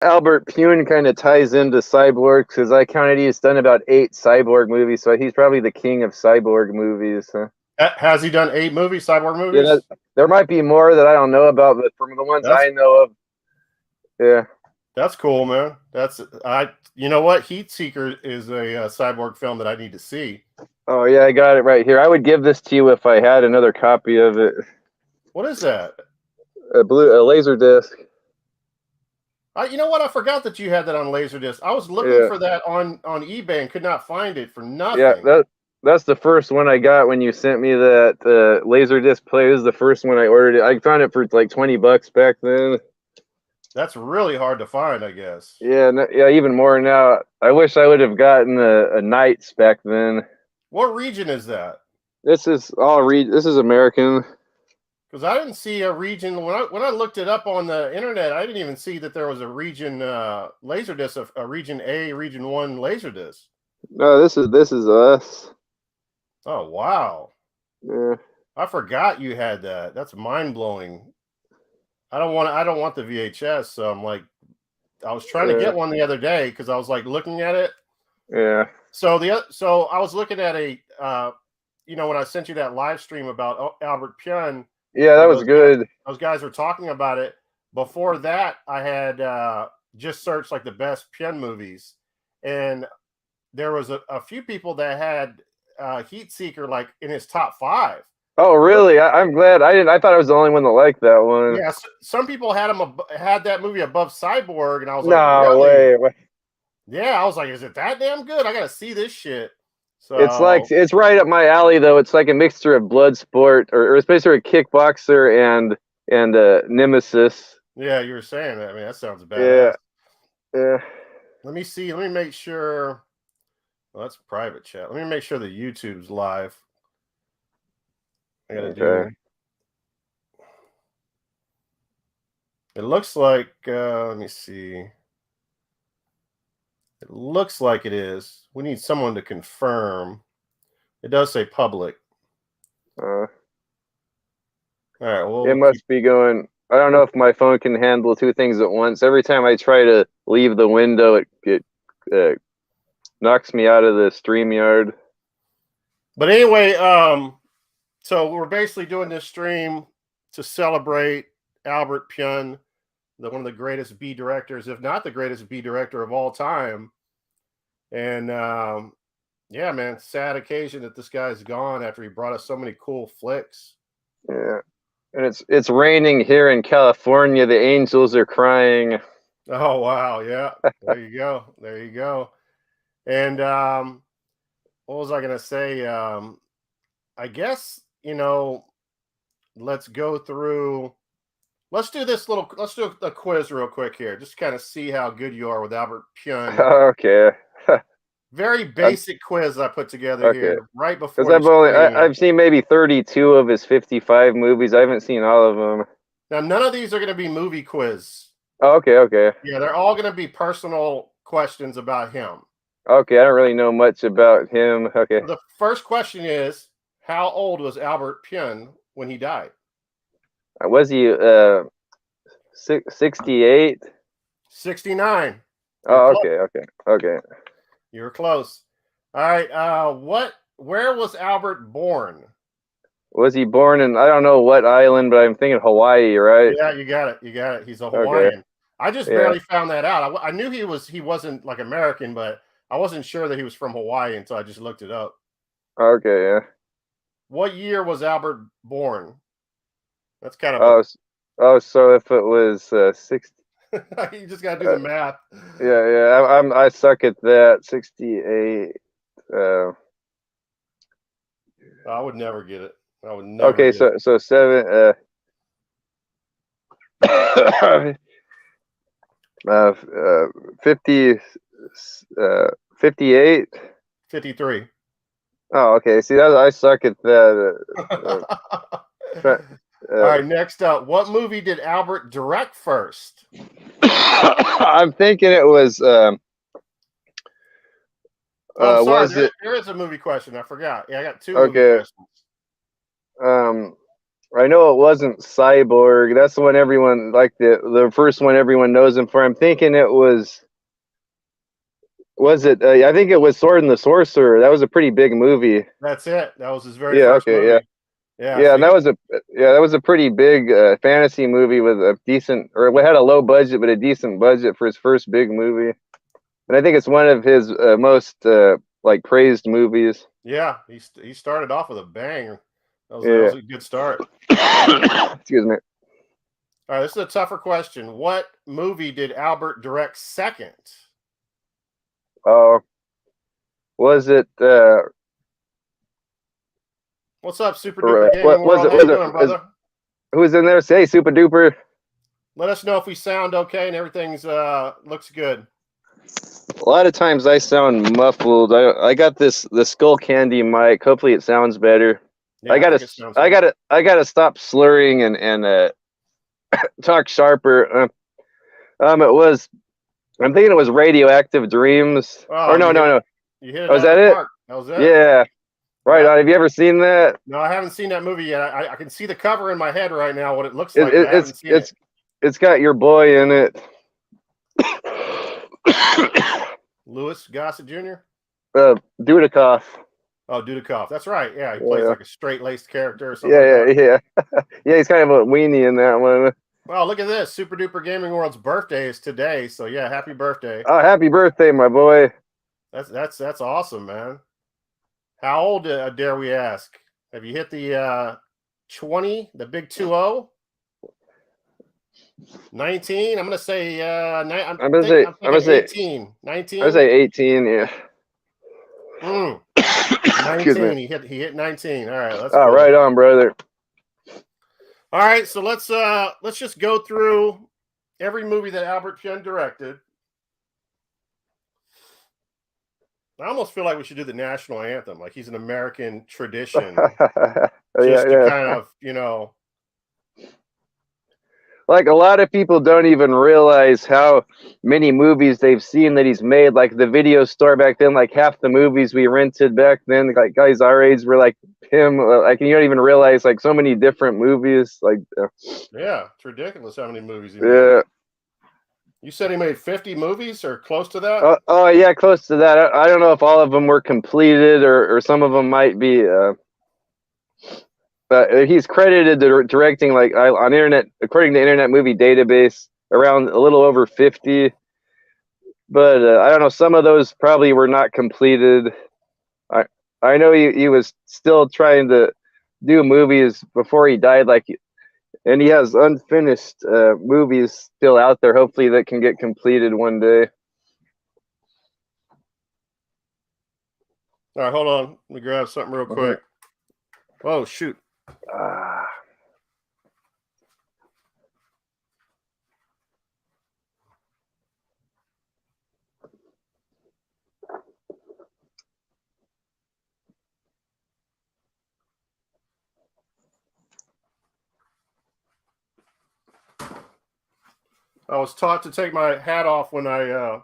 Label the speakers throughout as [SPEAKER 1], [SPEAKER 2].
[SPEAKER 1] Albert Pyun kind of ties into Cyborg because I counted he's done about 8 Cyborg movies, so he's probably the king of Cyborg movies.
[SPEAKER 2] Has he done 8 cyborg
[SPEAKER 1] Yeah,
[SPEAKER 2] movies?
[SPEAKER 1] there might be more that I don't know about, but from the ones
[SPEAKER 2] That's
[SPEAKER 1] I know of, yeah.
[SPEAKER 2] that's cool, man. That's I. You know what? Heat Seeker is a cyborg film that I need to see.
[SPEAKER 1] Oh yeah, I got it right here. I would give this to you if I had another copy of it.
[SPEAKER 2] What is that?
[SPEAKER 1] A laser disc.
[SPEAKER 2] You know what? I forgot that you had that on Laserdisc. I was looking
[SPEAKER 1] Yeah,
[SPEAKER 2] for that on eBay and could not find it for
[SPEAKER 1] yeah.
[SPEAKER 2] nothing.
[SPEAKER 1] That's the first one I got when you sent me that laser disc player. This is the first one I ordered. It. I found it for like $20 back then.
[SPEAKER 2] That's really hard to find, I guess.
[SPEAKER 1] Yeah, yeah, even more now. I wish I would have gotten a Knights back then.
[SPEAKER 2] What region is that?
[SPEAKER 1] This is This is American.
[SPEAKER 2] Because I didn't see a region when I looked it up on the internet. I didn't even see that there was a region Laserdisc, a region A, region 1 Laserdisc.
[SPEAKER 1] No, this is us.
[SPEAKER 2] Oh wow!
[SPEAKER 1] Yeah,
[SPEAKER 2] I forgot you had that. That's mind blowing. I don't want the VHS. So I'm like, I was trying to
[SPEAKER 1] yeah,
[SPEAKER 2] get one the other day because I was like looking at it.
[SPEAKER 1] yeah,
[SPEAKER 2] So I was looking at when I sent you that live stream about Albert Pyun,
[SPEAKER 1] yeah. That
[SPEAKER 2] where
[SPEAKER 1] was good.
[SPEAKER 2] those guys were talking about it. Before that, I had just searched like the best Pyun movies, and there was a few people that had Heat Seeker like in his top 5.
[SPEAKER 1] Oh, really? I'm glad. I didn't. I thought I was the only one that liked that one.
[SPEAKER 2] Yeah, some people had that movie above Cyborg, and I was like,
[SPEAKER 1] No
[SPEAKER 2] really?
[SPEAKER 1] way.
[SPEAKER 2] Yeah, I was like, is it that damn good? I gotta see this shit.
[SPEAKER 1] It's
[SPEAKER 2] So
[SPEAKER 1] it's right up my alley though. It's like a mixture of blood sport, or it's basically a kickboxer and Nemesis.
[SPEAKER 2] yeah, you were saying that. I mean, that sounds
[SPEAKER 1] Yeah,
[SPEAKER 2] badass.
[SPEAKER 1] yeah.
[SPEAKER 2] Let me see. Let me make sure. Well, that's private chat. Let me make sure the YouTube's live. I gotta
[SPEAKER 1] Okay.
[SPEAKER 2] do. It looks like. Let me see. It looks like it is. We need someone to confirm. It does say public.
[SPEAKER 1] Uh,
[SPEAKER 2] All right. Well,
[SPEAKER 1] it
[SPEAKER 2] we'll keep.
[SPEAKER 1] must be going. I don't know
[SPEAKER 2] We'll,
[SPEAKER 1] if my phone can handle 2 things at once. Every time I try to leave the window, it knocks me out of the StreamYard.
[SPEAKER 2] but anyway, so we're basically doing this stream to celebrate Albert Pyun, one of the greatest B directors, if not the greatest B director of all time. And yeah, man, sad occasion that this guy's gone after he brought us so many cool flicks.
[SPEAKER 1] Yeah, and it's raining here in California. The angels are crying.
[SPEAKER 2] Oh wow, yeah. There you go. There you go. And what was I gonna say? I guess, let's go through. Let's do this little. Let's do a quiz real quick here, just kind of see how good you are with Albert Pyun.
[SPEAKER 1] Okay.
[SPEAKER 2] Very
[SPEAKER 1] I'm,
[SPEAKER 2] basic quiz I put together
[SPEAKER 1] okay.
[SPEAKER 2] here right
[SPEAKER 1] Because
[SPEAKER 2] before the
[SPEAKER 1] I've
[SPEAKER 2] stream.
[SPEAKER 1] seen maybe 32 of his 55 movies. I haven't seen all of them.
[SPEAKER 2] Now, none of these are going to be movie quiz.
[SPEAKER 1] Oh, okay, okay,
[SPEAKER 2] Yeah, they're all going to be personal questions about him.
[SPEAKER 1] okay. I don't really know much about him. Okay.
[SPEAKER 2] So the first question is, how old was Albert Pyun when he died?
[SPEAKER 1] Was he 68?
[SPEAKER 2] 69. You're
[SPEAKER 1] Oh,
[SPEAKER 2] close.
[SPEAKER 1] okay, okay, okay.
[SPEAKER 2] You're close. All right. Where was Albert born?
[SPEAKER 1] Was he born in I don't know what island, but I'm thinking Hawaii, right?
[SPEAKER 2] Yeah, you got it. You got it. He's a
[SPEAKER 1] Okay.
[SPEAKER 2] Hawaiian. I just
[SPEAKER 1] Yeah.
[SPEAKER 2] barely found that out. I knew he wasn't like American, but I wasn't sure that he was from Hawaii until I just looked it up.
[SPEAKER 1] Okay, yeah.
[SPEAKER 2] What year was Albert born? That's kind of
[SPEAKER 1] Oh, so if it was 60,
[SPEAKER 2] you just got to do the math.
[SPEAKER 1] yeah, yeah. I suck at that. 68. Uh,
[SPEAKER 2] I would never get it. I would never
[SPEAKER 1] okay,
[SPEAKER 2] get it.
[SPEAKER 1] so 7. 50. 58.
[SPEAKER 2] 53.
[SPEAKER 1] Oh, okay. See, I suck at that.
[SPEAKER 2] All right, next up. What movie did Albert direct first?
[SPEAKER 1] I'm thinking it was.
[SPEAKER 2] I'm sorry,
[SPEAKER 1] Was it
[SPEAKER 2] there is a movie question. I forgot. Yeah, I got two movie
[SPEAKER 1] okay?
[SPEAKER 2] questions.
[SPEAKER 1] I know it wasn't Cyborg. That's the one everyone like the first one everyone knows him for. I'm thinking it was. Was it? I think it was Sword and the Sorcerer. That was a pretty big movie.
[SPEAKER 2] That's it. That was his very
[SPEAKER 1] Yeah.
[SPEAKER 2] first
[SPEAKER 1] Okay. Yeah.
[SPEAKER 2] movie. Yeah.
[SPEAKER 1] Yeah, and
[SPEAKER 2] See,
[SPEAKER 1] that was a pretty big fantasy movie with a decent, or it had a low budget but a decent budget for his first big movie. And I think it's one of his most like praised movies.
[SPEAKER 2] yeah, he started off with a bang. That
[SPEAKER 1] Yeah.
[SPEAKER 2] was a good start.
[SPEAKER 1] Excuse me.
[SPEAKER 2] All right, this is a tougher question. What movie did Albert direct second?
[SPEAKER 1] Oh, was it?
[SPEAKER 2] What's up, Super Duper Gaming
[SPEAKER 1] What was
[SPEAKER 2] World?
[SPEAKER 1] it?
[SPEAKER 2] How you doing, brother?
[SPEAKER 1] Who was in there? Say Super Duper.
[SPEAKER 2] Let us know if we sound okay and everything's looks good.
[SPEAKER 1] A lot of times I sound muffled. I got the Skull Candy mic. Hopefully it sounds better.
[SPEAKER 2] Yeah, I think it sounds good.
[SPEAKER 1] I gotta stop slurring and talk sharper. It was. I'm thinking it was Radioactive Dreams.
[SPEAKER 2] Oh,
[SPEAKER 1] Or no.
[SPEAKER 2] You hit it
[SPEAKER 1] Oh, was
[SPEAKER 2] out of
[SPEAKER 1] that
[SPEAKER 2] the
[SPEAKER 1] it?
[SPEAKER 2] park. That was it.
[SPEAKER 1] Yeah. Right
[SPEAKER 2] Yeah.
[SPEAKER 1] on. Have you ever seen that?
[SPEAKER 2] No, I haven't seen that movie yet. I can see the cover in my head right now, what it looks like. I haven't seen it.
[SPEAKER 1] It's got your boy in it.
[SPEAKER 2] Louis Gossett Jr.
[SPEAKER 1] Dudikoff.
[SPEAKER 2] Oh, Dudikoff. That's right. Yeah, he plays like a straight-laced character or something.
[SPEAKER 1] Yeah. Yeah, he's kind of a weenie in that one.
[SPEAKER 2] Well, look at this. Super Duper Gaming World's birthday is today. So yeah, happy birthday.
[SPEAKER 1] Oh, happy birthday, my boy.
[SPEAKER 2] That's awesome, man. How old dare we ask? Have you hit the 20, the big 20? 19? I'm gonna say I'm gonna say 18. 19.
[SPEAKER 1] I'm gonna say 18, yeah.
[SPEAKER 2] 19. He hit 19. All right, let's
[SPEAKER 1] go. Right on, brother.
[SPEAKER 2] All right, so let's just go through every movie that Albert Pyun directed. I almost feel like we should do the national anthem, like he's an American tradition. Just to kind of,
[SPEAKER 1] like a lot of people don't even realize how many movies they've seen that he's made. Like the video store back then, like half the movies we rented back then, like guys our age were like him. Like you don't even realize like so many different movies. Like
[SPEAKER 2] yeah, it's ridiculous how many movies he made.
[SPEAKER 1] Yeah.
[SPEAKER 2] You said he made 50 movies or close to that?
[SPEAKER 1] Oh yeah, close to that. I don't know if all of them were completed or some of them might be. But he's credited to directing like on internet, according to Internet Movie Database, around a little over 50. But I don't know. Some of those probably were not completed. I know he was still trying to do movies before he died. And he has unfinished movies still out there, hopefully that can get completed one day.
[SPEAKER 2] All right, hold on. Let me grab something real quick. Oh, shoot. I was taught to take my hat off when I do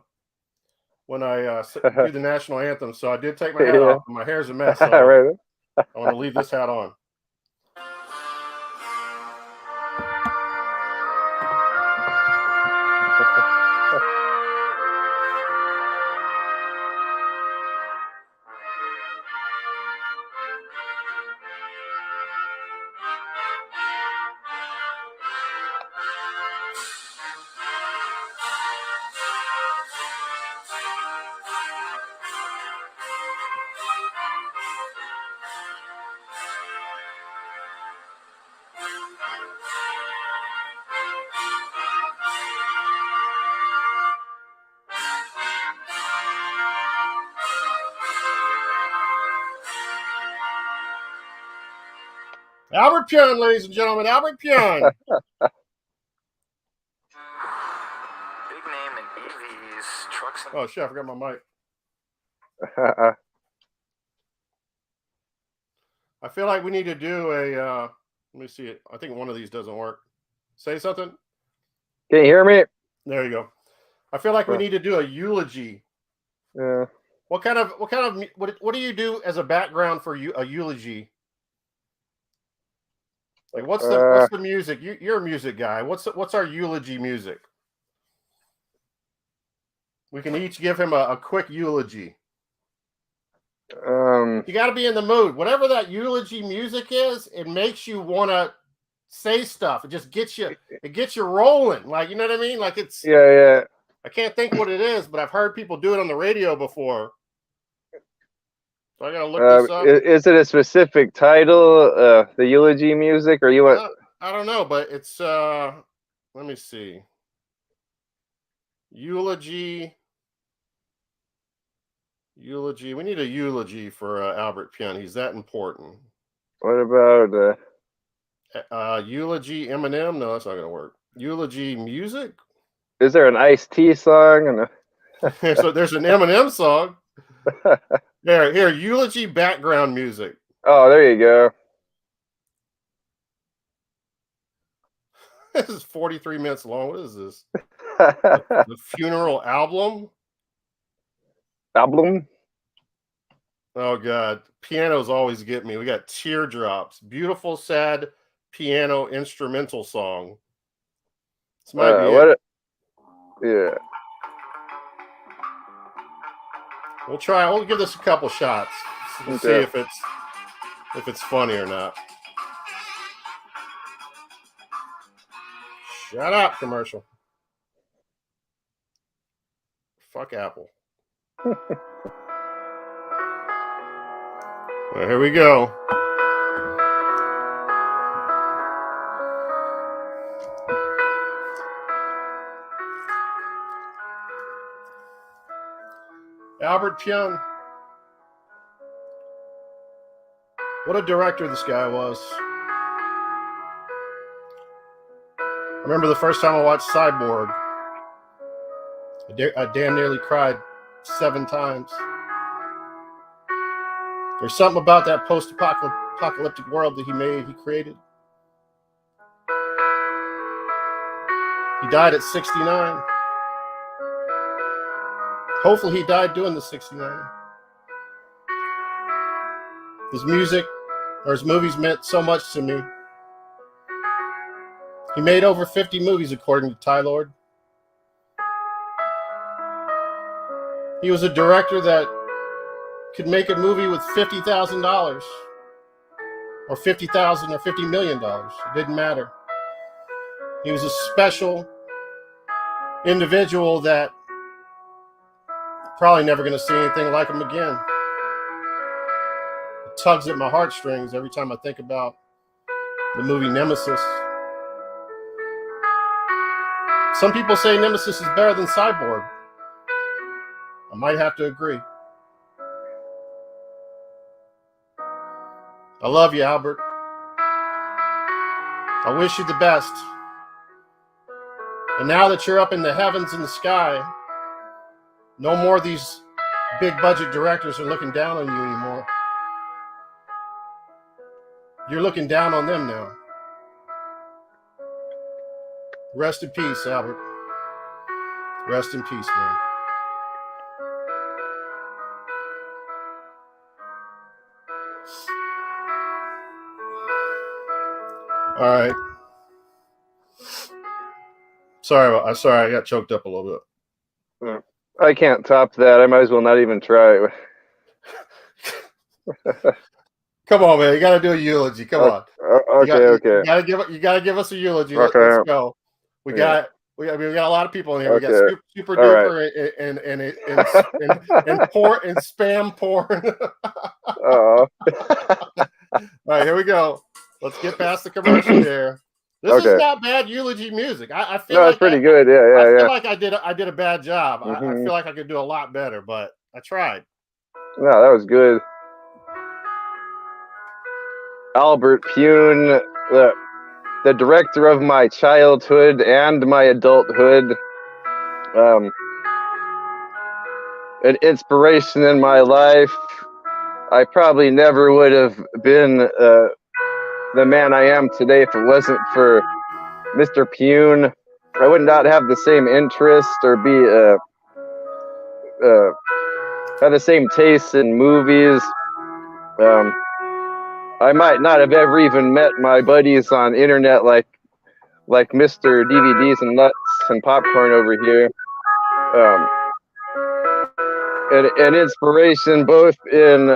[SPEAKER 2] the national anthem, so I did take my hat off. My hair's a mess. So
[SPEAKER 1] Right.
[SPEAKER 2] I want to leave this hat on. Albert Pyun, ladies and gentlemen, Albert Pyun.
[SPEAKER 3] Big name in EVs, trucks.
[SPEAKER 2] Oh shit! I forgot my mic. I feel like we need to do a. Let me see it. I think one of these doesn't work. Say something.
[SPEAKER 1] Can you hear me?
[SPEAKER 2] There you go. I feel like we need to do a eulogy.
[SPEAKER 1] Yeah.
[SPEAKER 2] What do you do as a background for a eulogy? Like, what's the music? You're a music guy. What's our eulogy music? We can each give him a quick eulogy. You got to be in the mood. Whatever that eulogy music is, it makes you want to say stuff. It just gets you. It gets you rolling. Like, you know what I mean? Like, it's.
[SPEAKER 1] Yeah.
[SPEAKER 2] I can't think what it is, but I've heard people do it on the radio before. So I gotta look this up.
[SPEAKER 1] Is it a specific title, the eulogy music, or you want?
[SPEAKER 2] I don't know, but it's. Let me see. Eulogy. We need a eulogy for Albert Pyun. He's that important.
[SPEAKER 1] What about
[SPEAKER 2] eulogy Eminem? No, that's not gonna work. Eulogy music.
[SPEAKER 1] Is there an Ice-T song?
[SPEAKER 2] So there's an Eminem song. Here, eulogy background music.
[SPEAKER 1] Oh, there you go.
[SPEAKER 2] This is 43 minutes long. What is this? The funeral album?
[SPEAKER 1] Album?
[SPEAKER 2] Oh, God. Pianos always get me. We got Teardrops. Beautiful, sad piano instrumental song. This might be it.
[SPEAKER 1] Yeah.
[SPEAKER 2] We'll try. We'll give this a couple shots. We'll see if it's funny or not. Shut up, commercial. Fuck Apple. All right, here we go. Albert Pyun. What a director this guy was. I remember the first time I watched Cyborg. I damn nearly cried 7 times. There's something about that post-apocalyptic world that he created. He died at 69. Hopefully he died doing the 69. His music or his movies meant so much to me. He made over 50 movies according to Tylord. He was a director that could make a movie with $50,000 or $50,000 or $50 million. It didn't matter. He was a special individual that probably never going to see anything like him again. It tugs at my heartstrings every time I think about the movie Nemesis. Some people say Nemesis is better than Cyborg. I might have to agree. I love you, Albert. I wish you the best. And now that you're up in the heavens in the sky, no more of these big budget directors are looking down on you anymore. You're looking down on them now. Rest in peace, Albert. Rest in peace, man. All right. Sorry, I got choked up a little bit.
[SPEAKER 1] I can't top that. I might as well not even try.
[SPEAKER 2] Come on, man. You got to do a eulogy. Come on.
[SPEAKER 1] Okay.
[SPEAKER 2] You got to give us a eulogy.
[SPEAKER 1] Okay.
[SPEAKER 2] Let's go. We got a lot of people in here.
[SPEAKER 1] Okay.
[SPEAKER 2] We got super duper and porn and spam porn.
[SPEAKER 1] Oh.
[SPEAKER 2] All right, here we go. Let's get past the commercial here. This is not bad eulogy music. I feel like
[SPEAKER 1] it's pretty good. Yeah.
[SPEAKER 2] I feel like I did a bad job.
[SPEAKER 1] Mm-hmm.
[SPEAKER 2] I feel like I could do a lot better, but I tried.
[SPEAKER 1] No, that was good. Albert Pyun, the director of my childhood and my adulthood, an inspiration in my life. I probably never would have been the man I am today if it wasn't for Mr. Pyun. I would not have the same interest or be have the same tastes in movies. I might not have ever even met my buddies on internet like Mr. DVDs and nuts and popcorn over here. An inspiration both in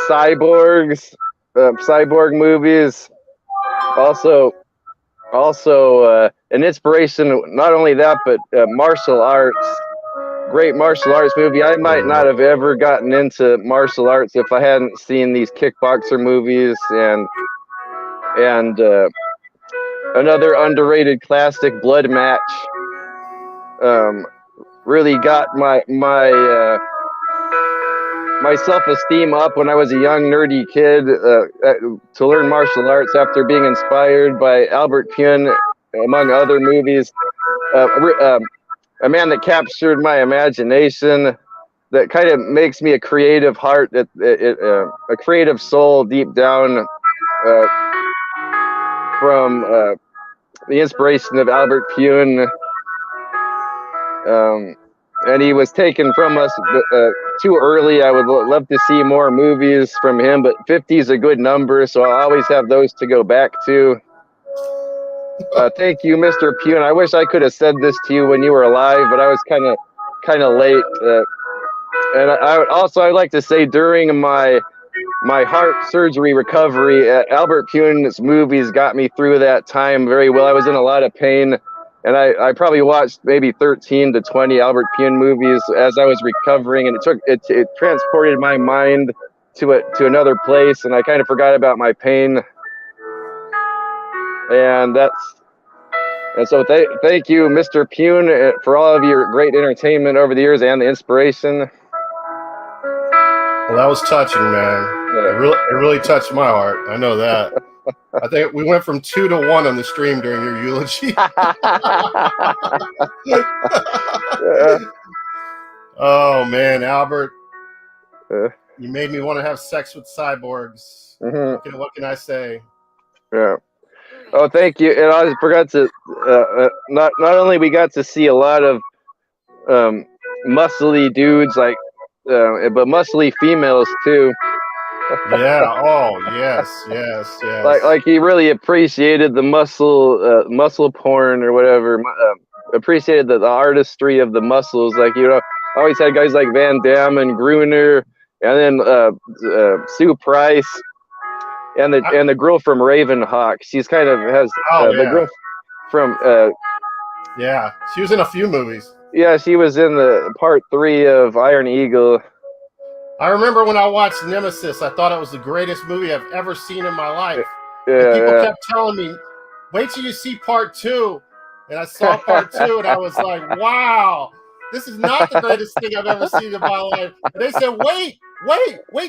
[SPEAKER 1] cyborg movies. Also an inspiration. Not only that, but martial arts. Great martial arts movie. I might not have ever gotten into martial arts if I hadn't seen these kickboxer movies and another underrated classic, Blood Match. Really got my self-esteem up when I was a young nerdy kid to learn martial arts after being inspired by Albert Pyun, among other movies. A man that captured my imagination, that kind of makes me a creative heart, a creative soul deep down, from the inspiration of Albert Pyun. And he was taken from us too early. I would love to see more movies from him, but 50 is a good number, so I'll always have those to go back to. Thank you, Mr. Pyun. I wish I could have said this to you when you were alive, but I was kind of late. And I'd like to say, during my heart surgery recovery, Albert Pyun's movies got me through that time very well. I was in a lot of pain, and I probably watched maybe 13 to 20 Albert Pyun movies as I was recovering, and it transported my mind to another place, and I kind of forgot about my pain. And so thank you, Mr. Pyun, for all of your great entertainment over the years and the inspiration.
[SPEAKER 2] Well, that was touching, man. It really touched my heart. I know that. I think we went from 2 to 1 on the stream during your eulogy. Oh man, Albert, you made me want to have sex with cyborgs.
[SPEAKER 1] Mm-hmm.
[SPEAKER 2] What can I say?
[SPEAKER 1] Yeah. Oh, thank you. And I forgot to not only we got to see a lot of muscly dudes, like but muscly females too.
[SPEAKER 2] Yeah. Oh, yes.
[SPEAKER 1] Like he really appreciated the muscle porn or whatever. Appreciated the artistry of the muscles. Like, always had guys like Van Damme and Gruner, and then Sue Price, and the girl from Ravenhawk. She's kind of has the girl from
[SPEAKER 2] yeah. She was in a few movies.
[SPEAKER 1] Yeah, she was in the part 3 of Iron Eagle.
[SPEAKER 2] I remember when I watched Nemesis, I thought it was the greatest movie I've ever seen in my life.
[SPEAKER 1] Yeah,
[SPEAKER 2] and people kept telling me, wait till you see part 2. And I saw part 2 and I was like, wow, this is not the greatest thing I've ever seen in my life. And they said, wait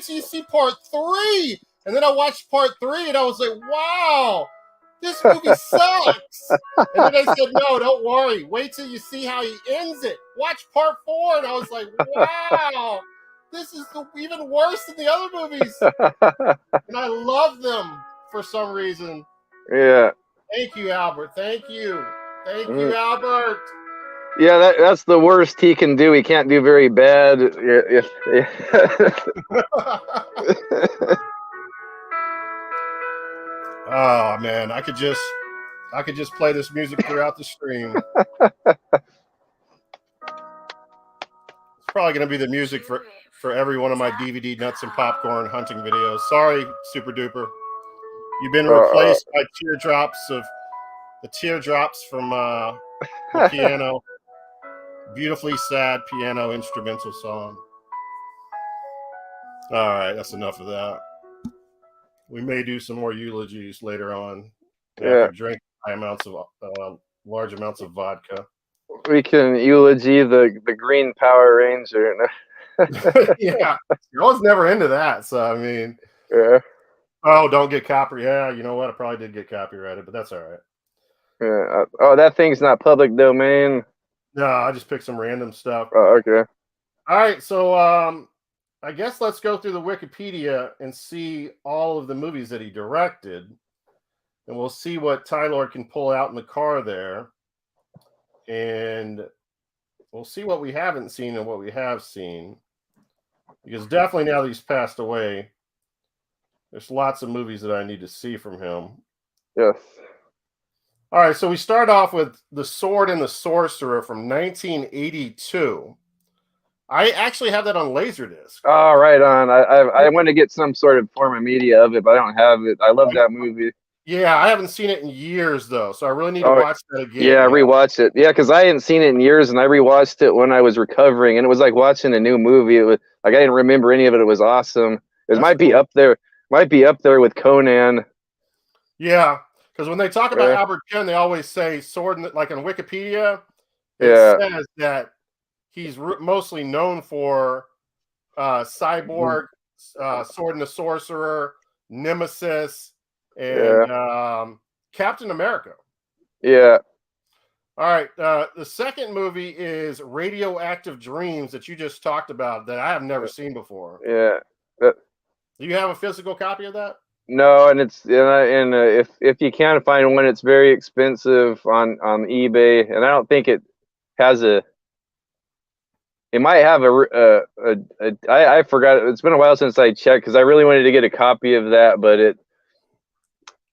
[SPEAKER 2] till you see part 3. And then I watched part 3 and I was like, wow, this movie sucks. And then they said, no, don't worry. Wait till you see how he ends it. Watch part 4. And I was like, wow, this is even worse than the other movies. And I love them for some reason.
[SPEAKER 1] Yeah.
[SPEAKER 2] Thank you, Albert. Thank you. Thank you, Albert.
[SPEAKER 1] Yeah, that's the worst he can do. He can't do very bad.
[SPEAKER 2] Oh man, I could just play this music throughout the stream. It's probably going to be the music for every one of my DVD nuts and popcorn hunting videos. Sorry, Super Duper. You've been replaced by the teardrops from the piano. Beautifully sad piano instrumental song. All right, that's enough of that. We may do some more eulogies later on. After drink large amounts of vodka.
[SPEAKER 1] We can eulogy the Green Power Ranger.
[SPEAKER 2] Yeah, I was never into that. So I mean,
[SPEAKER 1] yeah.
[SPEAKER 2] Oh, don't get copyrighted. Yeah, you know what? I probably did get copyrighted, but that's all right.
[SPEAKER 1] Yeah. Oh, that thing's not public domain.
[SPEAKER 2] No, I just picked some random stuff.
[SPEAKER 1] Oh, okay.
[SPEAKER 2] All right, so I guess let's go through the Wikipedia and see all of the movies that he directed, and we'll see what Tylord can pull out in the car there, and we'll see what we haven't seen and what we have seen. Because definitely now that he's passed away, there's lots of movies that I need to see from him.
[SPEAKER 1] Yes.
[SPEAKER 2] All right, so we start off with The Sword and the Sorcerer from 1982. I actually have that on Laserdisc.
[SPEAKER 1] Oh, right on. I want to get some sort of form of media of it, but I don't have it. I love that movie.
[SPEAKER 2] Yeah, I haven't seen it in years though, so I really need to
[SPEAKER 1] Oh,
[SPEAKER 2] watch that again.
[SPEAKER 1] yeah, rewatch it. Yeah, because I hadn't seen it in years, and I rewatched it when I was recovering, and it was like watching a new movie. It was like I didn't remember any of it. It was awesome. It might be up there. Might be up there with Conan.
[SPEAKER 2] Yeah, because when they talk about
[SPEAKER 1] Yeah.
[SPEAKER 2] Albert Pyun, they always say sword. Like on Wikipedia,
[SPEAKER 1] Yeah.
[SPEAKER 2] it says that he's mostly known for Cyborg, Sword and the Sorcerer, Nemesis, and Captain America.
[SPEAKER 1] Yeah.
[SPEAKER 2] All right. The second movie is Radioactive Dreams that you just talked about that I have never seen before.
[SPEAKER 1] Yeah.
[SPEAKER 2] Do you have a physical copy of that?
[SPEAKER 1] No, and it's and if you can find one, it's very expensive on eBay, and I don't think it has a. It might have I forgot. It's been a while since I checked because I really wanted to get a copy of that, but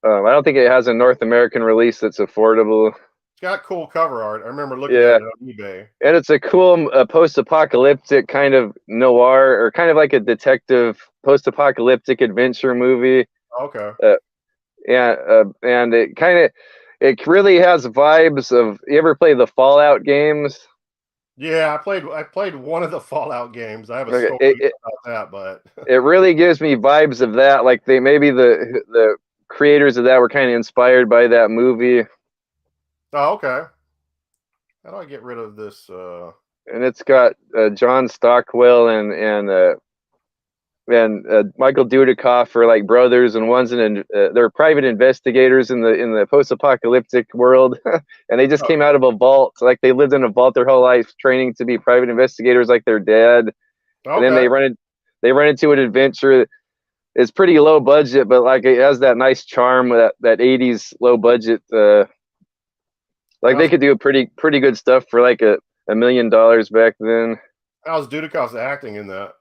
[SPEAKER 1] I don't think it has a North American release that's affordable.
[SPEAKER 2] It's got cool cover art. I remember looking at it on eBay.
[SPEAKER 1] And it's a cool post-apocalyptic kind of noir, or kind of like a detective post-apocalyptic adventure movie.
[SPEAKER 2] Okay.
[SPEAKER 1] And it really has vibes of. You ever play the Fallout games?
[SPEAKER 2] Yeah, I played one of the Fallout games. I have a story about that, but
[SPEAKER 1] it really gives me vibes of that. Like maybe the creators of that were kind of inspired by that movie.
[SPEAKER 2] Oh, okay. How do I get rid of this?
[SPEAKER 1] And it's got John Stockwell and Michael Dudikoff are like brothers, and they're private investigators in the post-apocalyptic world, and they just came out of a vault. Like they lived in a vault their whole life, training to be private investigators like their dad. Okay. And then they run into an adventure. It's pretty low budget, but like it has that nice charm, that 80s low budget. Like they could do pretty good stuff for like $1 million back then.
[SPEAKER 2] How's Dudikoff's acting in that?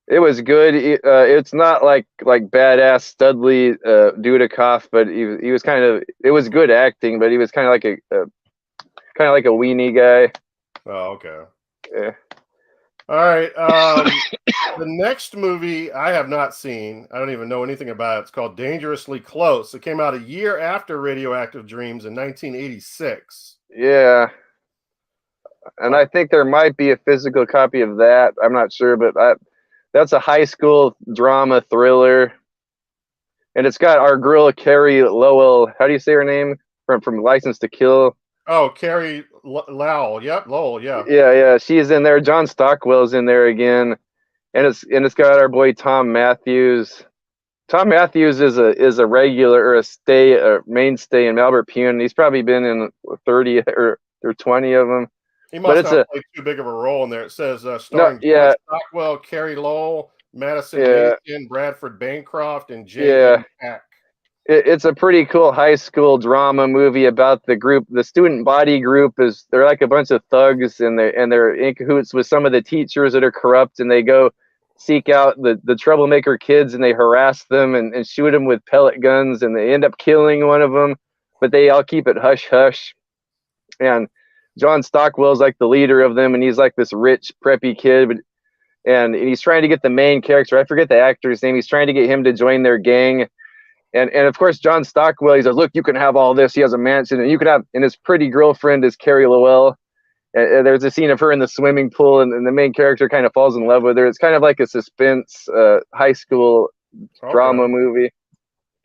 [SPEAKER 1] It was good. It's not like badass Studley Dudikoff, but he was kind of. It was good acting, but he was kind of like a weenie guy.
[SPEAKER 2] Oh, okay.
[SPEAKER 1] Yeah.
[SPEAKER 2] All right. The next movie I have not seen. I don't even know anything about it. It's called Dangerously Close. It came out a year after Radioactive Dreams in 1986.
[SPEAKER 1] Yeah. And I think there might be a physical copy of that. I'm not sure, but that's a high school drama thriller. And it's got our girl Carrie Lowell. How do you say her name? From License to Kill.
[SPEAKER 2] Oh, Carrie Lowell. Yep, Lowell. Yeah.
[SPEAKER 1] Yeah. She's in there. John Stockwell's in there again, and it's got our boy Tom Matthews. Tom Matthews is a regular or a mainstay in Albert Pyun. He's probably been in 30 or 20 of them.
[SPEAKER 2] He must not play too big of a role in there. It says starring John Stockwell, Carrie Lowell, Madison Mason, Bradford Bancroft, and J.M. Pack.
[SPEAKER 1] It's a pretty cool high school drama movie about the group. The student body group they're like a bunch of thugs, and they're in cahoots with some of the teachers that are corrupt, and they go seek out the troublemaker kids, and they harass them and shoot them with pellet guns, and they end up killing one of them, but they all keep it hush hush. And John Stockwell's like the leader of them, and he's like this rich preppy kid, and he's trying to get the main character. I forget the actor's name. He's trying to get him to join their gang. And of course, John Stockwell, he says, look, you can have all this. He has a mansion, and you can have, and his pretty girlfriend is Carrie Lowell. And there's a scene of her in the swimming pool, and the main character kind of falls in love with her. It's kind of like a suspense high school drama movie.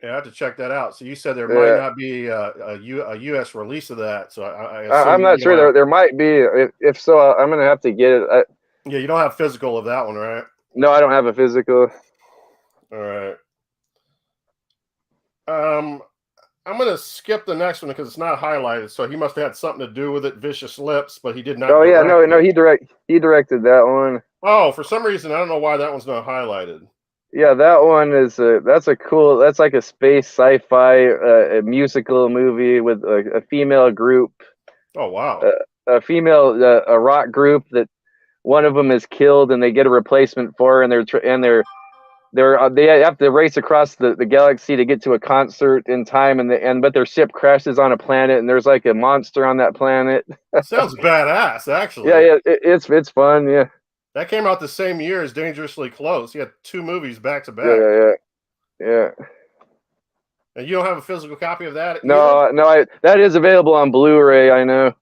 [SPEAKER 2] Yeah, I have to check that out. So you said there might not be a U.S. release of that. So
[SPEAKER 1] I'm not sure. There might be. If so, I'm going to have to get it.
[SPEAKER 2] Yeah, you don't have physical of that one, right?
[SPEAKER 1] No, I don't have a physical.
[SPEAKER 2] All right. I'm going to skip the next one because it's not highlighted. So he must have had something to do with it. Vicious Lips, but he did not.
[SPEAKER 1] Oh yeah, no, he directed that one.
[SPEAKER 2] Oh, for some reason I don't know why that one's not highlighted.
[SPEAKER 1] Yeah, that one is that's like a space sci-fi a musical movie with a female group.
[SPEAKER 2] Oh wow.
[SPEAKER 1] A female a rock group that one of them is killed, and they get a replacement for her, and they have to race across the galaxy to get to a concert in time, but their ship crashes on a planet, and there's like a monster on that planet.
[SPEAKER 2] Sounds badass, actually.
[SPEAKER 1] Yeah, it's fun. Yeah,
[SPEAKER 2] That came out the same year as Dangerously Close. You had 2 movies back to back.
[SPEAKER 1] yeah.
[SPEAKER 2] And you don't have a physical copy of that?
[SPEAKER 1] No, that is available on Blu-ray. I know.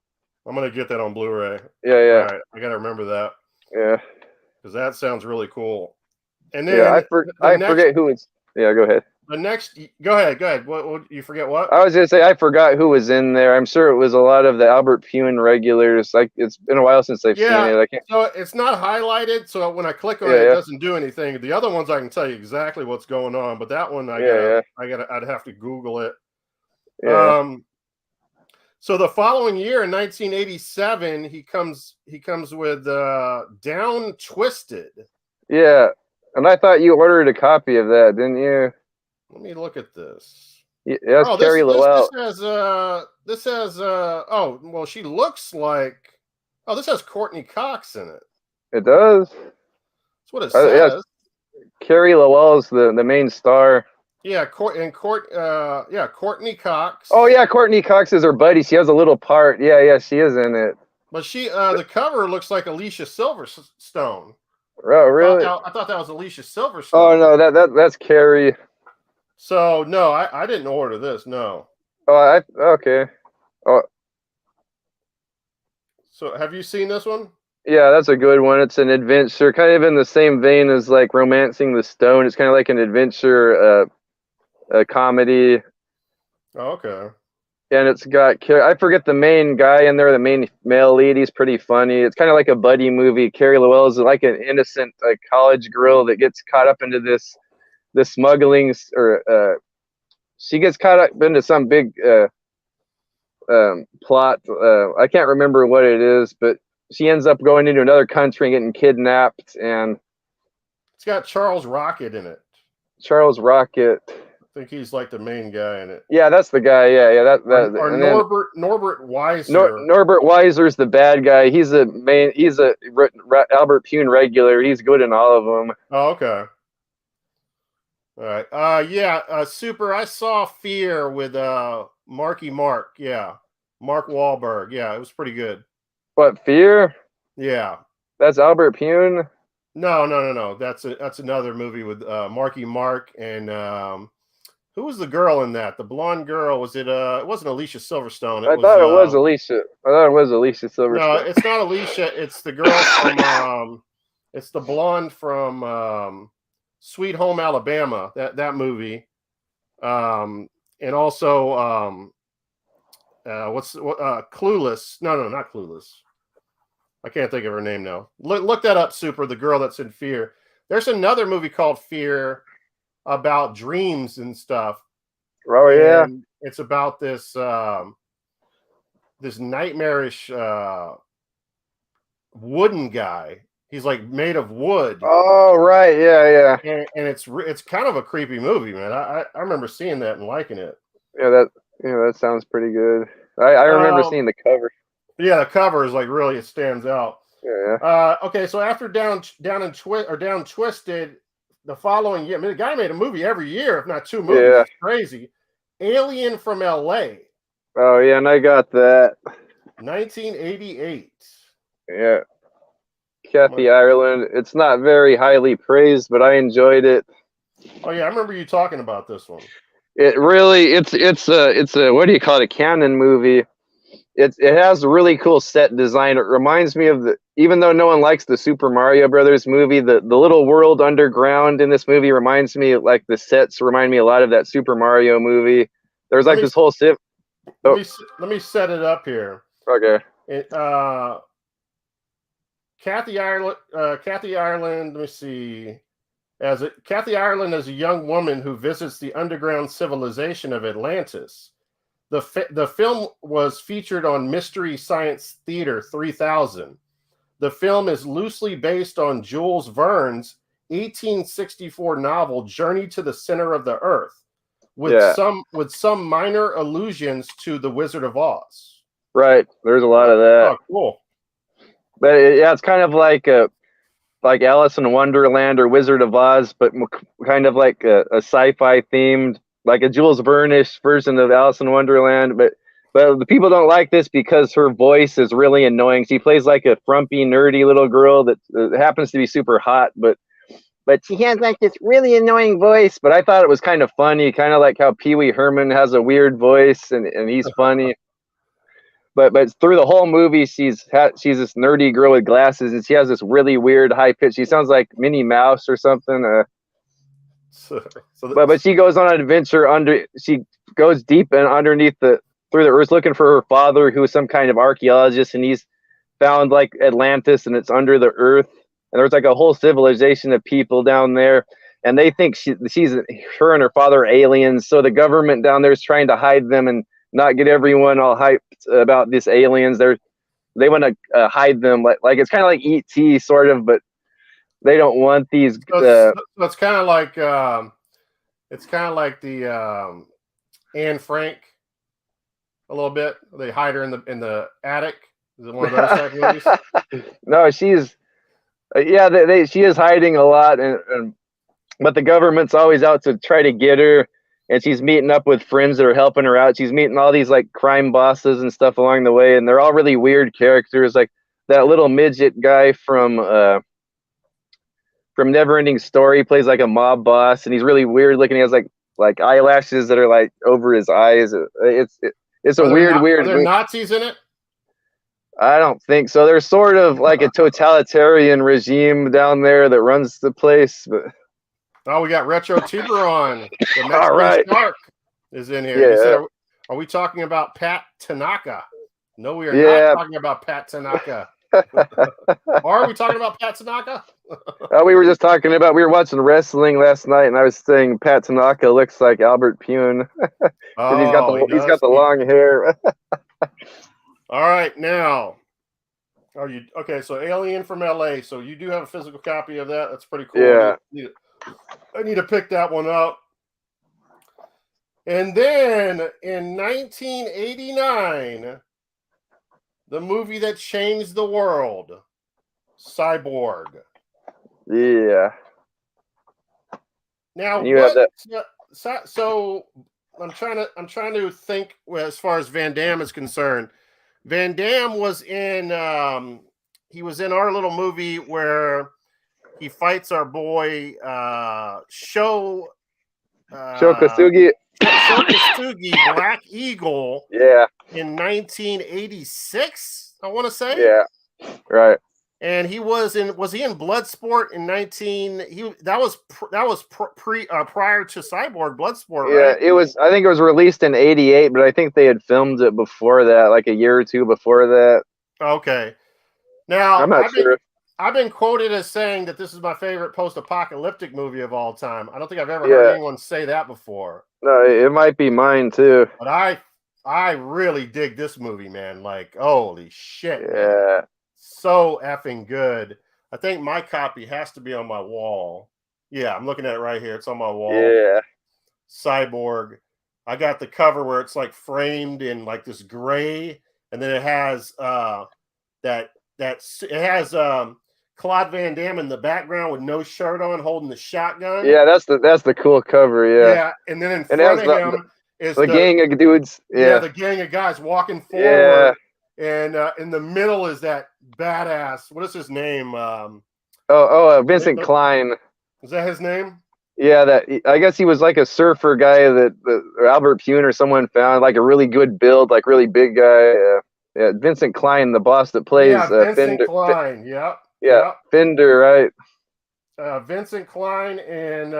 [SPEAKER 2] I'm gonna get that on Blu-ray.
[SPEAKER 1] Yeah.
[SPEAKER 2] All right, I gotta remember that.
[SPEAKER 1] Yeah.
[SPEAKER 2] Because that sounds really cool. And then
[SPEAKER 1] I forget who it's. Yeah, go ahead.
[SPEAKER 2] The next, go ahead. What you forget? What?
[SPEAKER 1] I was gonna say I forgot who was in there. I'm sure it was a lot of the Albert Pyun regulars. Like it's been a while since I've seen it. I can't.
[SPEAKER 2] So it's not highlighted. So when I click on it, it doesn't do anything. The other ones I can tell you exactly what's going on, but that one I'd have to Google it.
[SPEAKER 1] Yeah.
[SPEAKER 2] So the following year in 1987, he comes with Down Twisted.
[SPEAKER 1] Yeah, and I thought you ordered a copy of that, didn't you?
[SPEAKER 2] Let me look at this.
[SPEAKER 1] Yeah, that's Carrie Lowell.
[SPEAKER 2] This has oh, well, she looks like, oh, this has Courtney Cox in it.
[SPEAKER 1] It does.
[SPEAKER 2] That's what it says.
[SPEAKER 1] Carrie Lowell's the main star.
[SPEAKER 2] Yeah, Courtney Cox.
[SPEAKER 1] Oh yeah, Courtney Cox is her buddy. She has a little part. Yeah, she is in it.
[SPEAKER 2] But she, the cover looks like Alicia Silverstone.
[SPEAKER 1] Oh really?
[SPEAKER 2] I thought that was Alicia Silverstone.
[SPEAKER 1] Oh no, that's Carrie.
[SPEAKER 2] So no, I didn't order this. No.
[SPEAKER 1] Oh, okay. Oh.
[SPEAKER 2] So have you seen this one?
[SPEAKER 1] Yeah, that's a good one. It's an adventure, kind of in the same vein as like Romancing the Stone. It's kind of like an adventure, a comedy.
[SPEAKER 2] Oh, okay.
[SPEAKER 1] And it's got, I forget the main guy in there, the main male lead. He's pretty funny. It's kind of like a buddy movie. Carrie Lowell is like an innocent college girl that gets caught up into this smuggling, or she gets caught up into some big plot. I can't remember what it is, but she ends up going into another country and getting kidnapped. And
[SPEAKER 2] it's got Charles Rocket in it.
[SPEAKER 1] Charles Rocket.
[SPEAKER 2] I think he's like the main guy in it.
[SPEAKER 1] Yeah, that's the guy. Yeah.
[SPEAKER 2] Or Norbert Weiser.
[SPEAKER 1] Norbert Weiser's the bad guy. He's a Albert Pyun regular. He's good in all of them.
[SPEAKER 2] Oh, okay. All right. Super. I saw Fear with Marky Mark. Yeah, Mark Wahlberg. Yeah, it was pretty good.
[SPEAKER 1] What, Fear?
[SPEAKER 2] Yeah.
[SPEAKER 1] That's Albert Pyun?
[SPEAKER 2] No. That's another movie with Marky Mark and who was the girl in that? The blonde girl. Was it? It wasn't Alicia Silverstone.
[SPEAKER 1] I thought it was Alicia. I thought it was Alicia Silverstone.
[SPEAKER 2] No, it's not Alicia. It's the girl from. It's the blonde from Sweet Home Alabama. That movie. And also Clueless. No, not Clueless. I can't think of her name now. Look that up, Super. The girl that's in Fear. There's another movie called Fear about dreams and stuff.
[SPEAKER 1] Oh yeah.
[SPEAKER 2] And it's about this this nightmarish wooden guy. He's like made of wood.
[SPEAKER 1] Oh right, yeah.
[SPEAKER 2] And it's kind of a creepy movie, man. I remember seeing that and liking it.
[SPEAKER 1] Yeah, that sounds pretty good. I remember seeing the cover.
[SPEAKER 2] Yeah, the cover is like really, it stands out.
[SPEAKER 1] Yeah.
[SPEAKER 2] Okay, so after Down Twisted, the following year, I mean, the guy made a movie every year, if not 2 movies.
[SPEAKER 1] Yeah.
[SPEAKER 2] It's crazy. Alien from L.A.
[SPEAKER 1] Oh yeah, and I got that.
[SPEAKER 2] 1988.
[SPEAKER 1] Yeah. Kathy Ireland. It's not very highly praised, but I enjoyed it.
[SPEAKER 2] Oh yeah, I remember you talking about this one.
[SPEAKER 1] It's a what do you call it? A canon movie. It has a really cool set design. It reminds me of even though no one likes the Super Mario Brothers movie, the little world underground in this movie reminds me, like the sets remind me a lot of that Super Mario movie. There's like this whole
[SPEAKER 2] let me set it up here.
[SPEAKER 1] Okay.
[SPEAKER 2] Kathy Ireland. Let me see. Kathy Ireland is a young woman who visits the underground civilization of Atlantis. The film was featured on Mystery Science Theater 3000. The film is loosely based on Jules Verne's 1864 novel Journey to the Center of the Earth, with some minor allusions to The Wizard of Oz.
[SPEAKER 1] Right. There's a lot of that.
[SPEAKER 2] Oh, cool.
[SPEAKER 1] But yeah, it's kind of like Alice in Wonderland or Wizard of Oz, but kind of like a sci-fi themed, like a Jules Verne-ish version of Alice in Wonderland. But the people don't like this because her voice is really annoying. She plays like a frumpy, nerdy little girl that happens to be super hot, but she has like this really annoying voice. But I thought it was kind of funny, kind of like how Pee Wee Herman has a weird voice and he's funny. But through the whole movie, she's this nerdy girl with glasses, and she has this really weird high pitch. She sounds like Minnie Mouse or something. But she goes on an adventure she goes deep and underneath through the earth looking for her father, who is some kind of archaeologist, and he's found like Atlantis, and it's under the earth, and there's like a whole civilization of people down there, and they think her and her father are aliens. So the government down there is trying to hide them and not get everyone all hyped about these aliens. They want to hide them, like it's kind of like E.T. sort of, but they don't want these.
[SPEAKER 2] So it's kind of like the Anne Frank a little bit. They hide her in the attic. Is it one of those type of movies?
[SPEAKER 1] No, she's she is hiding a lot, but the government's always out to try to get her. And she's meeting up with friends that are helping her out. She's meeting all these like crime bosses and stuff along the way, and they're all really weird characters. Like that little midget guy from Neverending Story plays like a mob boss, and he's really weird looking. He has like eyelashes that are like over his eyes. It's a weird.
[SPEAKER 2] Are there Nazis in it?
[SPEAKER 1] I don't think so. There's sort of like a totalitarian regime down there that runs the place, but.
[SPEAKER 2] Oh, we got Retro Tiburon. The
[SPEAKER 1] All right.
[SPEAKER 2] Shark is in here.
[SPEAKER 1] Yeah.
[SPEAKER 2] Said, are we talking about Pat Tanaka? No, we are not talking about Pat Tanaka. Are we talking about Pat Tanaka?
[SPEAKER 1] We were watching wrestling last night, and I was saying Pat Tanaka looks like Albert Pyun. He's got the long hair.
[SPEAKER 2] All right, now. Are you okay? So Alien from LA. So you do have a physical copy of that. That's pretty cool.
[SPEAKER 1] Yeah.
[SPEAKER 2] I need to pick that one up. And then in 1989, the movie that changed the world, Cyborg.
[SPEAKER 1] Yeah.
[SPEAKER 2] Now
[SPEAKER 1] you have that.
[SPEAKER 2] So I'm trying to think as far as Van Damme is concerned. Van Damme was in he was in our little movie where he fights our boy Sho
[SPEAKER 1] Kasugi.
[SPEAKER 2] Black Eagle.
[SPEAKER 1] Yeah.
[SPEAKER 2] In 1986, I want to say.
[SPEAKER 1] Yeah. Right.
[SPEAKER 2] And he was he in Bloodsport in that was prior to Cyborg Bloodsport, right?
[SPEAKER 1] Yeah, it was. I think it was released in '88, but I think they had filmed it before that, like a year or two before that.
[SPEAKER 2] Okay. Now
[SPEAKER 1] I'm not sure.
[SPEAKER 2] I've been quoted as saying that this is my favorite post-apocalyptic movie of all time. I don't think I've ever heard anyone say that before.
[SPEAKER 1] No, it might be mine too.
[SPEAKER 2] But I really dig this movie, man. Like, holy shit.
[SPEAKER 1] Yeah.
[SPEAKER 2] Man. So effing good. I think my copy has to be on my wall. Yeah, I'm looking at it right here. It's on my wall. Yeah. Cyborg. I got the cover where it's like framed in like this gray, and then it has Claude Van Damme in the background with no shirt on, holding the shotgun.
[SPEAKER 1] Yeah, that's the cool cover. Yeah.
[SPEAKER 2] Yeah, and then in front of him is
[SPEAKER 1] the gang of dudes. Yeah,
[SPEAKER 2] the gang of guys walking forward. Yeah. And in the middle is that badass. What is his name?
[SPEAKER 1] Vincent Klein.
[SPEAKER 2] Is that his name?
[SPEAKER 1] Yeah, I guess he was like a surfer guy that Albert Pyun or someone found, like a really good build, like really big guy. Yeah, Vincent Klein, the boss that plays
[SPEAKER 2] Vincent
[SPEAKER 1] Fender.
[SPEAKER 2] Klein. Yep.
[SPEAKER 1] Yeah, Fender, right?
[SPEAKER 2] Vincent Klein, and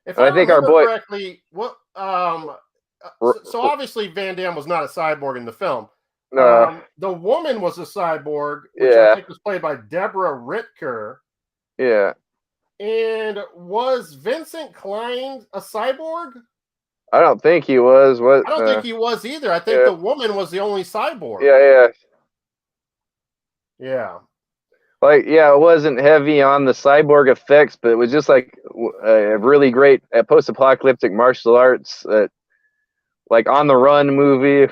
[SPEAKER 2] if
[SPEAKER 1] I think our boy
[SPEAKER 2] correctly, what? So obviously Van Damme was not a cyborg in the film.
[SPEAKER 1] No.
[SPEAKER 2] The woman was a cyborg, which I think was played by Deborah Ritker.
[SPEAKER 1] Yeah.
[SPEAKER 2] And was Vincent Klein a cyborg?
[SPEAKER 1] I don't think he was.
[SPEAKER 2] I don't think he was either. I think the woman was the only cyborg. Yeah.
[SPEAKER 1] Like, it wasn't heavy on the cyborg effects, but it was just like a really great post-apocalyptic martial arts, like on the run movie.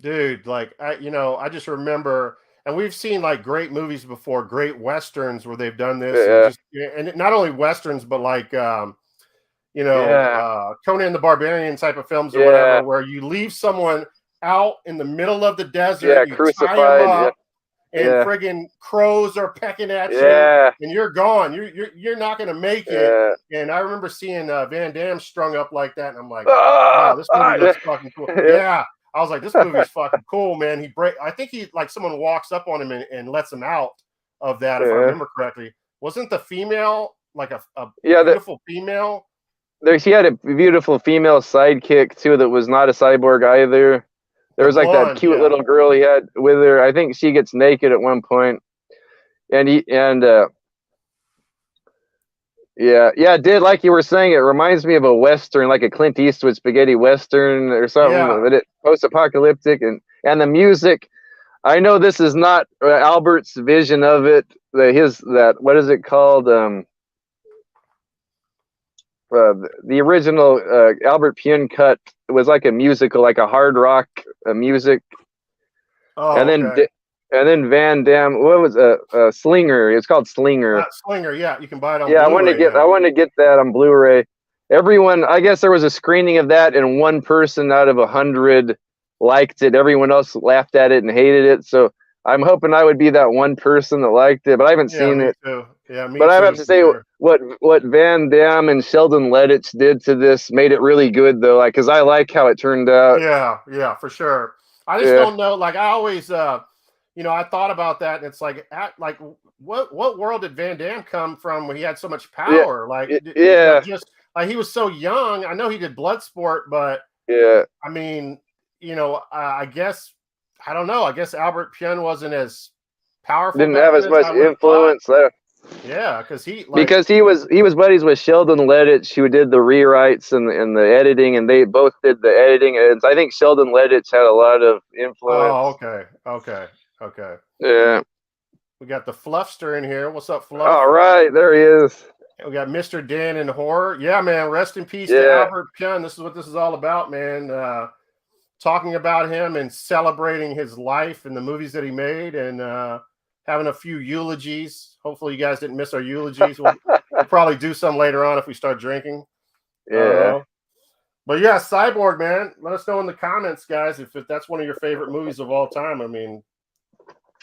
[SPEAKER 2] Dude, like I just remember and we've seen like great movies before, great westerns where they've done this,
[SPEAKER 1] Yeah.
[SPEAKER 2] and not only westerns, but like
[SPEAKER 1] Yeah.
[SPEAKER 2] Conan the Barbarian type of films or
[SPEAKER 1] Yeah.
[SPEAKER 2] whatever, where you leave someone out in the middle of the
[SPEAKER 1] Yeah.
[SPEAKER 2] desert, you tie them
[SPEAKER 1] Crucified. Yeah.
[SPEAKER 2] up, and
[SPEAKER 1] Yeah.
[SPEAKER 2] friggin' crows are pecking at you,
[SPEAKER 1] Yeah.
[SPEAKER 2] and you're gone. You're not gonna make it.
[SPEAKER 1] Yeah.
[SPEAKER 2] And I remember seeing Van Damme strung up like that, and I'm like,
[SPEAKER 1] Ah,
[SPEAKER 2] wow, this movie
[SPEAKER 1] yeah.
[SPEAKER 2] looks fucking cool. Yeah. I was like, this movie's fucking cool, man. I think he like someone walks up on him and lets him out of that, if I remember correctly. Wasn't the female like a beautiful female?
[SPEAKER 1] She had a beautiful female sidekick too that was not a cyborg either. There was like
[SPEAKER 2] blonde,
[SPEAKER 1] that cute little girl he had with her. I think she gets naked at one point, and I did, like you were saying, it reminds me of a western, like a Clint Eastwood spaghetti western or something.
[SPEAKER 2] Yeah.
[SPEAKER 1] But it post-apocalyptic, and the music. I know this is not Albert's vision of it. What is it called? The original Albert Pyun cut was like a musical, like a hard rock music.
[SPEAKER 2] Oh,
[SPEAKER 1] and then
[SPEAKER 2] okay.
[SPEAKER 1] and then Van Damme, what was Slinger? It's called Slinger.
[SPEAKER 2] Slinger, yeah, you can buy it on.
[SPEAKER 1] Yeah,
[SPEAKER 2] Blu-ray
[SPEAKER 1] I want to get that on Blu-ray. Everyone, I guess there was a screening of that, and one person out of 100 liked it. Everyone else laughed at it and hated it. So I'm hoping I would be that one person that liked it, but I haven't seen it.
[SPEAKER 2] Too. Yeah, me
[SPEAKER 1] but
[SPEAKER 2] too.
[SPEAKER 1] I have to say, what Van Damme and Sheldon Lettich did to this made it really good, though. Like, because I like how it turned out.
[SPEAKER 2] Yeah, for sure. I just don't know. Like, I always, I thought about that, and it's like, what world did Van Damme come from when he had so much power? Just like he was so young. I know he did Bloodsport, but I mean, I guess I don't know. I guess Albert Pyun wasn't as powerful.
[SPEAKER 1] Didn't have as much influence there.
[SPEAKER 2] Yeah, because he
[SPEAKER 1] was buddies with Sheldon Lettich, who did the rewrites and the editing, and they both did the editing. And I think Sheldon Lettich had a lot of influence.
[SPEAKER 2] Oh, okay.
[SPEAKER 1] Yeah.
[SPEAKER 2] We got the Fluffster in here. What's up, Fluff?
[SPEAKER 1] All right, there he is.
[SPEAKER 2] We got Mr. Dan in horror. Yeah, man. Rest in peace to Albert Pyun. This is what this is all about, man. Talking about him and celebrating his life and the movies that he made, and having a few eulogies. Hopefully you guys didn't miss our eulogies. We'll probably do some later on if we start drinking.
[SPEAKER 1] Yeah.
[SPEAKER 2] But yeah, Cyborg, man. Let us know in the comments, guys, if that's one of your favorite movies of all time. I mean,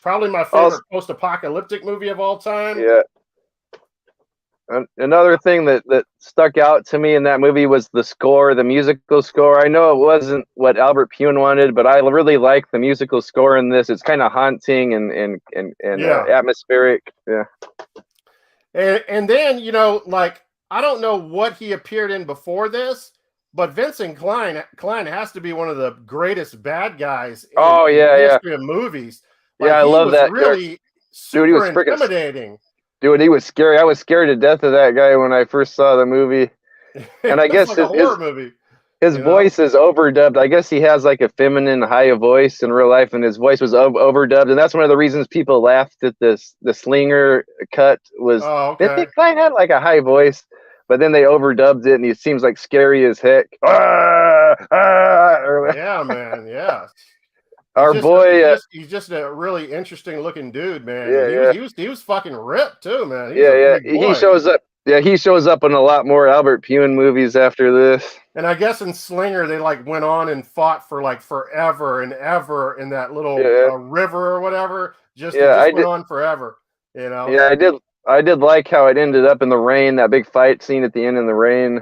[SPEAKER 2] probably my favorite post-apocalyptic movie of all time.
[SPEAKER 1] Yeah. Another thing that stuck out to me in that movie was the score, the musical score. I know it wasn't what Albert Pyun wanted, but I really like the musical score in this. It's kind of haunting and atmospheric. Yeah.
[SPEAKER 2] And then, like, I don't know what he appeared in before this, but Vincent Klein has to be one of the greatest bad guys in the history of movies. Like,
[SPEAKER 1] I love that.
[SPEAKER 2] Really super
[SPEAKER 1] he was
[SPEAKER 2] intimidating.
[SPEAKER 1] Dude, he was scary. I was scared to death of that guy when I first saw the movie. And I guess
[SPEAKER 2] like a horror movie.
[SPEAKER 1] His voice is overdubbed. I guess he has like a feminine high voice in real life, and his voice was overdubbed, and that's one of the reasons people laughed at the Slinger cut. Was Vincent Klein had like a high voice, but then they overdubbed it, and he seems like scary as heck.
[SPEAKER 2] Yeah, man. Yeah. He's just a really interesting looking dude, man.
[SPEAKER 1] Yeah,
[SPEAKER 2] he was fucking ripped too, man.
[SPEAKER 1] He shows up. Yeah, he shows up in a lot more Albert Pyun movies after this.
[SPEAKER 2] And I guess in Slinger they like went on and fought for like forever and ever in that little river or whatever. It went on forever.
[SPEAKER 1] Yeah, I did like how it ended up in the rain. That big fight scene at the end in the rain.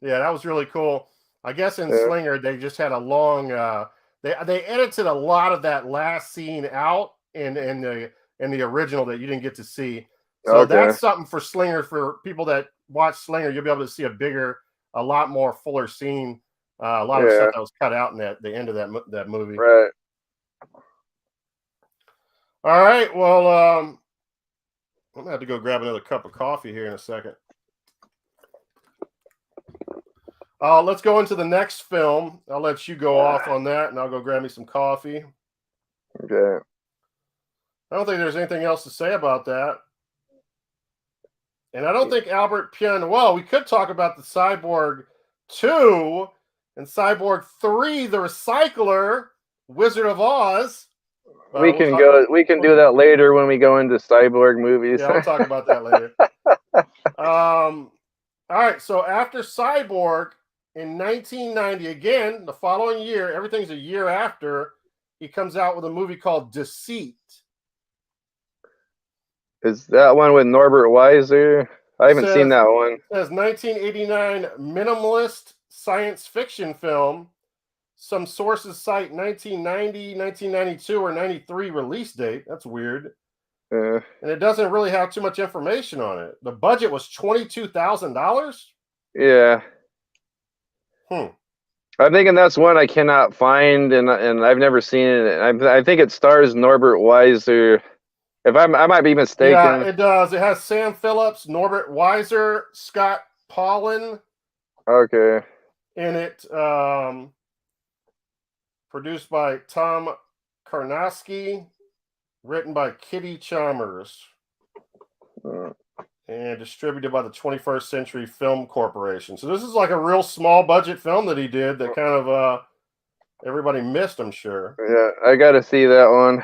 [SPEAKER 2] Yeah, that was really cool. I guess in Slinger they just had a long. They edited a lot of that last scene out in the original that you didn't get to see. So that's something for Slinger. For people that watch Slinger, you'll be able to see a lot more fuller scene. A lot of stuff that was cut out in the end of that movie.
[SPEAKER 1] Right.
[SPEAKER 2] All right. Well, I'm gonna have to go grab another cup of coffee here in a second. Let's go into the next film. I'll let you go off on that, and I'll go grab me some coffee.
[SPEAKER 1] Okay.
[SPEAKER 2] I don't think there's anything else to say about that. And I don't think Albert Pyun, well, we could talk about the Cyborg 2 and Cyborg 3, The Recycler, Wizard of Oz.
[SPEAKER 1] We can go. We can do that later when we go into cyborg movies.
[SPEAKER 2] Yeah, we'll talk about that later. All right. So after Cyborg in 1990, again the following year, everything's a year after, he comes out with a movie called Deceit.
[SPEAKER 1] Is that one with Norbert Weiser? I haven't seen that one.
[SPEAKER 2] It says 1989 minimalist science fiction film. Some sources cite 1990, 1992, or 93 release date. That's weird. And it doesn't really have too much information on it. The budget was $22,000.
[SPEAKER 1] Yeah. I'm thinking that's one I cannot find, and I've never seen it. I think it stars Norbert Weiser. I might be mistaken.
[SPEAKER 2] Yeah, it does. It has Sam Phillips, Norbert Weiser, Scott Paulin.
[SPEAKER 1] Okay.
[SPEAKER 2] In it, produced by Tom Karnowski, written by Kitty Chalmers, and distributed by the 21st Century Film Corporation. So this is like a real small budget film that he did that kind of everybody missed, I'm sure.
[SPEAKER 1] Yeah, I got to see that one.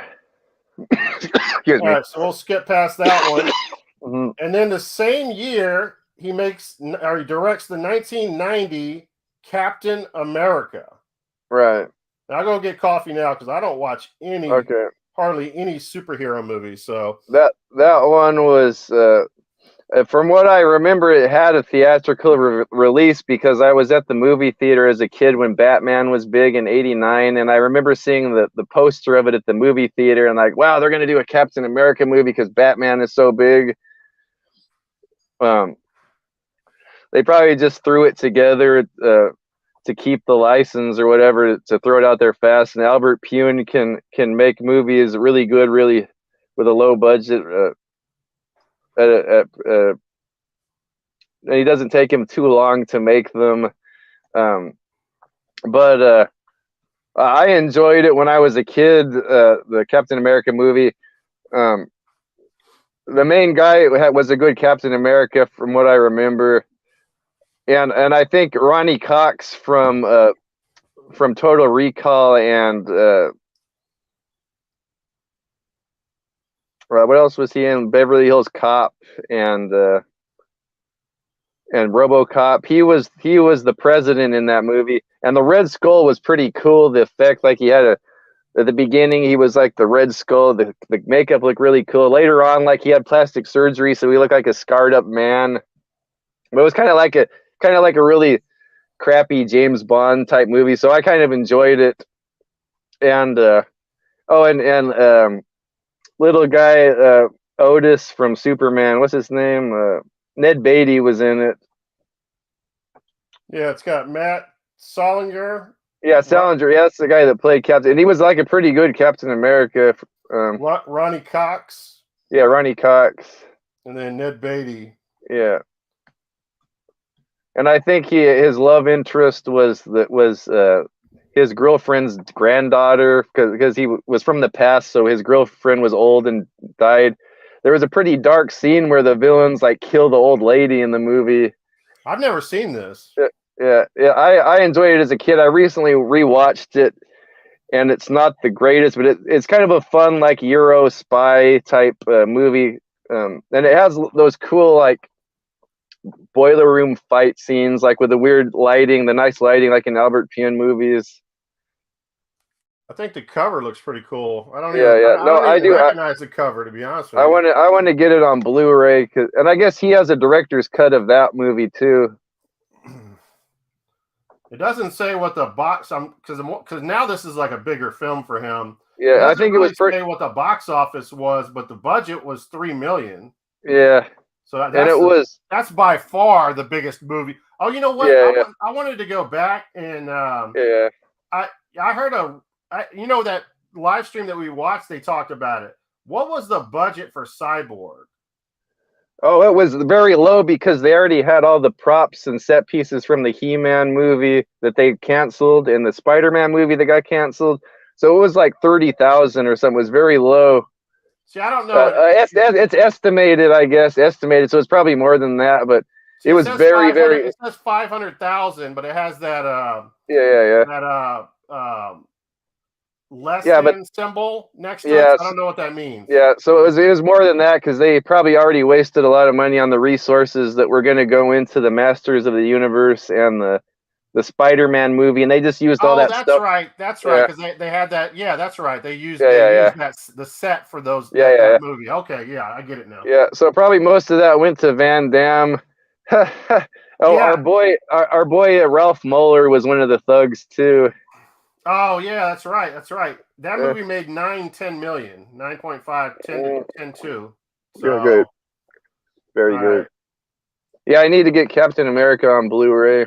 [SPEAKER 1] Excuse me.
[SPEAKER 2] All right, so we'll skip past that one. And then the same year, he directs the 1990 Captain America.
[SPEAKER 1] Right.
[SPEAKER 2] Now, I'll go get coffee now because I don't watch hardly any superhero movies. So
[SPEAKER 1] that one was, from what I remember, it had a theatrical release because I was at the movie theater as a kid when Batman was big in '89, and I remember seeing the poster of it at the movie theater, and like, wow, they're going to do a Captain America movie because Batman is so big. They probably just threw it together to keep the license or whatever, to throw it out there fast. And Albert Pyun can make movies really good, really with a low budget. And he doesn't take him too long to make them. But I enjoyed it when I was a kid. The Captain America movie. The main guy was a good Captain America, from what I remember. And I think Ronnie Cox from Total Recall and what else was he in? Beverly Hills Cop and RoboCop. He was the president in that movie. And the Red Skull was pretty cool. The effect, like he had at the beginning, he was like the Red Skull. The makeup looked really cool. Later on, like he had plastic surgery, so he looked like a scarred up man. But it was kind of like a really crappy James Bond type movie, so I kind of enjoyed it. And little guy Otis from Superman, what's his name? Ned Beatty was in it.
[SPEAKER 2] Yeah, it's got Matt Salinger.
[SPEAKER 1] Yeah, Salinger. Yeah, that's the guy that played Captain, and he was like a pretty good Captain America.
[SPEAKER 2] Ronnie Cox.
[SPEAKER 1] Yeah, Ronnie Cox.
[SPEAKER 2] And then Ned Beatty.
[SPEAKER 1] Yeah. And I think his love interest was his girlfriend's granddaughter, because he was from the past, so his girlfriend was old and died. There was a pretty dark scene where the villains like kill the old lady in the movie.
[SPEAKER 2] I've never seen this.
[SPEAKER 1] Yeah. I enjoyed it as a kid. I recently rewatched it, and it's not the greatest, but it's kind of a fun like Euro spy type movie, and it has those cool like boiler room fight scenes, like with the weird lighting, the nice lighting, like in Albert Pyun movies.
[SPEAKER 2] I think the cover looks pretty cool. I don't recognize the cover, to be honest with you.
[SPEAKER 1] I want to get it on Blu-ray, and I guess he has a director's cut of that movie too.
[SPEAKER 2] It doesn't say what the box, because now this is like a bigger film for him.
[SPEAKER 1] Yeah, I think it was
[SPEAKER 2] say what the box office was, but the budget was $3 million.
[SPEAKER 1] Yeah.
[SPEAKER 2] So that's by far the biggest movie. Oh, you know what?
[SPEAKER 1] Yeah,
[SPEAKER 2] I wanted to go back and I heard that live stream that we watched, they talked about it. What was the budget for Cyborg?
[SPEAKER 1] Oh, it was very low because they already had all the props and set pieces from the He-Man movie that they canceled, and the Spider-Man movie that got canceled. So it was like 30,000 or something. It was very low.
[SPEAKER 2] See, I don't know.
[SPEAKER 1] It's estimated, I guess. Estimated, so it's probably more than that. But it was very, very.
[SPEAKER 2] It says 500,000, but it has that. less
[SPEAKER 1] Yeah, but
[SPEAKER 2] than symbol next to it.
[SPEAKER 1] yeah,
[SPEAKER 2] I don't know what that means.
[SPEAKER 1] yeah. So it was more than that because they probably already wasted a lot of money on the resources that were going to go into the Masters of the Universe and the Spider-Man movie, and they just used all
[SPEAKER 2] Oh,
[SPEAKER 1] that
[SPEAKER 2] that's
[SPEAKER 1] stuff.
[SPEAKER 2] right. That's right.
[SPEAKER 1] Yeah,
[SPEAKER 2] Because they had that. Yeah, that's right. They
[SPEAKER 1] yeah,
[SPEAKER 2] used
[SPEAKER 1] yeah,
[SPEAKER 2] that the set for those
[SPEAKER 1] yeah, yeah,
[SPEAKER 2] that
[SPEAKER 1] yeah.
[SPEAKER 2] movie. Okay, yeah, I get it now.
[SPEAKER 1] Yeah, so probably most of that went to Van Damme. Oh,
[SPEAKER 2] Yeah.
[SPEAKER 1] our boy Ralph Moeller was one of the thugs too.
[SPEAKER 2] Oh, yeah, that's right. That's right. That
[SPEAKER 1] Uh,
[SPEAKER 2] movie made 10 million, 9.5, 10 to 10 2.
[SPEAKER 1] good, good,
[SPEAKER 2] So,
[SPEAKER 1] very
[SPEAKER 2] all
[SPEAKER 1] good.
[SPEAKER 2] right.
[SPEAKER 1] Yeah, I need to get Captain America on Blu-ray.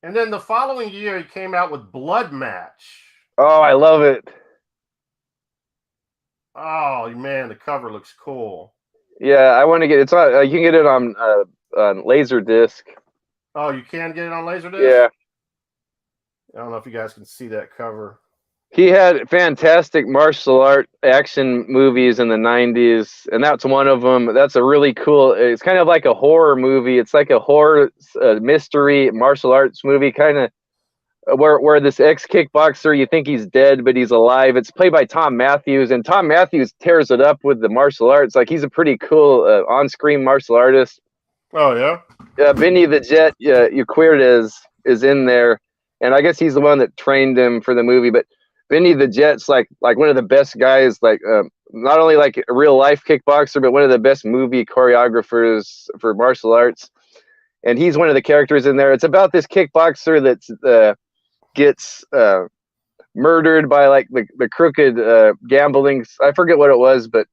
[SPEAKER 2] And then the following year, he came out with Blood Match.
[SPEAKER 1] Oh, I love it.
[SPEAKER 2] Oh, man, the cover looks cool.
[SPEAKER 1] Yeah, I want to get it's on. You can get it on Laserdisc.
[SPEAKER 2] Oh, you can get it on Laserdisc?
[SPEAKER 1] Yeah,
[SPEAKER 2] I don't know if you guys can see that cover.
[SPEAKER 1] he had fantastic martial art action movies in the 90s, and that's one of them. That's a really cool, it's kind of like a horror movie. It's like a horror mystery martial arts movie, kind of where this ex-kickboxer, you think he's dead, but he's alive. It's played by Tom Matthews, and Tom Matthews tears it up with the martial arts. Like, he's a pretty cool on-screen martial artist.
[SPEAKER 2] Oh, yeah?
[SPEAKER 1] Benny the Jet Urquidez is in there, and I guess he's the one that trained him for the movie. But Benny the Jet's like one of the best guys, like not only like a real life kickboxer, but one of the best movie choreographers for martial arts. And he's one of the characters in there. It's about this kickboxer that gets murdered by like the crooked gambling. I forget what it was, but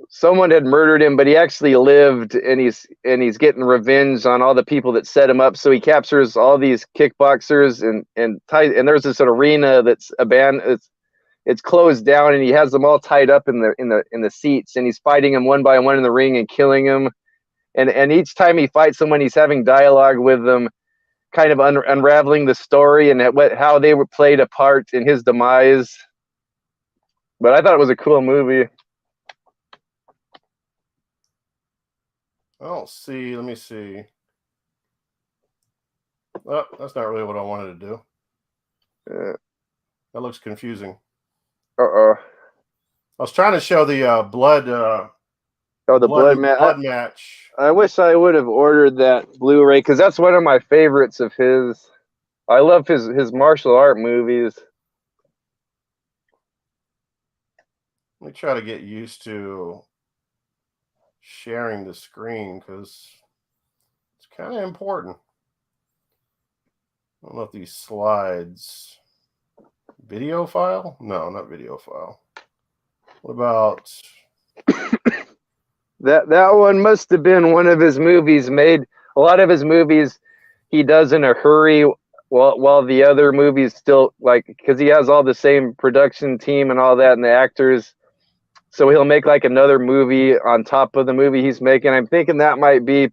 [SPEAKER 1] someone had murdered him, but he actually lived, and he's getting revenge on all the people that set him up. So he captures all these kickboxers and there's this arena that's abandoned. It's closed down, and he has them all tied up in the seats, and he's fighting them one by one in the ring and killing them. And each time he fights someone, he's having dialogue with them, kind of unraveling the story and how they were played a part in his demise. But I thought it was a cool movie.
[SPEAKER 2] Oh, see. Let me see. Oh, that's not really what I wanted to do. That looks confusing.
[SPEAKER 1] Uh-oh.
[SPEAKER 2] I was trying to show the blood.
[SPEAKER 1] Oh, the blood match.
[SPEAKER 2] Blood match.
[SPEAKER 1] I wish I would have ordered that Blu-ray because that's one of my favorites of his. I love his martial art movies.
[SPEAKER 2] Let me try to get used to sharing the screen because it's kind of important. I don't know if these slides. Video file? No, not video file. What about
[SPEAKER 1] That one must have been one of his movies made. A lot of his movies he does in a hurry while the other movies still, like, because he has all the same production team and all that and the actors. So he'll make like another movie on top of the movie he's making. I'm thinking that might be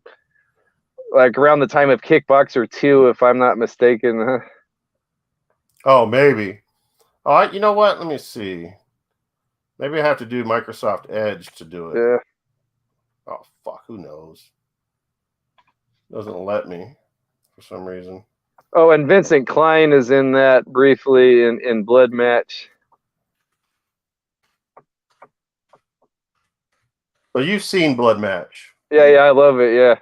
[SPEAKER 1] like around the time of Kickboxer 2, if I'm not mistaken.
[SPEAKER 2] Oh, maybe. Oh, you know what? Let me see. Maybe I have to do Microsoft Edge to do it.
[SPEAKER 1] Yeah.
[SPEAKER 2] Oh, fuck. Who knows? Doesn't let me for some reason.
[SPEAKER 1] Oh, and Vincent Klein is in that briefly in Blood Match.
[SPEAKER 2] But you've seen Blood Match.
[SPEAKER 1] Yeah, I love it. Yeah.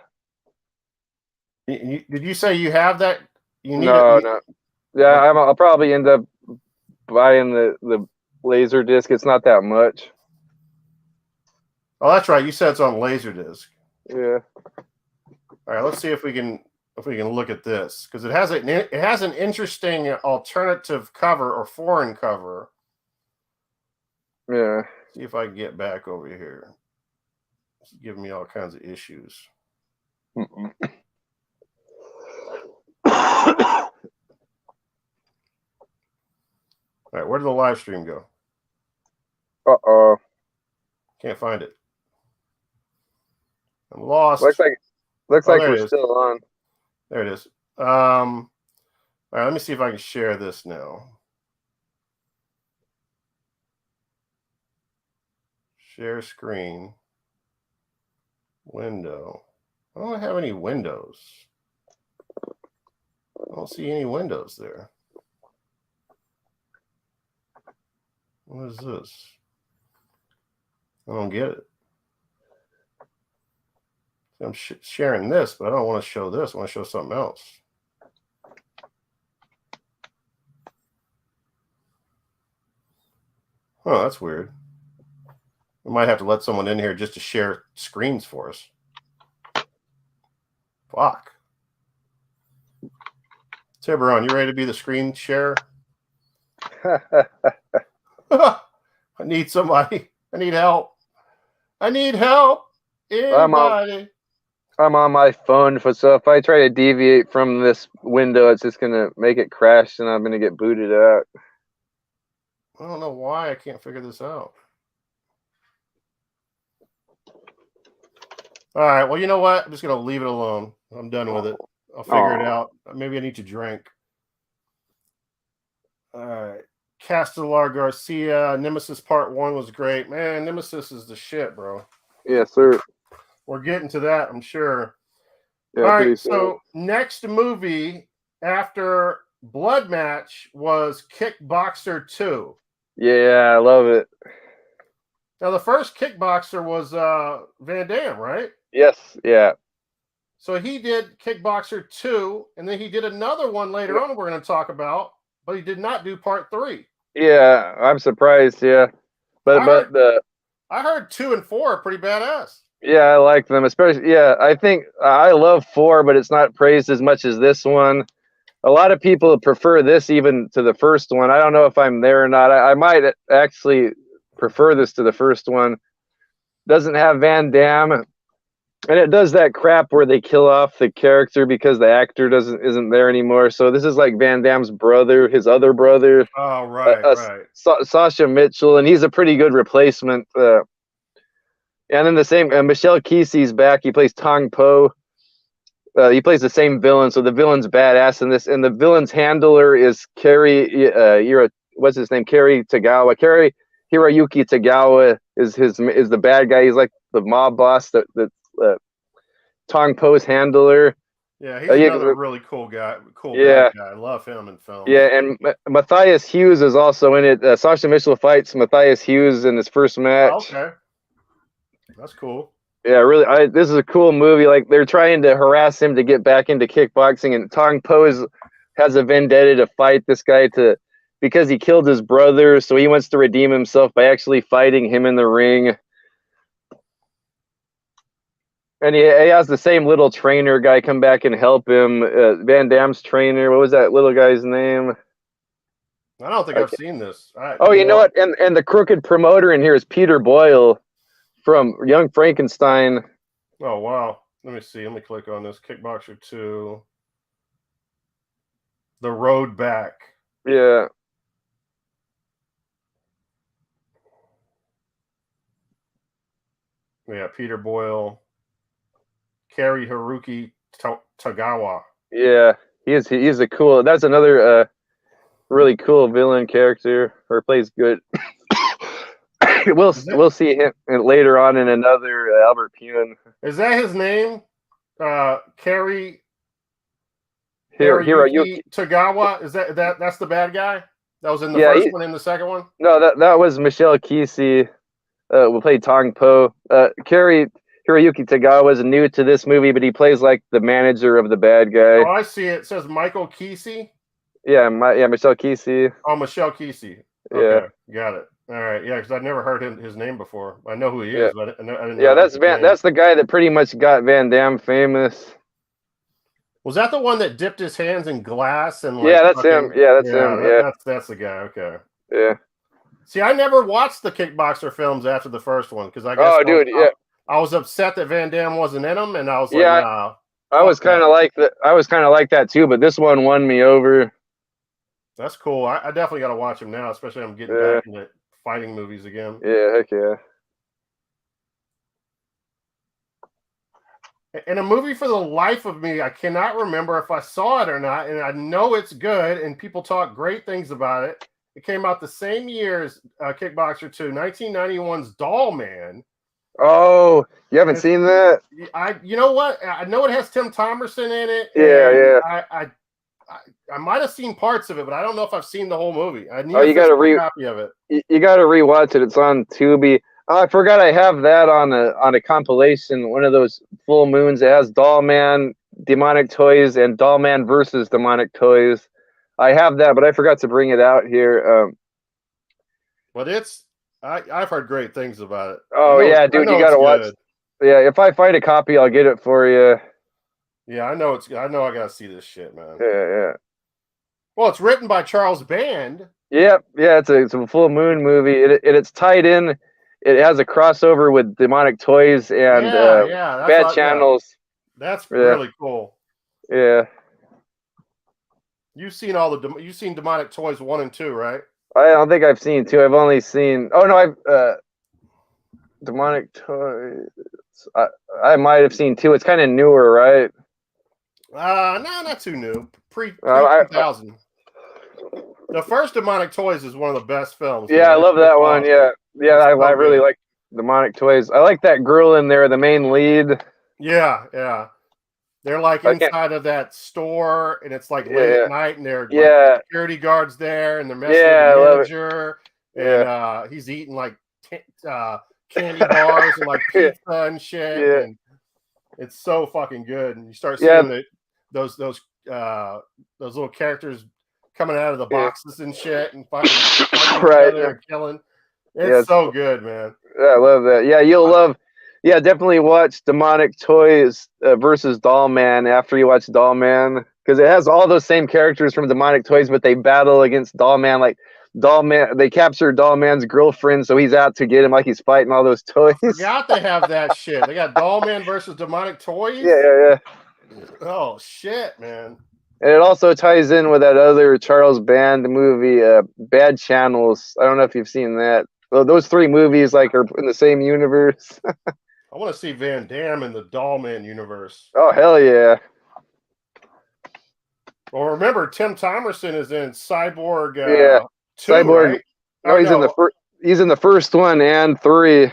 [SPEAKER 2] Did you say you have that? You need
[SPEAKER 1] No,
[SPEAKER 2] it?
[SPEAKER 1] no. Yeah, I'll probably end up buying the laser disc. It's not that much.
[SPEAKER 2] Oh, that's right. You said it's on Laserdisc.
[SPEAKER 1] Yeah.
[SPEAKER 2] All right. Let's see if we can look at this because it has an interesting alternative cover or foreign cover.
[SPEAKER 1] Yeah.
[SPEAKER 2] See if I can get back over here. It's giving me all kinds of issues. All right, where did the live stream go?
[SPEAKER 1] Uh-oh.
[SPEAKER 2] Can't find it. I'm lost.
[SPEAKER 1] Looks like we're still on.
[SPEAKER 2] There it is. All right, let me see if I can share this now. Share screen. Window. I don't have any windows. I don't see any windows there. What is this? I don't get it. I'm sharing this, but I don't want to show this. I want to show something else. Oh, that's weird. We might have to let someone in here just to share screens for us. Fuck. Tiburon, you ready to be the screen share? I need somebody. I need help. I need help. Anybody.
[SPEAKER 1] I'm on my phone, so if I try to deviate from this window, it's just gonna make it crash, and I'm gonna get booted out.
[SPEAKER 2] I don't know why I can't figure this out. All right. Well, you know what? I'm just gonna leave it alone. I'm done with it. I'll figure it out. Maybe I need to drink. All right. Castellar Garcia, Nemesis Part 1 was great. Man, Nemesis is the shit, bro.
[SPEAKER 1] Yes, sir.
[SPEAKER 2] We're getting to that, I'm sure.
[SPEAKER 1] Yeah,
[SPEAKER 2] all right, so next movie after Blood Match was Kickboxer 2.
[SPEAKER 1] Yeah, I love it.
[SPEAKER 2] Now, the first Kickboxer was Van Damme, right?
[SPEAKER 1] Yes, yeah.
[SPEAKER 2] So he did Kickboxer 2, and then he did another one later on we're going to talk about, but he did not do Part 3.
[SPEAKER 1] Yeah, I'm surprised, yeah. But
[SPEAKER 2] I heard 2 and 4 are pretty badass.
[SPEAKER 1] Yeah, I like them, especially. Yeah, I think I love 4, but it's not praised as much as this one. A lot of people prefer this even to the first one. I don't know if I'm there or not. I might actually prefer this to the first one. Doesn't have Van Damme, and it does that crap where they kill off the character because the actor isn't there anymore. So this is like Van Damme's brother, his other brother.
[SPEAKER 2] Oh, right.
[SPEAKER 1] Sasha Mitchell, and he's a pretty good replacement. And then the same Michelle Kesey's back. He plays Tong Po. He plays the same villain, so the villain's badass in this. And the villain's handler is Kerry. What's his name? Kerry Tagawa. Kerry Hiroyuki Tagawa is the bad guy. He's like the mob boss. That Tong Po's handler.
[SPEAKER 2] Yeah, he's another really cool guy. Bad guy. I love him in film.
[SPEAKER 1] Yeah, and Matthias Hughes is also in it. Sasha Mitchell fights Matthias Hughes in his first match.
[SPEAKER 2] Oh, okay. That's cool.
[SPEAKER 1] Yeah, really. This is a cool movie. Like, they're trying to harass him to get back into kickboxing, and Tong Po has a vendetta to fight this guy because he killed his brother, so he wants to redeem himself by actually fighting him in the ring. And he has the same little trainer guy come back and help him. Van Damme's trainer. What was that little guy's name?
[SPEAKER 2] I don't think I've seen this.
[SPEAKER 1] You know what? And the crooked promoter in here is Peter Boyle from Young Frankenstein.
[SPEAKER 2] Oh, wow. Let me see. Let me click on this. Kickboxer 2. The Road Back.
[SPEAKER 1] Yeah.
[SPEAKER 2] Yeah, Peter Boyle. Kerry Haruki Tagawa.
[SPEAKER 1] Yeah, he's a cool. That's another really cool villain character, or plays good. We'll see him later on in another Albert Pyun.
[SPEAKER 2] Is that his name? Kerry
[SPEAKER 1] Hiroyuki
[SPEAKER 2] Tagawa. Is that's the bad guy? That was in the first one and the second one?
[SPEAKER 1] No, that was Michelle Kesey. Will play Tong Po. Kerry Hiroyuki Tagawa is new to this movie, but he plays like the manager of the bad guy.
[SPEAKER 2] Oh, I see it. It says Michael Kesey.
[SPEAKER 1] Yeah, Michelle Kesey.
[SPEAKER 2] Oh, Michelle Kesey. Okay, got it. All right, yeah, because I've never heard his name before. I know who he is, but I didn't know.
[SPEAKER 1] That's the guy that pretty much got Van Damme famous.
[SPEAKER 2] Was that the one that dipped his hands in glass and?
[SPEAKER 1] That's him. Yeah, that's him. Yeah,
[SPEAKER 2] that's the guy. Okay.
[SPEAKER 1] Yeah.
[SPEAKER 2] See, I never watched the Kickboxer films after the first one because I guess. I was upset that Van Damme wasn't in them, and I was like, nah.
[SPEAKER 1] I was kind of like that. I was kind of like that too, but this one won me over.
[SPEAKER 2] That's cool. I definitely got to watch him now, especially I'm getting back into fighting movies again.
[SPEAKER 1] Yeah, heck yeah.
[SPEAKER 2] And a movie for the life of me, I cannot remember if I saw it or not, and I know it's good, and people talk great things about it. It came out the same year as Kickboxer 2, 1991's Doll Man.
[SPEAKER 1] Oh, you haven't seen that?
[SPEAKER 2] You know what? I know it has Tim Thomerson in it.
[SPEAKER 1] Yeah.
[SPEAKER 2] I might have seen parts of it, but I don't know if I've seen the whole movie. I need
[SPEAKER 1] you got to
[SPEAKER 2] copy of it.
[SPEAKER 1] You got to rewatch it. It's on Tubi. Oh, I forgot I have that on a compilation. One of those full moons. It has Doll Man, Demonic Toys, and Doll Man versus Demonic Toys. I have that, but I forgot to bring it out here.
[SPEAKER 2] But I've heard great things about it.
[SPEAKER 1] Oh yeah, dude, you got to watch. Yeah, if I find a copy, I'll get it for you.
[SPEAKER 2] Yeah, I know I gotta see this shit, man.
[SPEAKER 1] Yeah.
[SPEAKER 2] Well, it's written by Charles Band.
[SPEAKER 1] Yep, yeah, it's a full moon movie. It's tied in. It has a crossover with Demonic Toys and Bad Channels.
[SPEAKER 2] Yeah. That's really cool.
[SPEAKER 1] Yeah.
[SPEAKER 2] You've seen Demonic Toys 1 and 2, right?
[SPEAKER 1] I don't think I've seen 2. I've only seen. Oh no, I've Demonic Toys. I might have seen 2. It's kind of newer, right?
[SPEAKER 2] No, not too new. Pre 2000. The first Demonic Toys is one of the best films.
[SPEAKER 1] Yeah, man. I love that one. Yeah, I really like Demonic Toys. I like that girl in there, the main lead.
[SPEAKER 2] Yeah. They're like inside of that store, and it's like late at night, and there are like security guards there, and they're messing with the manager, and he's eating like candy bars and like pizza and shit.
[SPEAKER 1] Yeah.
[SPEAKER 2] And it's so fucking good. And you start seeing those little characters coming out of the boxes and shit, and fucking and killing. It's so good, man.
[SPEAKER 1] Yeah, I love that. Yeah, you'll love. Yeah, definitely watch Demonic Toys versus Doll Man after you watch Doll Man, because it has all those same characters from Demonic Toys, but they battle against Doll Man. Like Doll Man, they capture Doll Man's girlfriend, so he's out to get him, like he's fighting all those toys.
[SPEAKER 2] I forgot they have that shit. They got Doll Man versus Demonic Toys.
[SPEAKER 1] Yeah.
[SPEAKER 2] Oh shit, man.
[SPEAKER 1] And it also ties in with that other Charles Band movie, Bad Channels. I don't know if you've seen that. Well, those 3 movies are in the same universe.
[SPEAKER 2] I want to see Van Damme in the Doll Man universe.
[SPEAKER 1] Oh hell yeah!
[SPEAKER 2] Well, remember Tim Thomerson is in Cyborg. 2,
[SPEAKER 1] Cyborg.
[SPEAKER 2] Right?
[SPEAKER 1] No, he's in the first one and 3.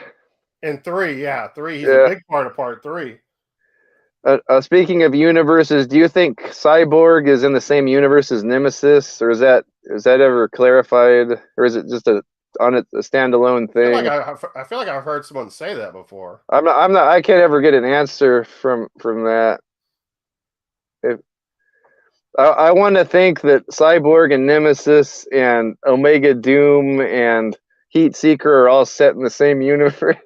[SPEAKER 2] And 3, yeah, 3. He's a big part of part 3.
[SPEAKER 1] Speaking of universes, do you think Cyborg is in the same universe as Nemesis, or is that ever clarified, or is it just a standalone thing?
[SPEAKER 2] I feel like I've heard someone say that before.
[SPEAKER 1] I can't ever get an answer from that. I want to think that Cyborg and Nemesis and Omega Doom and Heat Seeker are all set in the same universe.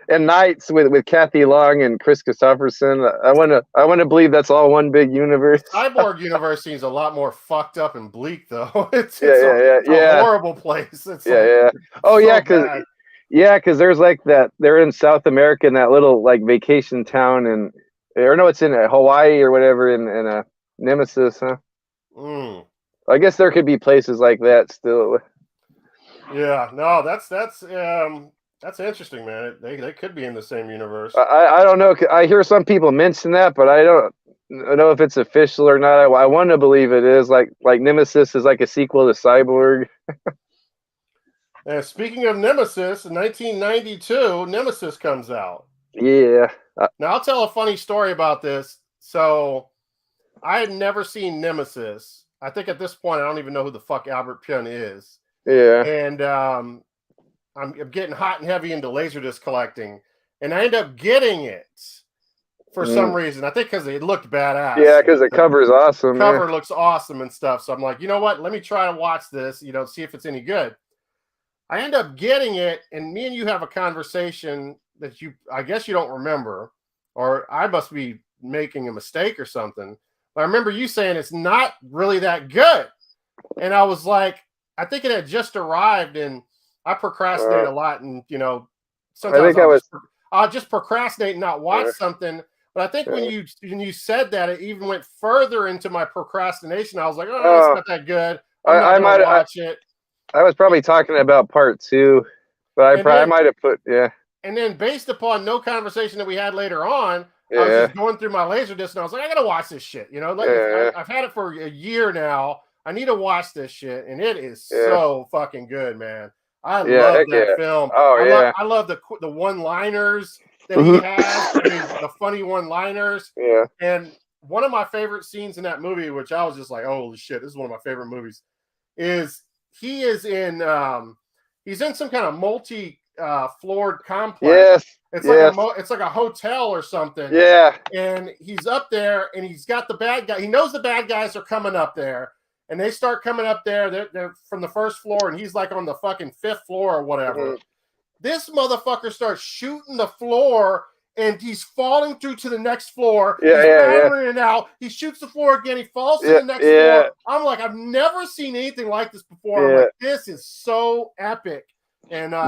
[SPEAKER 1] and Knights with Kathy Long and Chris Christopherson. I want to believe that's all one big universe.
[SPEAKER 2] Cyborg universe seems a lot more fucked up and bleak, though. It's a horrible place. It's
[SPEAKER 1] because there's like that. They're in South America in that little like vacation town, it's in Hawaii or whatever in Nemesis, huh? I guess there could be places like that still.
[SPEAKER 2] Yeah, no, that's interesting, man. They could be in the same universe.
[SPEAKER 1] I don't know. I hear some people mention that, but I don't know if it's official or not. I want to believe it is. Like Nemesis is like a sequel to Cyborg.
[SPEAKER 2] And speaking of Nemesis, in 1992, Nemesis comes out.
[SPEAKER 1] Yeah.
[SPEAKER 2] Now, I'll tell a funny story about this. So, I had never seen Nemesis. I think at this point, I don't even know who the fuck Albert Pyun is.
[SPEAKER 1] Yeah.
[SPEAKER 2] And I'm getting hot and heavy into Laserdisc collecting. And I end up getting it for some reason. I think because it looked badass.
[SPEAKER 1] Yeah, because the cover's awesome.
[SPEAKER 2] Cover looks awesome and stuff. So I'm like, you know what? Let me try to watch this, see if it's any good. I end up getting it, and me and you have a conversation that I guess you don't remember, or I must be making a mistake or something. But I remember you saying it's not really that good. And I was like, I think it had just arrived, and I procrastinate a lot, and sometimes I'll just procrastinate and not watch something. But I think when you said that, it even went further into my procrastination. I was like, oh, it's not that good. I might watch it.
[SPEAKER 1] I was probably talking about part 2, but I might have put
[SPEAKER 2] And then based upon no conversation that we had later on, I was just going through my Laserdisc, and I was like, I gotta watch this shit. I've had it for a year now. I need to watch this shit, and it is so fucking good, man. I love that film. I love the one-liners that he has. I mean, the funny one-liners.
[SPEAKER 1] Yeah.
[SPEAKER 2] And one of my favorite scenes in that movie, which I was just like, holy shit, this is one of my favorite movies, is he is in he's in some kind of multi-floored complex.
[SPEAKER 1] Yes.
[SPEAKER 2] It's
[SPEAKER 1] yes.
[SPEAKER 2] it's like a hotel or something.
[SPEAKER 1] Yeah.
[SPEAKER 2] And he's up there, and he's got the bad guy. He knows the bad guys are coming up there, and they start coming up there. They're from the first floor, and he's like on the fucking 5th floor or whatever.
[SPEAKER 1] Mm-hmm.
[SPEAKER 2] This motherfucker starts shooting the floor, and he's falling through to the next floor.
[SPEAKER 1] Yeah,
[SPEAKER 2] he's
[SPEAKER 1] yeah.
[SPEAKER 2] it out. He shoots the floor again. He falls to the next floor. I'm like, I've never seen anything like this before. I'm like, this is so epic. And I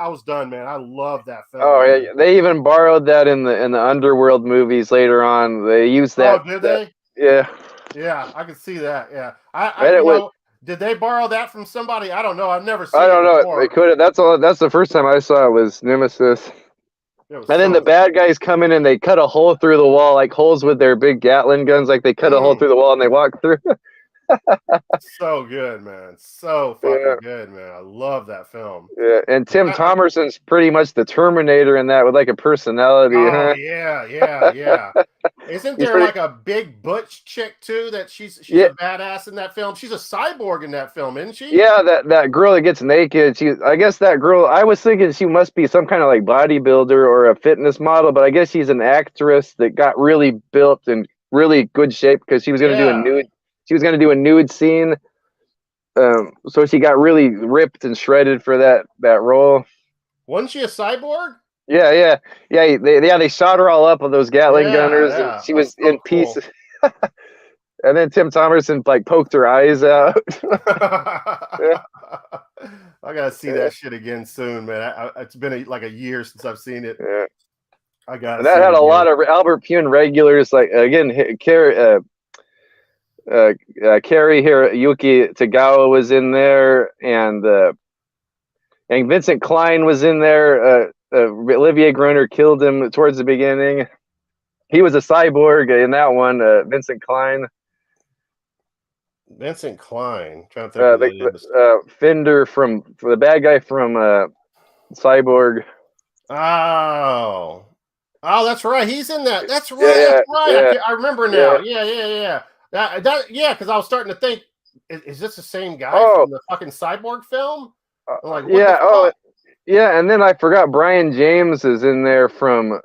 [SPEAKER 2] was done, man. I love that film.
[SPEAKER 1] Oh yeah, they even borrowed that in the Underworld movies later on. They used that.
[SPEAKER 2] Oh, did they?
[SPEAKER 1] Yeah.
[SPEAKER 2] Yeah, I can see that. Yeah, I did they borrow that from somebody? I don't know. I've never seen.
[SPEAKER 1] I don't know. They could have. That's the first time I saw it was Nemesis. And then the bad guys come in and they cut a hole through the wall, like holes with their big Gatling guns. Like they cut a hole through the wall and they walk through.
[SPEAKER 2] So good, man. So fucking good, man. I love that film.
[SPEAKER 1] Yeah, and Tim Thomerson's pretty much the Terminator in that with like a personality.
[SPEAKER 2] Oh, yeah. Isn't there like a big butch chick too that she's a badass in that film? She's a cyborg in that film, isn't she?
[SPEAKER 1] Yeah, that girl that gets naked. I guess that girl, I was thinking she must be some kind of like bodybuilder or a fitness model, but I guess she's an actress that got really built and really good shape because she was going to do a nude. She was going to do a nude scene. So she got really ripped and shredded for that role.
[SPEAKER 2] Wasn't she a cyborg?
[SPEAKER 1] Yeah. They shot her all up with those Gatling gunners, and she was in pieces. And then Tim Thomerson like poked her eyes out.
[SPEAKER 2] I gotta see that shit again soon, man. It's been like a year since I've seen it.
[SPEAKER 1] Yeah.
[SPEAKER 2] I got.
[SPEAKER 1] And that had a lot of Albert Pyun regulars, like again, Cary Hiroyuki Tagawa was in there, and Vincent Klein was in there. Olivier Gruner killed him towards the beginning. He was a cyborg in that one. Vincent Klein.
[SPEAKER 2] Vincent Klein. Trying to think
[SPEAKER 1] Fender from the bad guy from Cyborg.
[SPEAKER 2] Oh, that's right. He's in that. That's right. That's right. I remember now. Yeah. Because I was starting to think, is this the same guy from the fucking Cyborg film? Like,
[SPEAKER 1] and then I forgot Brian James is in there from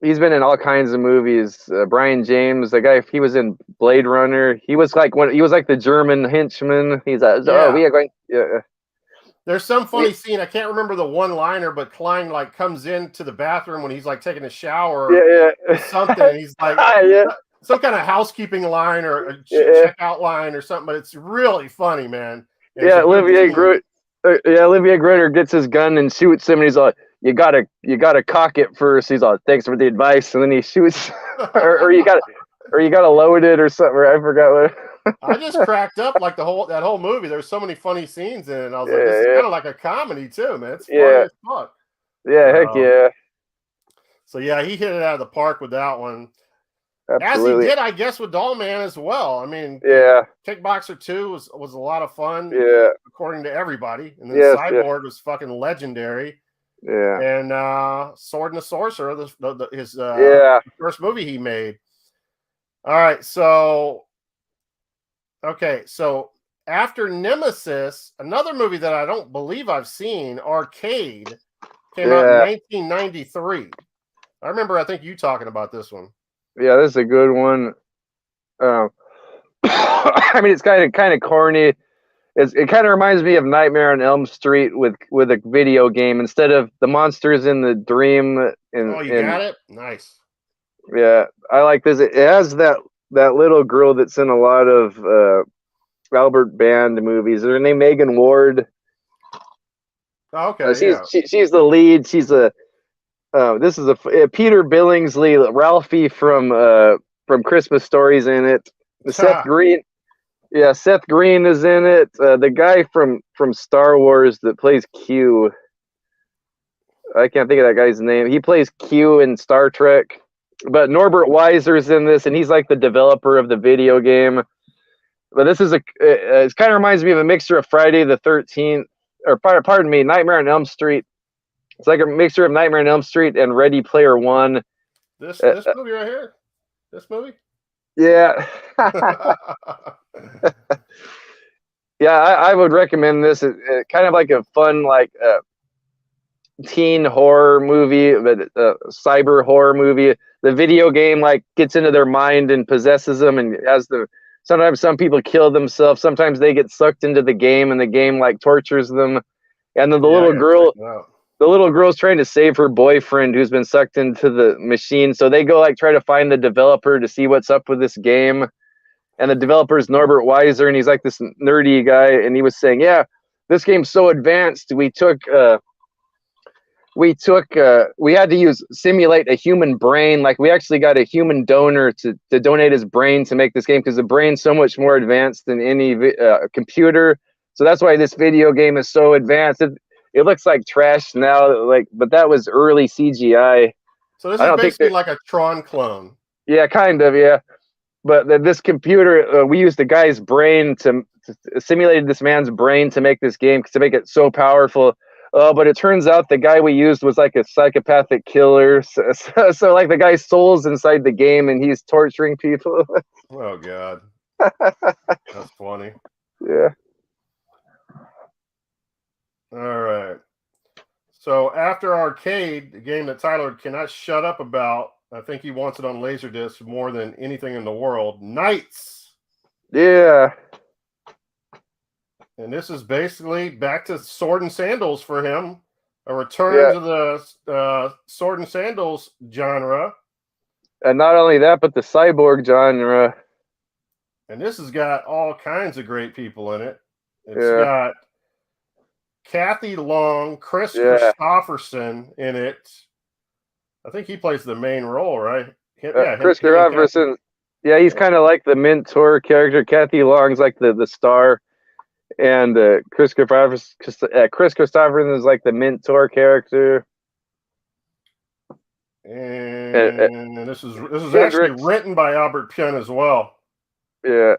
[SPEAKER 1] he's been in all kinds of movies. Brian James, the guy, he was in Blade Runner. He was like the German henchman. He's
[SPEAKER 2] There's some funny scene. I can't remember the one-liner, but Klein like comes into the bathroom when he's like taking a shower. Or something. He's like, some kind of housekeeping line or a checkout line or something. But it's really funny, man.
[SPEAKER 1] Olivier Gruner gets his gun and shoots him, and he's like, "You gotta cock it first." He's like, "Thanks for the advice," and then he shoots, or you gotta load it or something. I forgot what.
[SPEAKER 2] I just cracked up like that whole movie. There's so many funny scenes in it. And I was like, this is kind of like a comedy too, man. It's funny as fuck.
[SPEAKER 1] Yeah, heck yeah.
[SPEAKER 2] So yeah, he hit it out of the park with that one.
[SPEAKER 1] Absolutely.
[SPEAKER 2] As he did, I guess, with Doll Man as well. I mean, Kickboxer 2 was a lot of fun.
[SPEAKER 1] Yeah.
[SPEAKER 2] According to everybody. And then Cyborg was fucking legendary.
[SPEAKER 1] Yeah.
[SPEAKER 2] And Sword and the Sorcerer, his first movie he made. All right, so after Nemesis, another movie that I don't believe I've seen, Arcade, came out in 1993. I remember, I think you talking about this one.
[SPEAKER 1] Yeah, this is a good one. I mean, it's kind of corny. It kind of reminds me of Nightmare on Elm Street with a video game instead of the monsters in the dream.
[SPEAKER 2] Got it? Nice.
[SPEAKER 1] Yeah, I like this. It has that little girl that's in a lot of Albert Band movies. Her name Megan Ward.
[SPEAKER 2] Okay,
[SPEAKER 1] she's the lead. She's this is Peter Billingsley, Ralphie from Christmas Story's in it. Seth Green. Yeah, Seth Green is in it. The guy from Star Wars that plays Q. I can't think of that guy's name. He plays Q in Star Trek. But Norbert Weiser's in this, and he's like the developer of the video game. But this is it kind of reminds me of a mixture of Friday the 13th, or pardon me, Nightmare on Elm Street. It's like a mixture of Nightmare on Elm Street and Ready Player One.
[SPEAKER 2] This movie right here? this movie?
[SPEAKER 1] Yeah. Yeah, I would recommend this. Kind of like a fun, like teen horror movie, but cyber horror movie. The video game like gets into their mind and possesses them, and has the. Sometimes some people kill themselves. Sometimes they get sucked into the game, and the game like tortures them. And then the
[SPEAKER 2] Yeah, I
[SPEAKER 1] little
[SPEAKER 2] gotta
[SPEAKER 1] girl,
[SPEAKER 2] check it out.
[SPEAKER 1] the little girl's trying to save her boyfriend who's been sucked into the machine. So they go like try to find the developer to see what's up with this game. And the developer is Norbert Weiser, and he's like this nerdy guy. And he was saying, "Yeah, this game's so advanced. We had to simulate a human brain. Like we actually got a human donor to donate his brain to make this game because the brain's so much more advanced than any computer. So that's why this video game is so advanced. It looks like trash now, like, but that was early CGI.
[SPEAKER 2] So this is basically like a Tron clone.
[SPEAKER 1] Yeah, kind of, yeah. But this computer, we used the guy's brain to simulated this man's brain to make this game, to make it so powerful. But it turns out the guy we used was like a psychopathic killer. So like the guy's soul's inside the game and he's torturing people.
[SPEAKER 2] Oh, God. That's funny.
[SPEAKER 1] Yeah.
[SPEAKER 2] All right. So after Arcade, the game that Tylord cannot shut up about, I think he wants it on Laserdisc more than anything in the world, Knights.
[SPEAKER 1] Yeah.
[SPEAKER 2] And this is basically back to sword and sandals for him. A return to the sword and sandals genre.
[SPEAKER 1] And not only that, but the cyborg genre.
[SPEAKER 2] And this has got all kinds of great people in it. It's got Kathy Long, Chris Christopherson in it. I think he plays the main role, right?
[SPEAKER 1] Chris Christopherson. Yeah, he's kind of like the mentor character. Kathy Long's like the star. And Chris Christopherson is like the mentor character.
[SPEAKER 2] And this is actually written by Albert Pyun as well.
[SPEAKER 1] Yeah.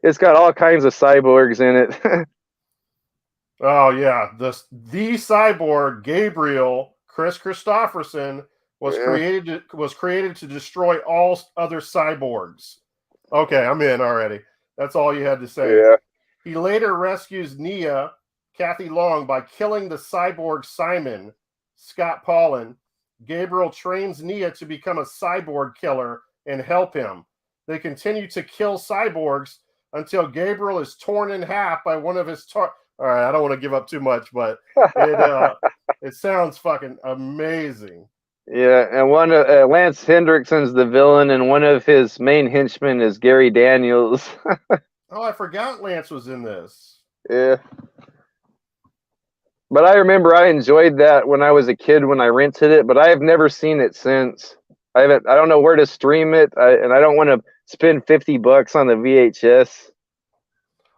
[SPEAKER 1] It's got all kinds of cyborgs in it.
[SPEAKER 2] Oh yeah, the cyborg Gabriel Chris Christopherson was created to destroy all other cyborgs. Okay, I'm in already. That's all you had to say.
[SPEAKER 1] Yeah.
[SPEAKER 2] He later rescues Nia, Kathy Long, by killing the cyborg Simon, Scott Paulin. Gabriel trains Nia to become a cyborg killer and help him. They continue to kill cyborgs until Gabriel is torn in half by one of his all right, I don't want to give up too much, but it sounds fucking amazing.
[SPEAKER 1] Yeah, and one Lance Hendrickson's the villain, and one of his main henchmen is Gary Daniels.
[SPEAKER 2] Oh, I forgot Lance was in this.
[SPEAKER 1] Yeah. But I remember I enjoyed that when I was a kid when I rented it, but I have never seen it since. I don't know where to stream it, and I don't want to spend $50 on the VHS.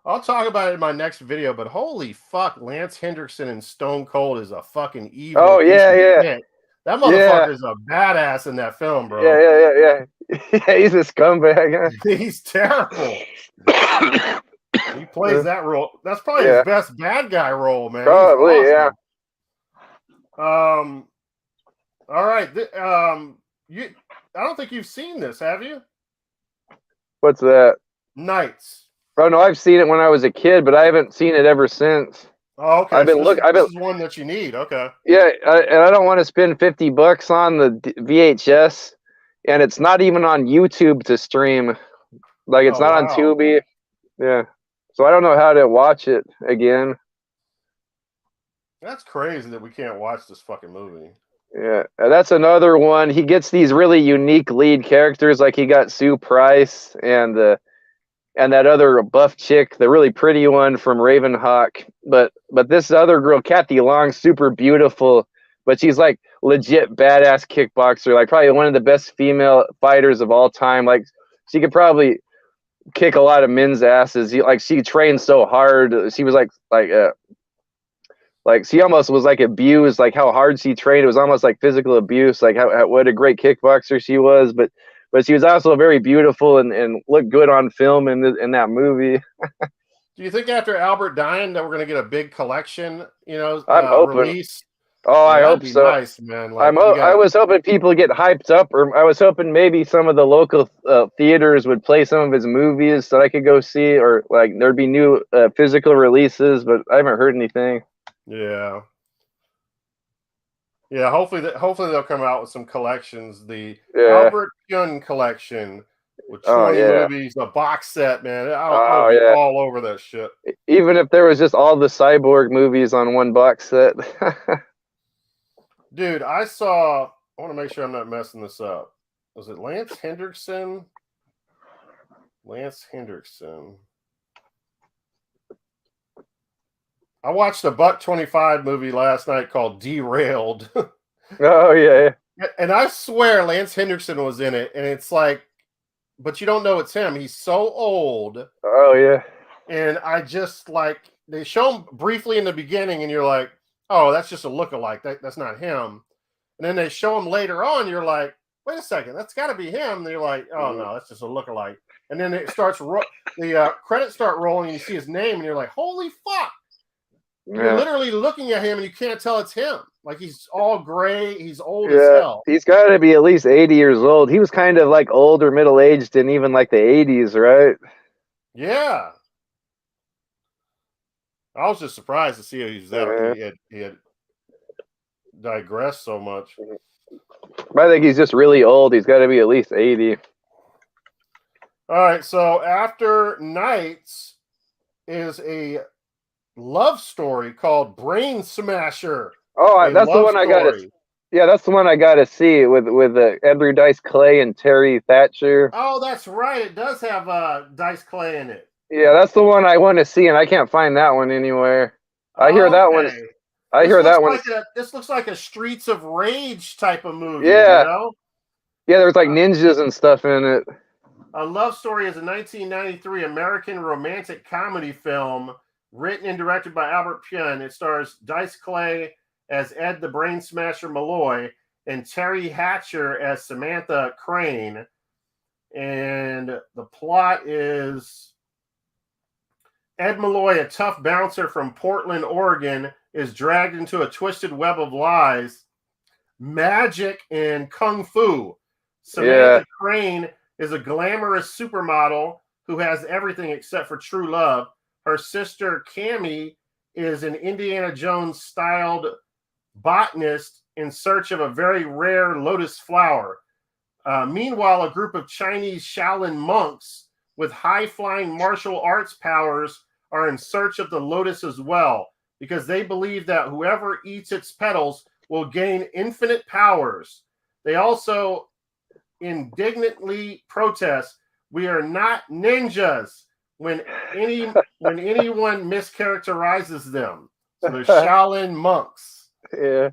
[SPEAKER 2] I'll talk about it in my next video, but holy fuck, Lance Hendrickson in Stone Cold is a fucking evil.
[SPEAKER 1] Oh, yeah.
[SPEAKER 2] Shit. That motherfucker is a badass in that film, bro.
[SPEAKER 1] Yeah. Yeah, he's a scumbag.
[SPEAKER 2] He's terrible. He plays that role. That's probably his best bad guy role, man.
[SPEAKER 1] Probably, awesome.
[SPEAKER 2] All right. I don't think you've seen this, have you?
[SPEAKER 1] What's that?
[SPEAKER 2] Knights.
[SPEAKER 1] Oh no, I've seen it when I was a kid, but I haven't seen it ever since.
[SPEAKER 2] Oh, okay. This is one that you need. Okay.
[SPEAKER 1] Yeah, and I don't want to spend $50 on the VHS, and it's not even on YouTube to stream. Like it's not on Tubi. Yeah, so I don't know how to watch it again.
[SPEAKER 2] That's crazy that we can't watch this fucking movie.
[SPEAKER 1] Yeah, that's another one. He gets these really unique lead characters, like he got Sue Price and that other buff chick, the really pretty one from Ravenhawk. But this other girl, Kathy Long, super beautiful, but she's like legit badass kickboxer, like probably one of the best female fighters of all time. Like she could probably kick a lot of men's asses. She trained so hard. She was like she almost was like abused, like how hard she trained. It was almost like physical abuse, like what a great kickboxer she was. But she was also very beautiful and looked good on film in that movie.
[SPEAKER 2] Do you think after Albert dying that we're going to get a big collection,
[SPEAKER 1] I'm hoping.
[SPEAKER 2] release
[SPEAKER 1] Oh,
[SPEAKER 2] Yeah,
[SPEAKER 1] I
[SPEAKER 2] that'd
[SPEAKER 1] hope
[SPEAKER 2] be
[SPEAKER 1] so.
[SPEAKER 2] nice, man. Like you
[SPEAKER 1] I
[SPEAKER 2] got,
[SPEAKER 1] was hoping people get hyped up, or I was hoping maybe some of the local theaters would play some of his movies so I could go see, or like there'd be new physical releases. But I haven't heard anything.
[SPEAKER 2] yeah. Yeah, hopefully they'll come out with some collections. The
[SPEAKER 1] Yeah.
[SPEAKER 2] Albert Pyun collection with
[SPEAKER 1] Oh
[SPEAKER 2] 20
[SPEAKER 1] yeah.
[SPEAKER 2] movies, a box set, man. I would
[SPEAKER 1] Oh
[SPEAKER 2] be
[SPEAKER 1] yeah.
[SPEAKER 2] all over that shit.
[SPEAKER 1] Even if there was just all the Cyborg movies on one box set.
[SPEAKER 2] Dude, I want to make sure I'm not messing this up. Was it Lance Hendrickson? Lance Hendrickson. I watched a Buck 25 movie last night called Derailed.
[SPEAKER 1] Oh yeah.
[SPEAKER 2] And I swear Lance Hendrickson was in it. And it's like, but you don't know it's him. He's so old.
[SPEAKER 1] Oh yeah.
[SPEAKER 2] And I just like, they show him briefly in the beginning and you're like, oh, that's just a lookalike. That's not him. And then they show him later on. You're like, wait a second, that's got to be him. And you're like, oh no, that's just a lookalike. And then it starts, the credits start rolling and you see his name and you're like, holy fuck. You're literally looking at him and you can't tell it's him. Like he's all gray. He's old as hell.
[SPEAKER 1] He's got to be at least 80 years old. He was kind of like old or middle aged in even like the 80s, right?
[SPEAKER 2] Yeah. I was just surprised to see he was that. He had digressed so much.
[SPEAKER 1] I think he's just really old. He's got to be at least 80.
[SPEAKER 2] All right. So after Nights is a love story called Brain Smasher.
[SPEAKER 1] Oh, that's the one I got to. Yeah, that's the one I got to see with Edward Dice Clay and Terry Thatcher.
[SPEAKER 2] Oh, that's right. It does have Dice Clay in it.
[SPEAKER 1] Yeah, that's the one I want to see, and I can't find that one anywhere. I hear that one.
[SPEAKER 2] This looks like a Streets of Rage type of movie.
[SPEAKER 1] Yeah.
[SPEAKER 2] You know?
[SPEAKER 1] Yeah, there's like ninjas and stuff in it.
[SPEAKER 2] A Love Story is a 1993 American romantic comedy film written and directed by Albert Pyun. It stars Dice Clay as Ed the Brain Smasher Malloy and Terry Hatcher as Samantha Crane. And the plot is Ed Malloy, a tough bouncer from Portland, Oregon, is dragged into a twisted web of lies, magic, and kung fu. Samantha Crane is a glamorous supermodel who has everything except for true love. Her sister, Cammie, is an Indiana Jones-styled botanist in search of a very rare lotus flower. Meanwhile, a group of Chinese Shaolin monks with high-flying martial arts powers are in search of the lotus as well, because they believe that whoever eats its petals will gain infinite powers. They also indignantly protest, "We are not ninjas," when anyone mischaracterizes them. So they're Shaolin monks.
[SPEAKER 1] Yeah.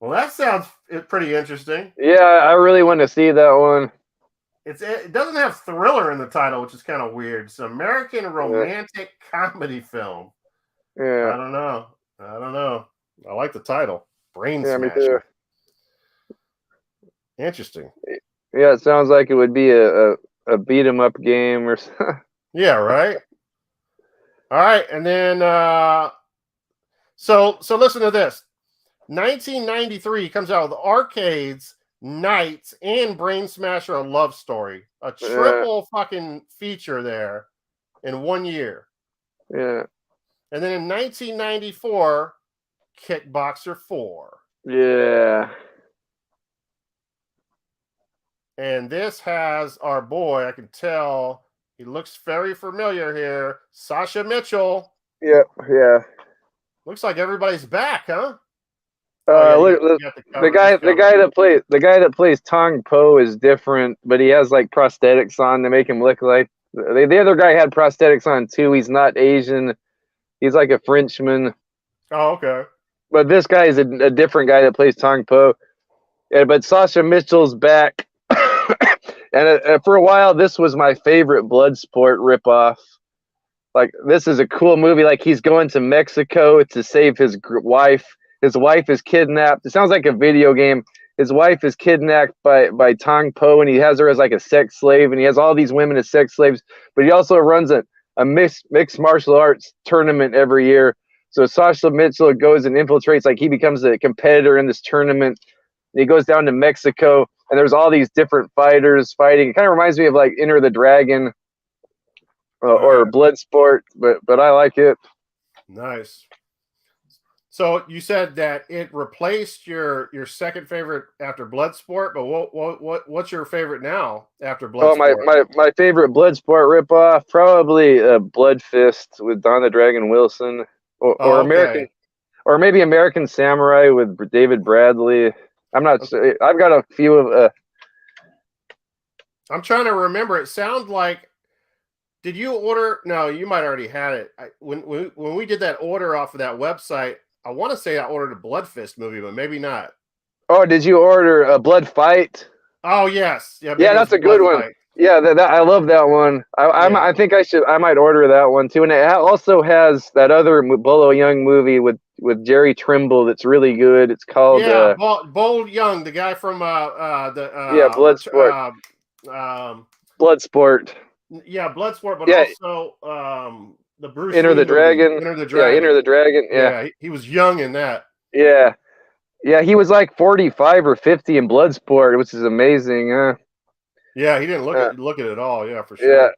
[SPEAKER 2] Well, that sounds pretty interesting.
[SPEAKER 1] Yeah, I really want to see that one.
[SPEAKER 2] It doesn't have thriller in the title, which is kind of weird. It's an American romantic comedy film.
[SPEAKER 1] Yeah.
[SPEAKER 2] I don't know. I like the title. Brain
[SPEAKER 1] Yeah, me
[SPEAKER 2] Smasher.
[SPEAKER 1] too.
[SPEAKER 2] Interesting.
[SPEAKER 1] Yeah, it sounds like it would be a beat 'em up game or something.
[SPEAKER 2] Yeah, right. All right, and then so listen to this. 1993 comes out with Arcades, Nights, and Brain Smasher: A Love Story. A triple fucking feature there in 1 year.
[SPEAKER 1] Yeah.
[SPEAKER 2] And then in 1994, Kickboxer 4.
[SPEAKER 1] Yeah.
[SPEAKER 2] And this has our boy, I can tell, he looks very familiar here, Sasha Mitchell.
[SPEAKER 1] Yep. Yeah.
[SPEAKER 2] Looks like everybody's back, huh?
[SPEAKER 1] The guy that plays Tong Po is different, but he has like prosthetics on to make him look like the other guy had prosthetics on too. He's not Asian. He's like a Frenchman.
[SPEAKER 2] Oh, okay.
[SPEAKER 1] But this guy is a different guy that plays Tong Po. Yeah, but Sasha Mitchell's back. And for a while, this was my favorite Bloodsport ripoff. Like, this is a cool movie. Like, he's going to Mexico to save his wife. His wife is kidnapped. It sounds like a video game. His wife is kidnapped by Tong Po, and he has her as like a sex slave, and he has all these women as sex slaves. But he also runs a mixed martial arts tournament every year So Sasha Mitchell goes and infiltrates, like he becomes a competitor in this tournament. He goes down to Mexico, and there's all these different fighters fighting. It kind of reminds me of like Enter the Dragon or Bloodsport, but I like it.
[SPEAKER 2] Nice. So you said that it replaced your second favorite after Bloodsport, but what's your favorite now after Bloodsport?
[SPEAKER 1] Oh, my favorite Bloodsport ripoff, probably Blood Fist with Don the Dragon Wilson, or American, or maybe American Samurai with David Bradley. I'm not sure. I've got a few of.
[SPEAKER 2] I'm trying to remember. It sounds like. Did you order? No, you might already had it. When we did that order off of that website, I want to say I ordered a Blood Fist movie, but maybe not.
[SPEAKER 1] Oh, did you order a Blood Fight?
[SPEAKER 2] Oh yes,
[SPEAKER 1] yeah, that's a good one. Fight. Yeah, I love that one. I think I might order that one too. And it also has that other Bolo Young movie with Jerry Trimble that's really good. It's called
[SPEAKER 2] Bold Young, the guy from
[SPEAKER 1] Bloodsport. Bloodsport.
[SPEAKER 2] Yeah, Bloodsport, but also the Bruce
[SPEAKER 1] Enter the Dragon.
[SPEAKER 2] Enter the Dragon.
[SPEAKER 1] Yeah, Enter the Dragon. Yeah,
[SPEAKER 2] he was young in that.
[SPEAKER 1] Yeah, he was like 45 or 50 in Bloodsport, which is amazing.
[SPEAKER 2] Yeah, he didn't look at it at all. Yeah, for sure.
[SPEAKER 1] Yeah,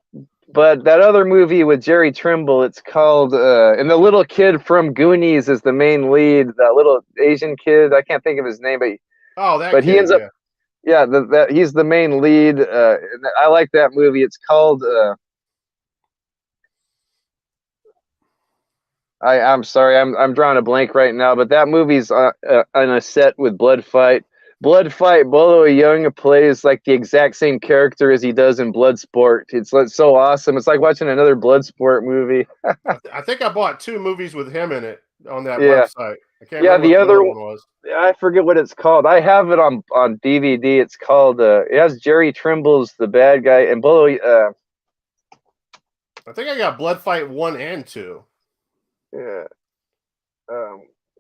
[SPEAKER 1] but that other movie with Jerry Trimble, it's called, and the little kid from Goonies is the main lead. That little Asian kid, I can't think of his name, but he ends up. Yeah, he's the main lead. I like that movie. It's called. I'm sorry, I'm drawing a blank right now, but that movie's on a set with Blood Fight. Blood Fight, Bolo Young plays like the exact same character as he does in Bloodsport. It's so awesome. It's like watching another Bloodsport movie.
[SPEAKER 2] I think I bought 2 movies with him in it on that website. I can't remember
[SPEAKER 1] the
[SPEAKER 2] what
[SPEAKER 1] other
[SPEAKER 2] one was.
[SPEAKER 1] I forget what it's called. I have it on DVD. It's called. It has Jerry Trimble's the bad guy and Bolo.
[SPEAKER 2] I think I got Blood Fight 1 and 2.
[SPEAKER 1] Yeah.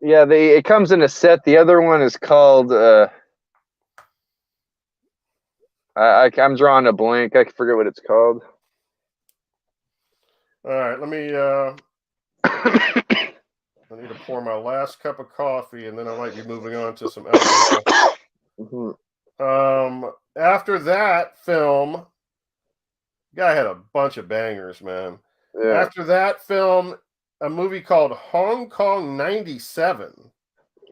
[SPEAKER 1] It comes in a set. The other one is called. I'm drawing a blank. I forget what it's called.
[SPEAKER 2] All right, let me. I need to pour my last cup of coffee, and then I might be moving on to some alcohol. After that film, guy had a bunch of bangers, man. Yeah. After that film, a movie called Hong Kong 97.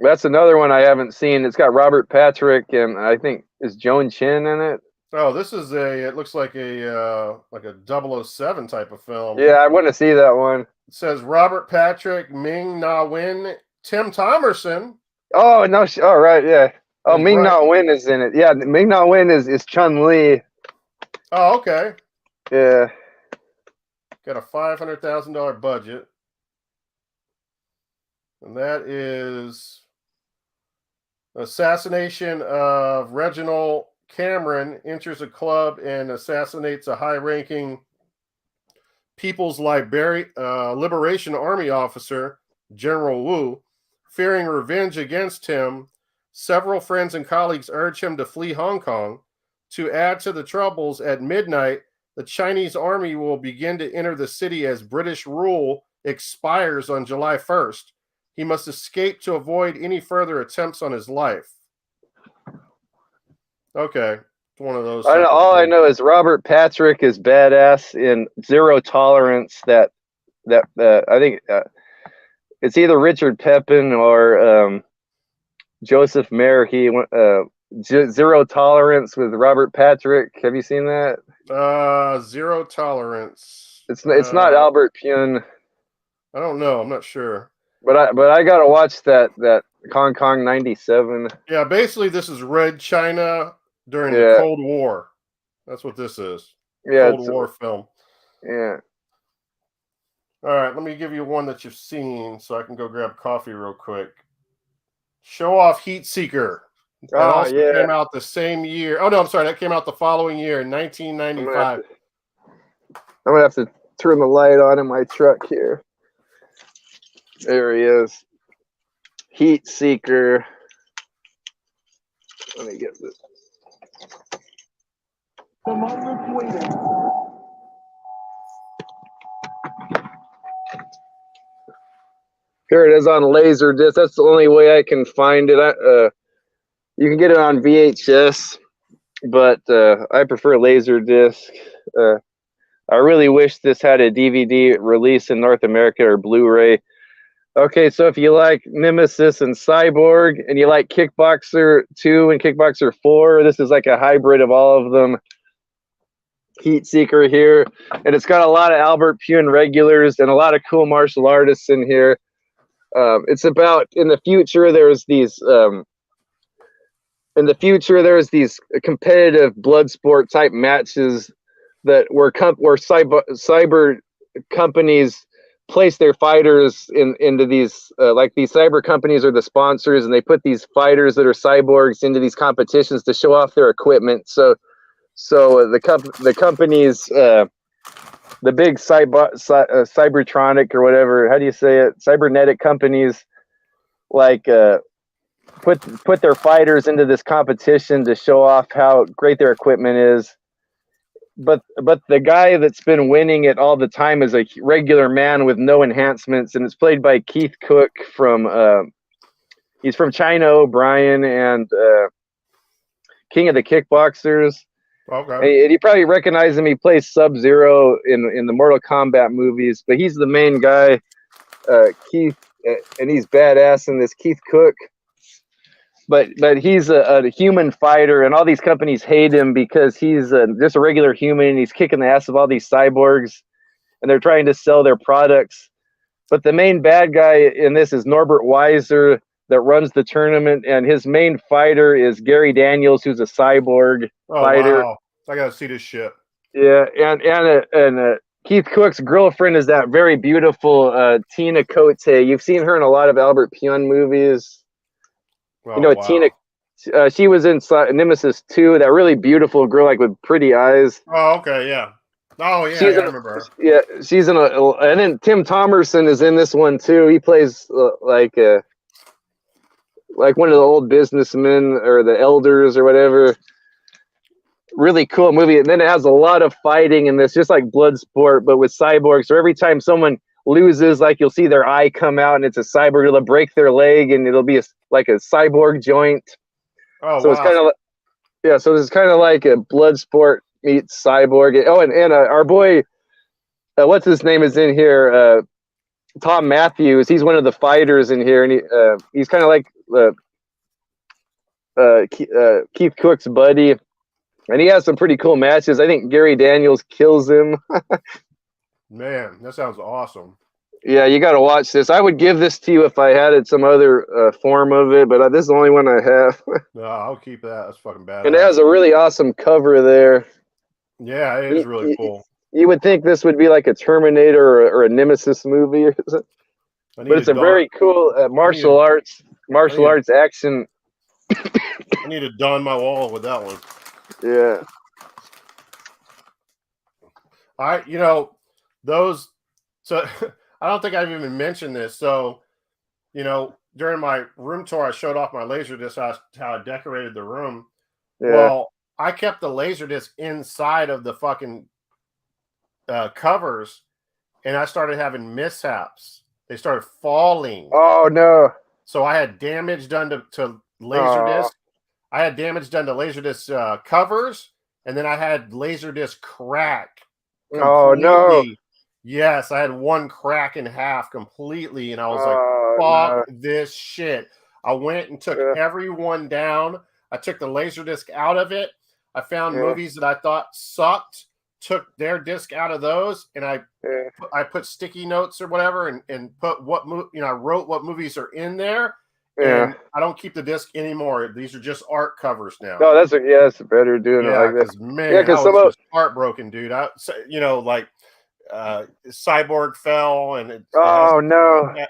[SPEAKER 1] That's another one I haven't seen. It's got Robert Patrick and I think is Joan Chin in it.
[SPEAKER 2] Oh, this is it looks like a 007 type of film.
[SPEAKER 1] Yeah, I want to see that one.
[SPEAKER 2] It says Robert Patrick, Ming Na Wen, Tim Thomerson.
[SPEAKER 1] Oh, no. Oh, right. Yeah. Oh, Ming Na Wen is in it. Yeah. Ming Na Wen is Chun-Li.
[SPEAKER 2] Oh, okay.
[SPEAKER 1] Yeah.
[SPEAKER 2] Got a $500,000 budget. And that is assassination of Reginald Cameron enters a club and assassinates a high-ranking People's Liberation Army officer, General Wu. Fearing revenge against him, several friends and colleagues urge him to flee Hong Kong. To add to the troubles, at midnight, the Chinese army will begin to enter the city as British rule expires on July 1st. He must escape to avoid any further attempts on his life. Okay. It's one of those.
[SPEAKER 1] All I know is Robert Patrick is badass in Zero Tolerance. That I think it's either Richard Pepin or Joseph Mayer. Zero Tolerance with Robert Patrick. Have you seen that?
[SPEAKER 2] Zero Tolerance.
[SPEAKER 1] It's not Albert Pyun.
[SPEAKER 2] I don't know. I'm not sure.
[SPEAKER 1] But I gotta watch that Hong Kong 97.
[SPEAKER 2] Yeah, basically this is Red China during the Cold War. That's what this is.
[SPEAKER 1] Yeah,
[SPEAKER 2] Cold War film.
[SPEAKER 1] Yeah.
[SPEAKER 2] All right, let me give you one that you've seen so I can go grab coffee real quick. Show Off Heat Seeker. That also came out the same year. Oh, no, I'm sorry. That came out the following year in 1995.
[SPEAKER 1] I'm going to have to turn the light on in my truck here. There he is. Heat Seeker. Let me get this. The moment's waiting. Here it is on Laserdisc. That's the only way I can find it. You can get it on VHS, but I prefer Laserdisc. I really wish this had a DVD release in North America or Blu-ray. Okay, so if you like Nemesis and Cyborg, and you like Kickboxer 2 and Kickboxer 4, this is like a hybrid of all of them. Heat Seeker here, and it's got a lot of Albert Pyun regulars and a lot of cool martial artists in here. It's about in the future there's these competitive blood sport type matches that where cyber companies place their fighters into these like these cyber companies are the sponsors, and they put these fighters that are cyborgs into these competitions to show off their equipment. So the companies, the big Cybertronic or whatever, how do you say it? Cybernetic companies, like put their fighters into this competition to show off how great their equipment is. But the guy that's been winning it all the time is a regular man with no enhancements, and it's played by Keith Cook from he's from China O'Brien and King of the Kickboxers.
[SPEAKER 2] Okay.
[SPEAKER 1] And you probably recognize him. He plays Sub-Zero in the Mortal Kombat movies, but he's the main guy, Keith, and he's badass in this. Keith Cook. But he's a human fighter, and all these companies hate him because he's just a regular human, and he's kicking the ass of all these cyborgs, and they're trying to sell their products. But the main bad guy in this is Norbert Weiser, that runs the tournament, and his main fighter is Gary Daniels, who's a cyborg fighter.
[SPEAKER 2] Wow. I gotta see this shit.
[SPEAKER 1] Yeah, and Keith Cook's girlfriend is that very beautiful Tina Cote. You've seen her in a lot of Albert Pyun movies.
[SPEAKER 2] Oh,
[SPEAKER 1] you know,
[SPEAKER 2] wow.
[SPEAKER 1] Tina. She was in Nemesis 2. That really beautiful girl, like with pretty eyes.
[SPEAKER 2] Oh, okay, yeah. Oh, yeah, I remember her.
[SPEAKER 1] Yeah, she's in and then Tim Thomerson is in this one too. He plays like one of the old businessmen or the elders or whatever. Really cool movie. And then it has a lot of fighting in this, just like blood sport, but with cyborgs. So every time someone loses, like you'll see their eye come out, and it's a cyborg. It'll break their leg, and it'll be like a cyborg joint.
[SPEAKER 2] Oh,
[SPEAKER 1] so
[SPEAKER 2] wow.
[SPEAKER 1] It's kind of So it's kind of like a blood sport meets cyborg. Oh, and our boy, what's his name is in here? Tom Matthews. He's one of the fighters in here, and he's kind of like Keith Cook's buddy, and he has some pretty cool matches. I think Gary Daniels kills him.
[SPEAKER 2] Man, that sounds awesome.
[SPEAKER 1] Yeah, you got to watch this. I would give this to you if I had it some other form of it, but this is the only one I have.
[SPEAKER 2] No, I'll keep that. That's fucking bad.
[SPEAKER 1] And it has a really awesome cover there.
[SPEAKER 2] Yeah, it is really cool.
[SPEAKER 1] You would think this would be like a Terminator or a Nemesis movie or something. But it's a very cool martial arts action.
[SPEAKER 2] I need to don my wall with that one.
[SPEAKER 1] Yeah.
[SPEAKER 2] Those. So I don't think I've even mentioned this. So, during my room tour, I showed off my Laserdisc, how I decorated the room. Yeah. Well, I kept the Laserdisc inside of the fucking covers, and I started having mishaps. They started falling.
[SPEAKER 1] Oh, no. So
[SPEAKER 2] I had damage done to Laserdisc. I had damage done to Laserdisc covers, and then I had Laserdisc crack. Completely.
[SPEAKER 1] Oh, no.
[SPEAKER 2] Yes, I had one crack in half completely, and I was fuck this shit. I went and took everyone down. I took the Laserdisc out of it. I found movies that I thought sucked, took their disc out of those, and I put sticky notes or whatever and put I wrote what movies are in there. And I don't keep the disc anymore. These are just art covers now.
[SPEAKER 1] No, that's better doing it like that.
[SPEAKER 2] Man, I was just heartbroken, dude. Cyborg fell, and it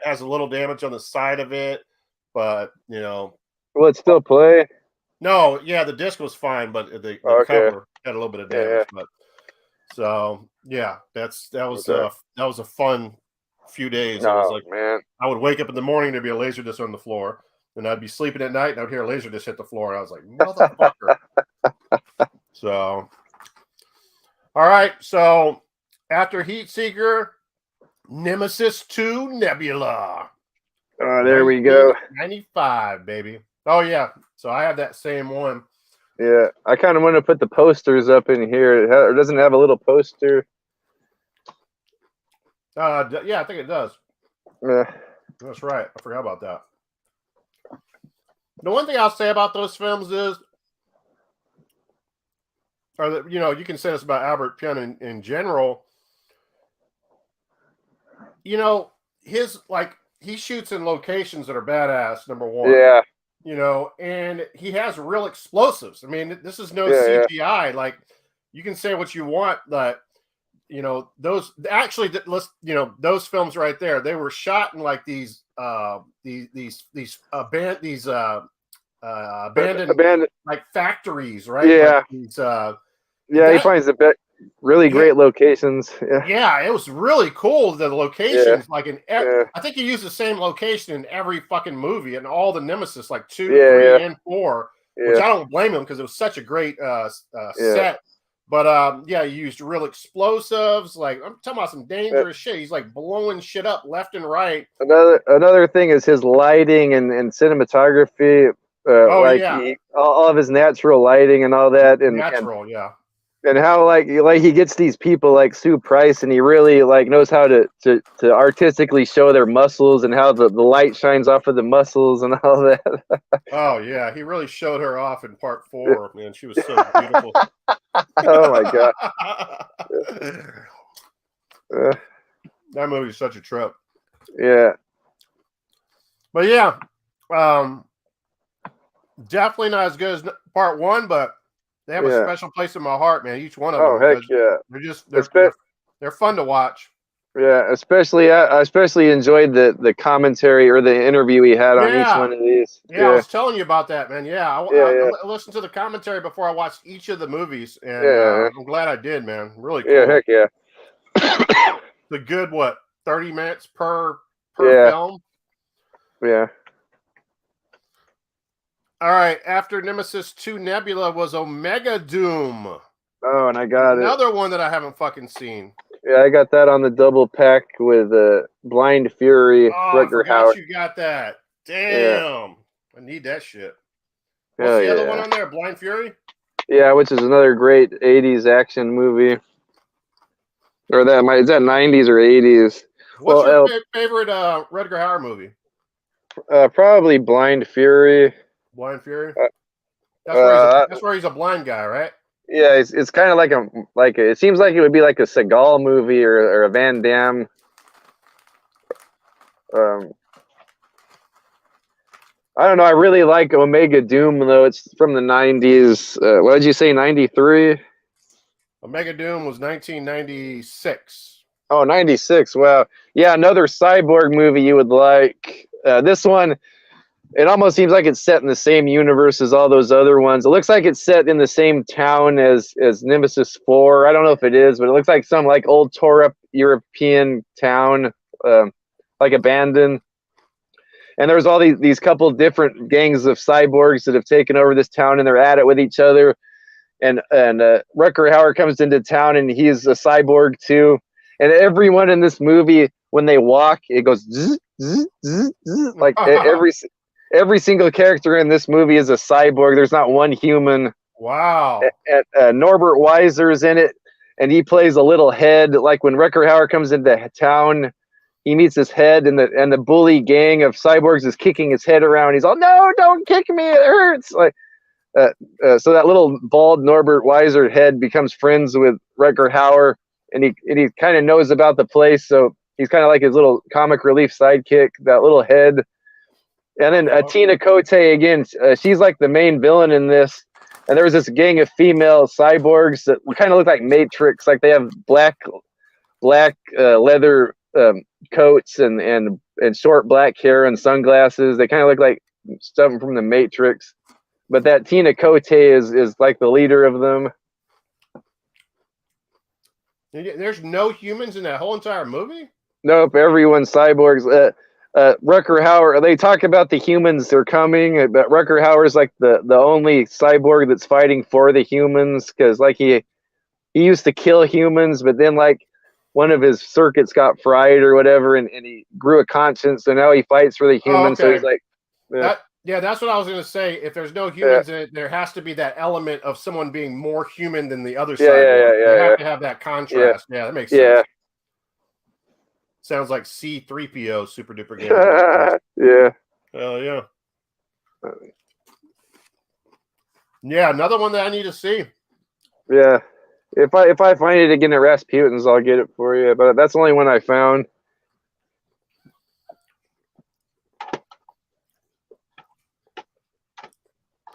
[SPEAKER 2] has a little damage on the side of it, but
[SPEAKER 1] will it still play?
[SPEAKER 2] No, the disc was fine, but the cover had a little bit of damage. But so that was a fun few days. I was like, man, I would wake up in the morning, there'd be a Laserdisc on the floor, and I'd be sleeping at night, and I'd hear a Laserdisc hit the floor, and I was like, motherfucker. So, all right, so after Heat Seeker, Nemesis 2 Nebula.
[SPEAKER 1] Oh, there we go.
[SPEAKER 2] 95, baby. Oh yeah. So I have that same one.
[SPEAKER 1] Yeah, I kind of want to put the posters up in here. It doesn't have a little poster.
[SPEAKER 2] Yeah, I think it does. That's right. I forgot about that. The one thing I'll say about those films is, or that, you can say this about Albert Pyun in general. He shoots in locations that are badass. Number one.
[SPEAKER 1] Yeah.
[SPEAKER 2] And he has real explosives. I mean, this is no
[SPEAKER 1] Yeah,
[SPEAKER 2] CGI. Like, you can say what you want, but those those films right there, they were shot in like these abandoned like factories, right?
[SPEAKER 1] Yeah.
[SPEAKER 2] Like these,
[SPEAKER 1] he finds the really great locations. Yeah.
[SPEAKER 2] Yeah, it was really cool. The locations, like
[SPEAKER 1] Yeah.
[SPEAKER 2] I think he used the same location in every fucking movie and all the Nemesis, like 2, 3, and 4, which I don't blame him because it was such a great set. But he used real explosives. Like, I'm talking about some dangerous shit. He's like blowing shit up left and right.
[SPEAKER 1] Another thing is his lighting and cinematography. All of his natural lighting and all that, and how like he gets these people like Sue Price, and he really like knows how to artistically show their muscles and how the light shines off of the muscles and all that.
[SPEAKER 2] Oh yeah, he really showed her off in part 4. Man, she was so beautiful.
[SPEAKER 1] Oh my god,
[SPEAKER 2] that movie is such a trip.
[SPEAKER 1] Yeah,
[SPEAKER 2] but yeah, definitely not as good as part 1, but they have a special place in my heart, man. Each one of them.
[SPEAKER 1] Oh heck yeah!
[SPEAKER 2] They're fun to watch.
[SPEAKER 1] Yeah, I especially enjoyed the commentary or the interview he had on each one of these.
[SPEAKER 2] Yeah, I was telling you about that, man. Yeah, I listened to the commentary before I watched each of the movies, and I'm glad I did, man. Really cool.
[SPEAKER 1] Yeah, heck yeah.
[SPEAKER 2] The good 30 minutes per film.
[SPEAKER 1] Yeah.
[SPEAKER 2] All right, after Nemesis 2 Nebula was Omega Doom.
[SPEAKER 1] Oh, and I got
[SPEAKER 2] another one that I haven't fucking seen.
[SPEAKER 1] Yeah, I got that on the double pack with Blind Fury.
[SPEAKER 2] Oh, I forgot you got that. Damn. I need that shit. What's the other one on there? Blind Fury?
[SPEAKER 1] Yeah, which is another great 80s action movie. Or is that 90s or 80s?
[SPEAKER 2] What's your favorite Rutger Hauer movie?
[SPEAKER 1] Probably Blind Fury.
[SPEAKER 2] Blind Fury? That's where he's a blind guy, right?
[SPEAKER 1] Yeah, it's kind of like it seems like it would be like a Seagal movie or a Van Damme. I don't know. I really like Omega Doom though. It's from the 90s. What did you say? 93?
[SPEAKER 2] Omega Doom was 1996.
[SPEAKER 1] Oh, 96. Wow. Yeah, another cyborg movie you would like. This one, it almost seems like it's set in the same universe as all those other ones. It looks like it's set in the same town as Nemesis 4. I don't know if it is, but it looks like some like old tore up European town, like abandoned. And there's all these couple different gangs of cyborgs that have taken over this town, and they're at it with each other. And Rutger Hauer comes into town, and he's a cyborg too. And everyone in this movie, when they walk, it goes zzz, zzz, zzz, zzz. Like every single character in this movie is a cyborg. There's not one human.
[SPEAKER 2] Wow.
[SPEAKER 1] And Norbert Weiser's in it, and he plays a little head. Like when Rutger Hauer comes into town, he meets his head, and the bully gang of cyborgs is kicking his head around. He's all, "No, don't kick me! It hurts!" Like, so that little bald Norbert Weiser head becomes friends with Rutger Hauer, and he kind of knows about the place. So he's kind of like his little comic relief sidekick. That little head. And then Tina Cote again. She's like the main villain in this. And there was this gang of female cyborgs that kind of look like Matrix. Like they have black leather coats and short black hair and sunglasses. They kind of look like stuff from the Matrix. But that Tina Cote is like the leader of them.
[SPEAKER 2] There's no humans in that whole entire movie?
[SPEAKER 1] Nope, everyone's cyborgs. Rutger Hauer, they talk about the humans that are coming, but Rutger Hauer is like the only cyborg that's fighting for the humans, because like he used to kill humans, but then like one of his circuits got fried or whatever, and he grew a conscience, and now he fights for the humans. So he's like,
[SPEAKER 2] that's what I was going to say. If there's no humans in it, there has to be that element of someone being more human than the other side. They have to have that contrast. Yeah, that makes sense. Sounds like C-3PO Super Duper Game.
[SPEAKER 1] Yeah.
[SPEAKER 2] Hell yeah. Yeah, another one that I need to see.
[SPEAKER 1] Yeah. If I find it again at Rasputin's, I'll get it for you. But that's the only one I found.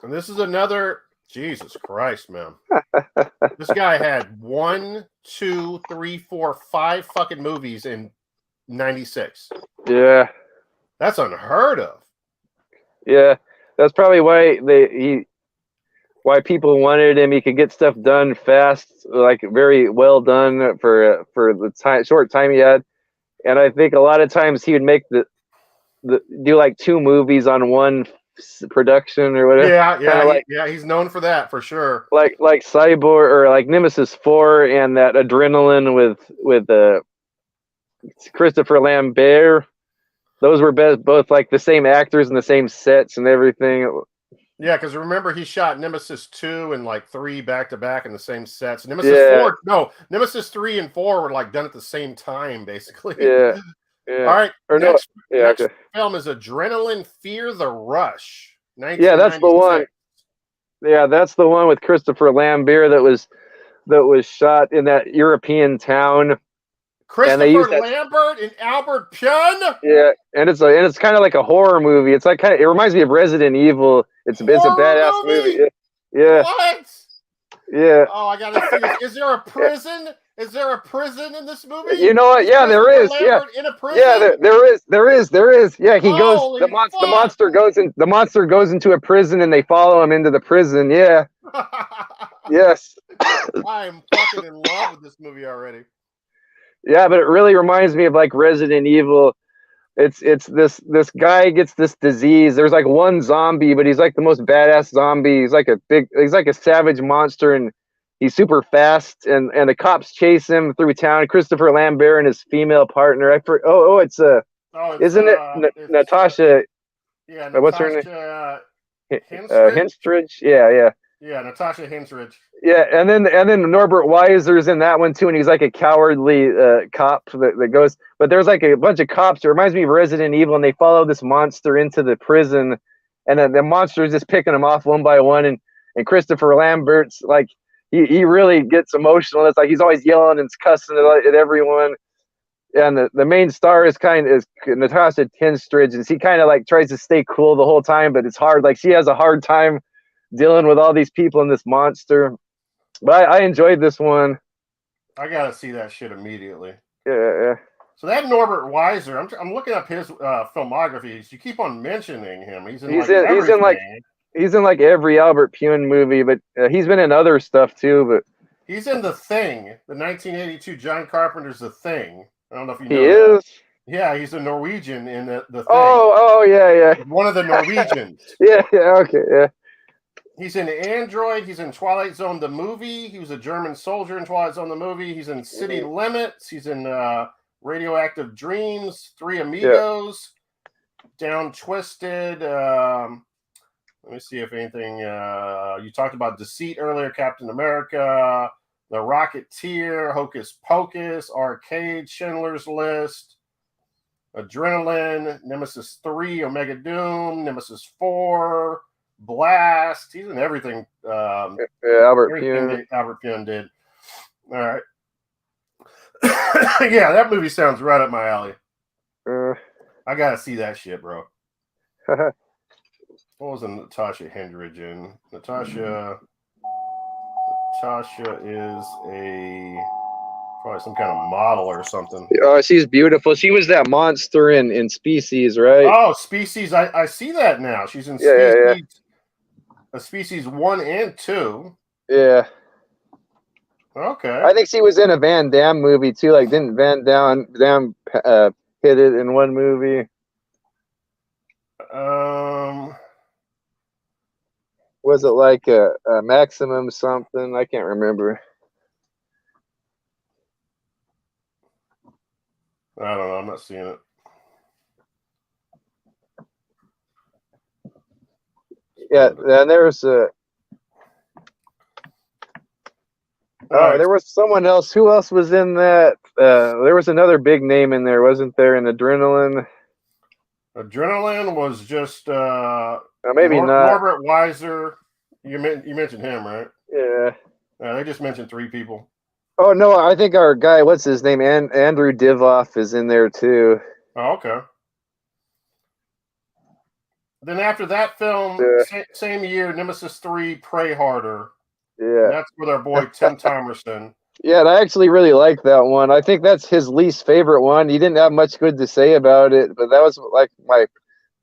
[SPEAKER 2] And this is another, Jesus Christ, man. This guy had 1, 2, 3, 4, 5 fucking movies in 96.
[SPEAKER 1] Yeah.
[SPEAKER 2] That's unheard of. Yeah.
[SPEAKER 1] That's probably why people wanted him. He could get stuff done fast, like very well done for the short time he had. And I think a lot of times he would make do like 2 movies on one production or whatever.
[SPEAKER 2] Yeah, he's known for that for sure.
[SPEAKER 1] Like Cyborg or like Nemesis 4 and that Adrenaline with Christopher Lambert. Those were both like the same actors and the same sets and everything.
[SPEAKER 2] Yeah, because remember he shot Nemesis 2 and like 3 back to back in the same sets. Nemesis 3 and 4 were like done at the same time, basically.
[SPEAKER 1] Yeah.
[SPEAKER 2] All right. Next film is Adrenaline Fear the Rush.
[SPEAKER 1] Yeah, that's the one. Yeah, that's the one with Christopher Lambert that was shot in that European town.
[SPEAKER 2] Christopher Lambert and Albert Pyun.
[SPEAKER 1] Yeah, and it's kind of like a horror movie. It's like it reminds me of Resident Evil. It's a badass movie. Yeah.
[SPEAKER 2] What?
[SPEAKER 1] Yeah.
[SPEAKER 2] Oh, I gotta see this. Is there a prison? Is there a prison in this movie?
[SPEAKER 1] You know what? Yeah, there is.
[SPEAKER 2] Lambert in a prison?
[SPEAKER 1] Yeah, there is. Yeah, he goes. The monster goes into a prison, and they follow him into the prison. Yeah. Yes.
[SPEAKER 2] I am fucking in love with this movie already.
[SPEAKER 1] Yeah, but it really reminds me of like Resident Evil. It's this guy gets this disease. There's like one zombie, but he's like the most badass zombie. He's like a savage monster, and he's super fast. And the cops chase him through town. Christopher Lambert and his female partner. Isn't it Natasha?
[SPEAKER 2] Yeah,
[SPEAKER 1] what's her name?
[SPEAKER 2] Henstridge?
[SPEAKER 1] Yeah.
[SPEAKER 2] Yeah, Natasha Henstridge.
[SPEAKER 1] Yeah, and then Norbert Weiser's in that one too, and he's like a cowardly cop that goes. But there's like a bunch of cops. It reminds me of Resident Evil, and they follow this monster into the prison, and then the monster is just picking them off one by one. And Christopher Lambert's like he really gets emotional. It's like he's always yelling and cussing at everyone. And the main star is Natasha Henstridge, and she kind of like tries to stay cool the whole time, but it's hard. Like she has a hard time dealing with all these people and this monster. But I enjoyed this one.
[SPEAKER 2] I gotta see that shit immediately.
[SPEAKER 1] Yeah.
[SPEAKER 2] So that Norbert Weiser, I'm looking up his filmography. You keep on mentioning him. He's in like every Albert Pyun movie, but he's been in other stuff too. But he's in The Thing, the 1982 John Carpenter's The Thing. I don't know if you know.
[SPEAKER 1] He
[SPEAKER 2] is.
[SPEAKER 1] Yeah,
[SPEAKER 2] he's a Norwegian in the Thing.
[SPEAKER 1] Oh, yeah.
[SPEAKER 2] One of the Norwegians.
[SPEAKER 1] Yeah. Okay. Yeah.
[SPEAKER 2] He's in Android. He's in Twilight Zone the movie. He was a German soldier in Twilight Zone the movie. He's in City Limits. He's in Radioactive Dreams, Three Amigos, Down Twisted. Let me see if anything. You talked about Deceit earlier, Captain America, The Rocketeer, Hocus Pocus, Arcade, Schindler's List, Adrenaline, Nemesis 3, Omega Doom, Nemesis 4. Blast. He's in everything.
[SPEAKER 1] Albert
[SPEAKER 2] Pyun did. All right. Yeah, that movie sounds right up my alley. I gotta see that shit, bro. What was Natasha Henstridge in? Natasha is probably some kind of model or something.
[SPEAKER 1] Oh, she's beautiful. She was that monster in Species, right?
[SPEAKER 2] Oh, Species. I see that now. She's in Species. Yeah. Species 1 and 2.
[SPEAKER 1] Yeah.
[SPEAKER 2] Okay.
[SPEAKER 1] I think she was in a Van Damme movie too. Like, didn't Van Damme hit it in one movie? Was it like a Maximum something? I can't remember.
[SPEAKER 2] I don't know. I'm not seeing it.
[SPEAKER 1] Yeah, and there's a.
[SPEAKER 2] Right.
[SPEAKER 1] There was someone else. Who else was in that? There was another big name in there, wasn't there? In Adrenaline.
[SPEAKER 2] Adrenaline was just
[SPEAKER 1] Maybe not.
[SPEAKER 2] Norbert Weiser. You mentioned him, right?
[SPEAKER 1] Yeah.
[SPEAKER 2] They just mentioned 3 people.
[SPEAKER 1] Oh no, I think our guy, what's his name? Andrew Divoff is in there too.
[SPEAKER 2] Oh, okay. Then after that film, same year, Nemesis 3, Pray Harder.
[SPEAKER 1] Yeah.
[SPEAKER 2] And that's with our boy Tim Thomerson.
[SPEAKER 1] Yeah, and I actually really like that one. I think that's his least favorite one. He didn't have much good to say about it, but that was like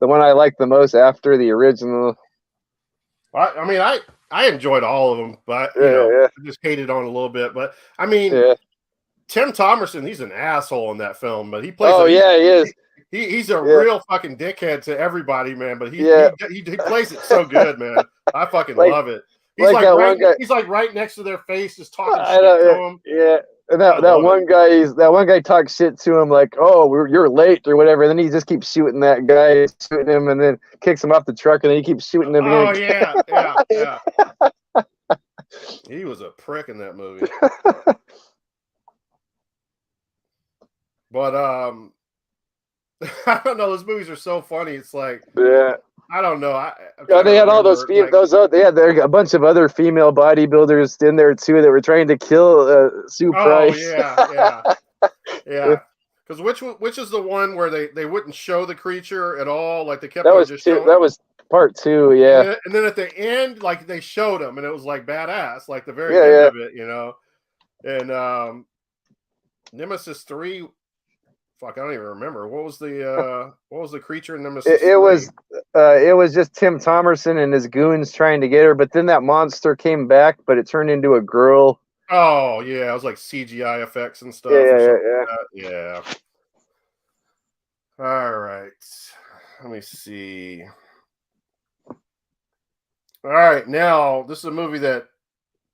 [SPEAKER 1] the one I liked the most after the original.
[SPEAKER 2] I mean, I enjoyed all of them, but I just hated on a little bit. But I mean, Tim Thomerson, he's an asshole in that film, but he plays.
[SPEAKER 1] He is.
[SPEAKER 2] He's a real fucking dickhead to everybody, man. But he plays it so good, man. I fucking love it. He's he's like right next to their face, just talking shit to him.
[SPEAKER 1] Yeah. And that one guy talks shit to him like, "Oh, you're late" or whatever. And then he just keeps shooting that guy, shooting him, and then kicks him off the truck, and then he keeps shooting him.
[SPEAKER 2] Oh yeah. He was a prick in that movie. But I don't know. Those movies are so funny. It's like, I don't know.
[SPEAKER 1] They had all those they had a bunch of other female bodybuilders in there too that were trying to kill Sue Price.
[SPEAKER 2] Yeah. Because which is the one where they wouldn't show the creature at all? Like they kept
[SPEAKER 1] that was part 2, yeah.
[SPEAKER 2] And then at the end, like they showed them, and it was like badass, like the very end of it, And Nemesis 3. Fuck, I don't even remember. What was the creature in Nemesis? It
[SPEAKER 1] was just Tim Thomerson and his goons trying to get her, but then that monster came back, but it turned into a girl.
[SPEAKER 2] Oh yeah, it was like CGI effects and stuff. Yeah. All right, let me see. All right, now this is a movie that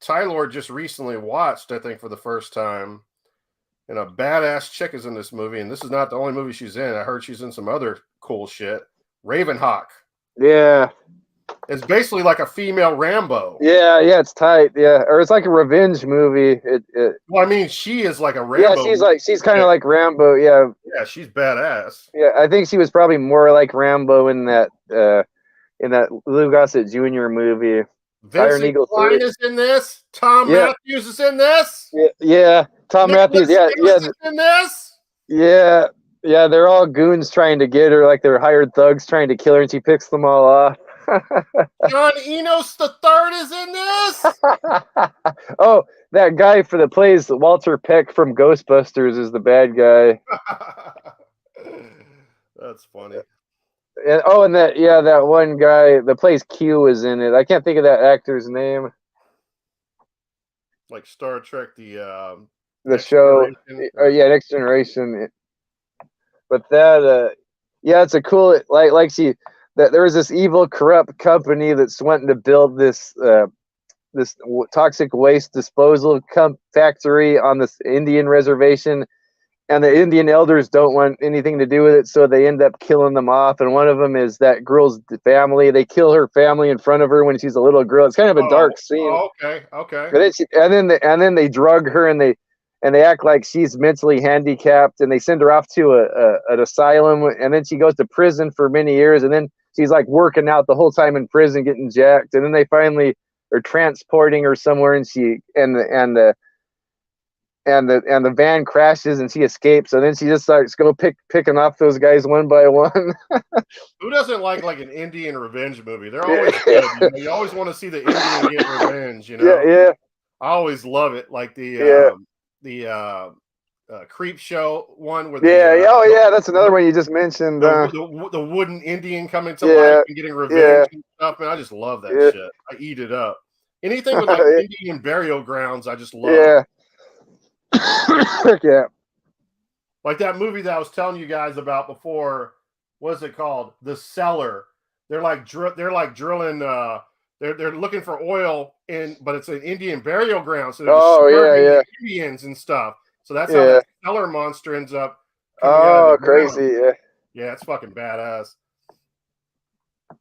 [SPEAKER 2] Tylord just recently watched, I think, for the first time. And a badass chick is in this movie, and this is not the only movie she's in. I heard she's in some other cool shit. Ravenhawk.
[SPEAKER 1] Yeah.
[SPEAKER 2] It's basically like a female Rambo.
[SPEAKER 1] Yeah, it's tight. Yeah, or it's like a revenge movie.
[SPEAKER 2] Well, I mean, she is like a Rambo.
[SPEAKER 1] Yeah, she's kind of like Rambo. Yeah.
[SPEAKER 2] Yeah, she's badass.
[SPEAKER 1] Yeah, I think she was probably more like Rambo in that Lou Gossett Jr. movie.
[SPEAKER 2] Vincent Klein is in this. Tom Matthews is in this.
[SPEAKER 1] Yeah. Tom Matthews,
[SPEAKER 2] is in this.
[SPEAKER 1] Yeah, they're all goons trying to get her, like they're hired thugs trying to kill her, and she picks them all off.
[SPEAKER 2] John Enos III is in this.
[SPEAKER 1] Oh, that guy that plays Walter Peck from Ghostbusters is the bad guy.
[SPEAKER 2] That's funny.
[SPEAKER 1] And that one guy that plays Q is in it. I can't think of that actor's name.
[SPEAKER 2] Like Star Trek, the
[SPEAKER 1] show, Next Generation. But that, it's a cool there was this evil, corrupt company that's wanting to build this toxic waste disposal factory on this Indian reservation, and the Indian elders don't want anything to do with it, so they end up killing them off. And one of them is that girl's family. They kill her family in front of her when she's a little girl. It's kind of a dark scene.
[SPEAKER 2] Oh, okay.
[SPEAKER 1] And then they drug her, and they act like she's mentally handicapped, and they send her off to an asylum, and then she goes to prison for many years, and then she's like working out the whole time in prison, getting jacked, and then they finally are transporting her somewhere, and the van crashes, and she escapes, and then she just starts picking off those guys one by one.
[SPEAKER 2] Who doesn't like an Indian revenge movie? They're always good. You always want to see the Indian get revenge.
[SPEAKER 1] Yeah.
[SPEAKER 2] I always love it. Like the Creep Show one with
[SPEAKER 1] that's another one you just mentioned.
[SPEAKER 2] The wooden Indian coming to life and getting revenge and stuff. Man, I just love that shit. I eat it up. Anything with like Indian burial grounds, I just love.
[SPEAKER 1] Yeah.
[SPEAKER 2] Like that movie that I was telling you guys about before. What's it called? The Cellar. They're like drilling. They're looking for oil but it's an Indian burial ground. So they're Indians and stuff. So that's how the cellar monster ends up coming out of
[SPEAKER 1] Oh,
[SPEAKER 2] the ground.
[SPEAKER 1] crazy! Yeah.
[SPEAKER 2] Yeah, it's fucking badass.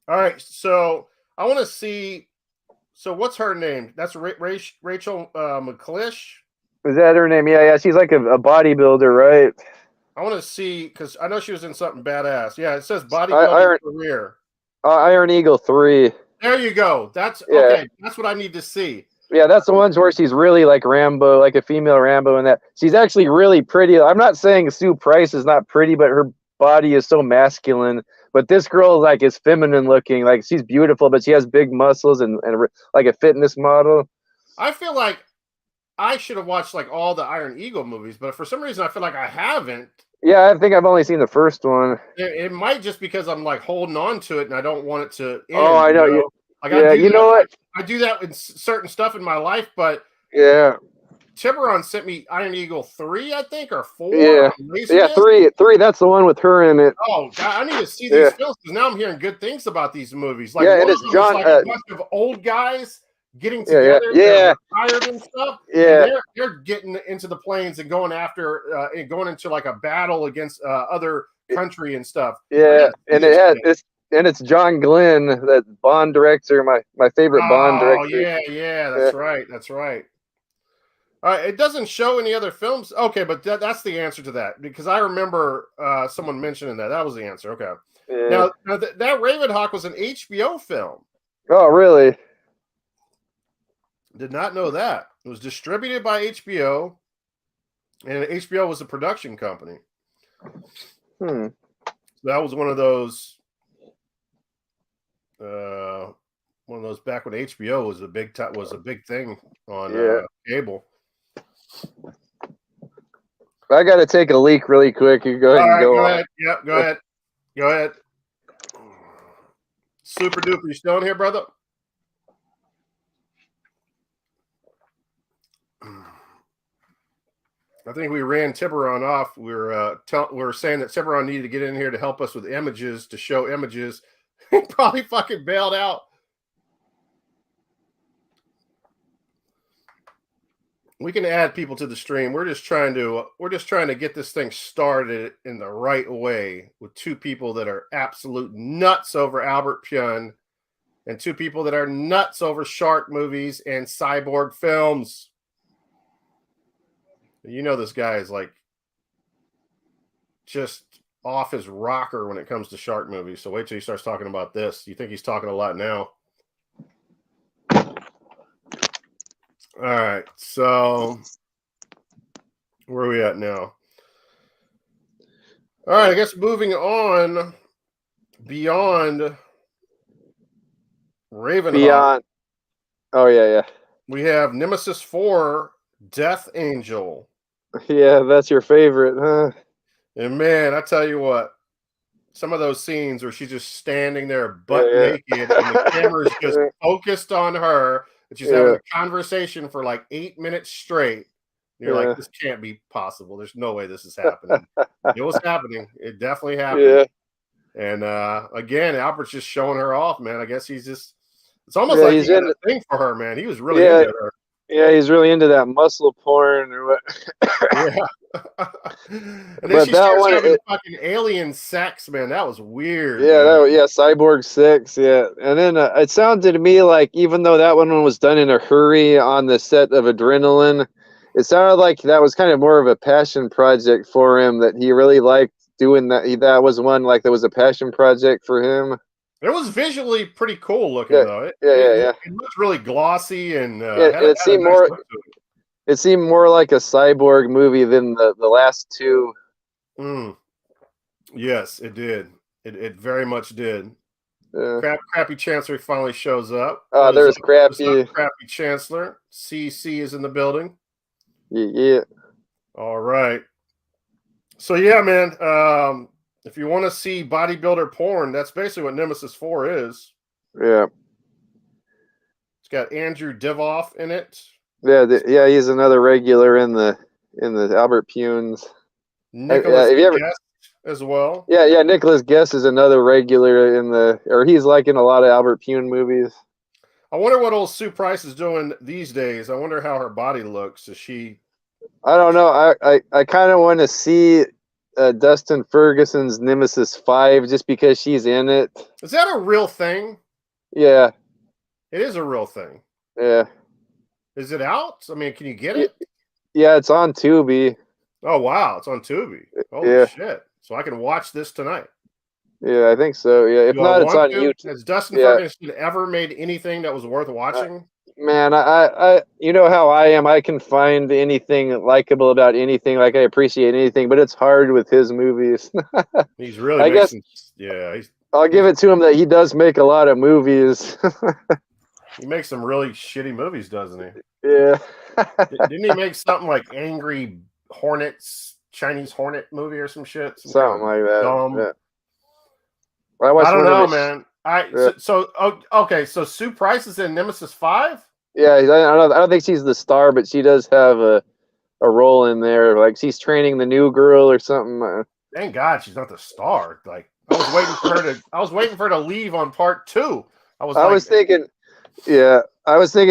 [SPEAKER 2] All right, so I want to see. So what's her name? That's Rachel McClish.
[SPEAKER 1] Is that her name? Yeah, yeah. She's like a bodybuilder, right?
[SPEAKER 2] I want to see because I know she was in something badass. Yeah, it says bodybuilding
[SPEAKER 1] Iron
[SPEAKER 2] career.
[SPEAKER 1] Iron Eagle 3.
[SPEAKER 2] There you go. That's
[SPEAKER 1] Yeah.
[SPEAKER 2] okay. That's what I need to see.
[SPEAKER 1] Yeah, that's the ones where she's really like Rambo, like a female Rambo, and that she's actually really pretty. I'm not saying Sue Price is not pretty, but her body is so masculine. But this girl like is feminine looking, like she's beautiful, but she has big muscles and like a fitness model.
[SPEAKER 2] I feel like I should have watched like all the Iron Eagle movies, but for some reason I feel like I haven't.
[SPEAKER 1] Yeah, I think I've only seen the first one.
[SPEAKER 2] It might just because I'm like holding on to it and I don't want it to end.
[SPEAKER 1] Oh, I know.
[SPEAKER 2] Like
[SPEAKER 1] yeah, you know what?
[SPEAKER 2] I do that with certain stuff in my life, but
[SPEAKER 1] yeah,
[SPEAKER 2] Tiburon sent me Iron Eagle 3, I think, or 4.
[SPEAKER 1] Yeah, yeah, 3. That's the one with her in it.
[SPEAKER 2] Oh God, I need to see these films because now I'm hearing good things about these movies. Like,
[SPEAKER 1] yeah, and it's John.
[SPEAKER 2] Like a bunch of old guys getting together, retired and stuff.
[SPEAKER 1] Yeah,
[SPEAKER 2] and they're getting into the planes and going after and going into like a battle against other country and stuff.
[SPEAKER 1] Yeah, and it's John Glenn, that Bond director, my favorite Bond director.
[SPEAKER 2] Oh yeah, that's right, that's right. All right, it doesn't show any other films. Okay, but that's the answer to that because I remember someone mentioning that. That was the answer. Okay.
[SPEAKER 1] Yeah.
[SPEAKER 2] Now that Ravenhawk was an HBO film.
[SPEAKER 1] Oh, really?
[SPEAKER 2] Did not know that. It was distributed by HBO, and HBO was a production company.
[SPEAKER 1] So
[SPEAKER 2] that was one of those back when HBO was a big thing on cable.
[SPEAKER 1] I got to take a leak really quick. You go ahead and go on.
[SPEAKER 2] Ahead. Yep, go ahead. Super duper. You still in here, brother? I think we ran Tiburon off. We were saying that Tiburon needed to get in here to help us with images, to show images. He probably fucking bailed out. We can add people to the stream. We're just trying to get this thing started in the right way with two people that are absolute nuts over Albert Pyun and two people that are nuts over shark movies and cyborg films. You know, this guy is like just off his rocker when it comes to shark movies. So wait till he starts talking about this. You think he's talking a lot now. All right. So where are we at now? All right. I guess moving on beyond Ravenhawk.
[SPEAKER 1] Beyond. Oh, yeah.
[SPEAKER 2] We have Nemesis 4, Death Angel.
[SPEAKER 1] Yeah, that's your favorite, huh?
[SPEAKER 2] And man, I tell you what, some of those scenes where she's just standing there butt naked and the camera is just focused on her and she's having a conversation for like 8 minutes straight. You're like, this can't be possible. There's no way this is happening. It was happening. It definitely happened. Yeah. And again, Albert's just showing her off, man. I guess he's just, it's almost like he's in a thing for her, man. He was really into her.
[SPEAKER 1] Yeah, he's really into that muscle porn or what.
[SPEAKER 2] Yeah. And then she starts having fucking alien sex, man. That was weird.
[SPEAKER 1] Yeah, cyborg sex, yeah. And then it sounded to me like even though that one was done in a hurry on the set of Adrenaline, it sounded like that was kind of more of a passion project for him, that he really liked doing that. That was one like that was a passion project for him.
[SPEAKER 2] It was visually pretty cool looking, though. It looked really glossy and
[SPEAKER 1] it seemed more. It seemed more like a cyborg movie than the last two.
[SPEAKER 2] Yes, it did. It very much did. Crappy Chancellor finally shows up.
[SPEAKER 1] There's Crappy.
[SPEAKER 2] Crappy Chancellor. CC is in the building.
[SPEAKER 1] Yeah.
[SPEAKER 2] All right. So yeah, man. If you want to see bodybuilder porn, that's basically what Nemesis 4 is.
[SPEAKER 1] Yeah.
[SPEAKER 2] It's got Andrew Divoff in it.
[SPEAKER 1] Yeah, he's another regular in the Albert Pyun's.
[SPEAKER 2] Nicholas Guest as well.
[SPEAKER 1] Yeah, Nicholas Guest is another regular he's like in a lot of Albert Pyun movies.
[SPEAKER 2] I wonder what old Sue Price is doing these days. I wonder how her body looks. Is she?
[SPEAKER 1] I don't know. I kind of want to see Dustin Ferguson's Nemesis 5 just because she's in it.
[SPEAKER 2] Is that a real thing?
[SPEAKER 1] Yeah.
[SPEAKER 2] It is a real thing.
[SPEAKER 1] Yeah.
[SPEAKER 2] Is it out? I mean, can you get it?
[SPEAKER 1] Yeah, it's on Tubi.
[SPEAKER 2] Oh, wow. It's on Tubi. Holy shit. So I can watch this tonight.
[SPEAKER 1] Yeah, I think so. Yeah. If not, it's on YouTube.
[SPEAKER 2] Has Dustin Ferguson ever made anything that was worth watching?
[SPEAKER 1] Man, I you know how I am. I can find anything likable about anything. Like I appreciate anything, but it's hard with his movies.
[SPEAKER 2] He's really
[SPEAKER 1] I guess, I'll give it to him that he does make a lot of movies.
[SPEAKER 2] He makes some really shitty movies, doesn't he?
[SPEAKER 1] Yeah.
[SPEAKER 2] Didn't he make something like Angry Hornets, Chinese Hornet movie or some shit?
[SPEAKER 1] Something like that.
[SPEAKER 2] Yeah.
[SPEAKER 1] I
[SPEAKER 2] don't know, man. Okay, so Sue Price is in Nemesis 5?
[SPEAKER 1] Yeah, I don't think she's the star, but she does have a role in there. Like she's training the new girl or something.
[SPEAKER 2] Thank God she's not the star. Like I was waiting for her to leave on part 2. I was thinking